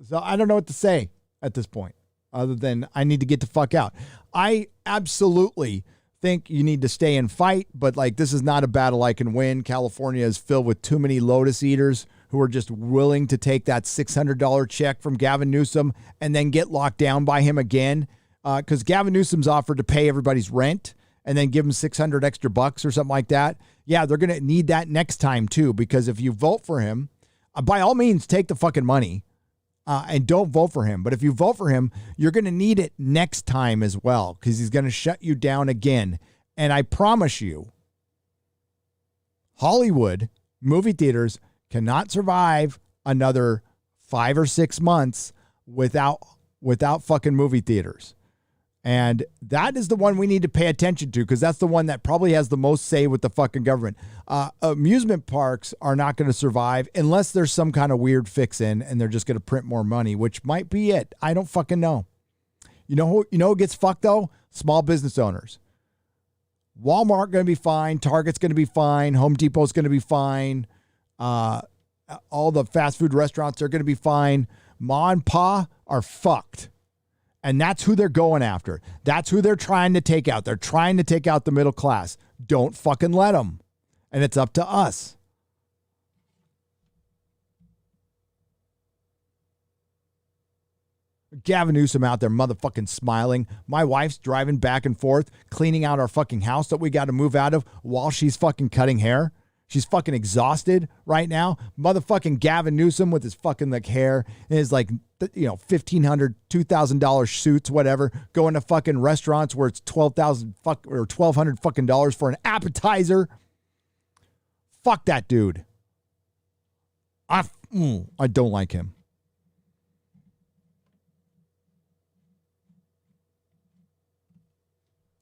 So I don't know what to say at this point, other than I need to get the fuck out. I absolutely think you need to stay and fight, but like, this is not a battle I can win. California is filled with too many Lotus eaters who are just willing to take that $600 check from Gavin Newsom and then get locked down by him again. Because Gavin Newsom's offered to pay everybody's rent and then give them 600 extra bucks or something like that. Yeah, they're going to need that next time too, because if you vote for him, by all means, take the fucking money. And don't vote for him. But if you vote for him, you're going to need it next time as well, because he's going to shut you down again. And I promise you, Hollywood movie theaters cannot survive another 5 or 6 months without fucking movie theaters. And that is the one we need to pay attention to because that's the one that probably has the most say with the fucking government. Amusement parks are not going to survive unless there's some kind of weird fix in and they're just going to print more money, which might be it. I don't fucking know. You know who gets fucked though? Small business owners. Walmart going to be fine. Target's going to be fine. Home Depot's going to be fine. All the fast food restaurants are going to be fine. Ma and Pa are fucked. And that's who they're going after. That's who they're trying to take out. They're trying to take out the middle class. Don't fucking let them. And it's up to us. Gavin Newsom out there motherfucking smiling. My wife's driving back and forth, cleaning out our fucking house that we got to move out of while she's fucking cutting hair. She's fucking exhausted right now. Motherfucking Gavin Newsom with his fucking like hair and his like, $1,500, $2,000 suits, whatever, going to fucking restaurants where it's $1,200 fucking dollars for an appetizer. Fuck that dude. I don't like him.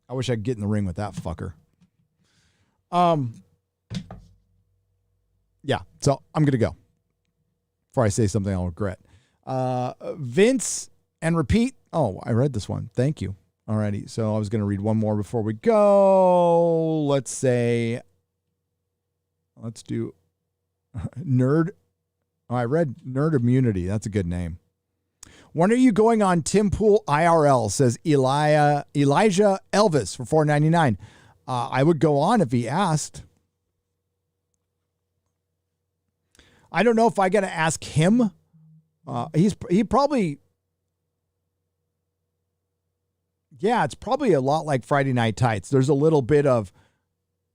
I wish I could get in the ring with that fucker. Yeah, so I'm going to go. Before I say something I'll regret. Vince and repeat. Oh, I read this one. Thank you. Alrighty, so I was going to read one more before we go. Let's do Nerd. Oh, I read Nerd Immunity. That's a good name. When are you going on Tim Pool IRL? Says Elijah Elvis for $4.99. I would go on if he asked. I don't know if I got to ask him. He probably. Yeah, it's probably a lot like Friday Night Tights. There's a little bit of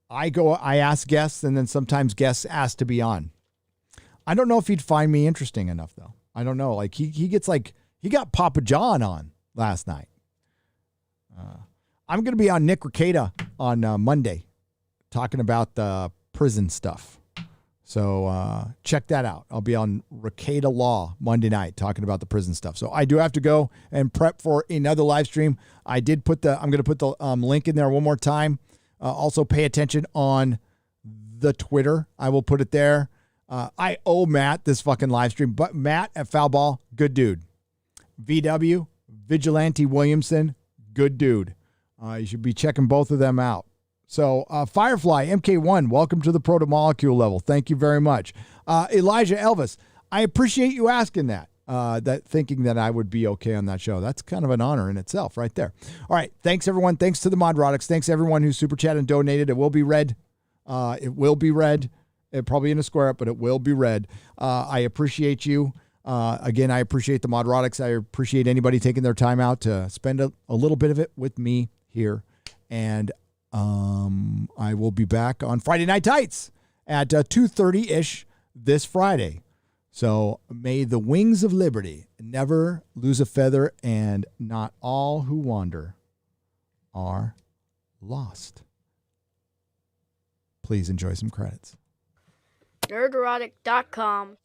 I ask guests, and then sometimes guests ask to be on. I don't know if he'd find me interesting enough, though. I don't know. Like he gets like he got Papa John on last night. I'm going to be on Nick Rekieta on Monday, talking about the prison stuff. So check that out. I'll be on Rekieta Law Monday night talking about the prison stuff. So I do have to go and prep for another live stream. I'm going to put the link in there one more time. Also pay attention on the Twitter. I will put it there. I owe Matt this fucking live stream, but Matt at Foul Ball, good dude. VW, Vigilante Williamson, good dude. You should be checking both of them out. So Firefly, MK1, welcome to the proto-molecule level. Thank you very much. Elijah Elvis, I appreciate you asking that, thinking that I would be okay on that show. That's kind of an honor in itself right there. All right, thanks, everyone. Thanks to the Nerdrotics. Thanks, everyone who super chat and donated. It will be read. It will be read. Probably in a square up, but it will be read. I appreciate you. Again, I appreciate the Nerdrotics. I appreciate anybody taking their time out to spend a little bit of it with me here. And I will be back on Friday Night Tights at 2:30-ish this Friday. So may the wings of liberty never lose a feather, and not all who wander are lost. Please enjoy some credits. Nerdrotic.com.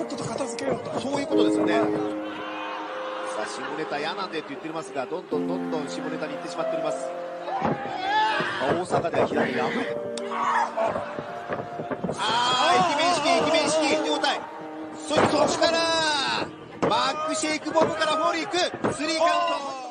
っと片付けようと。そういうことですよね。さあ、下ネタ嫌なんでって言ってますが、どんどん下ネタに行ってしまっております。大阪では左が。イケメン式、状態。そしてそこから、バックシェイクボムからフォールいく、スリーカウント。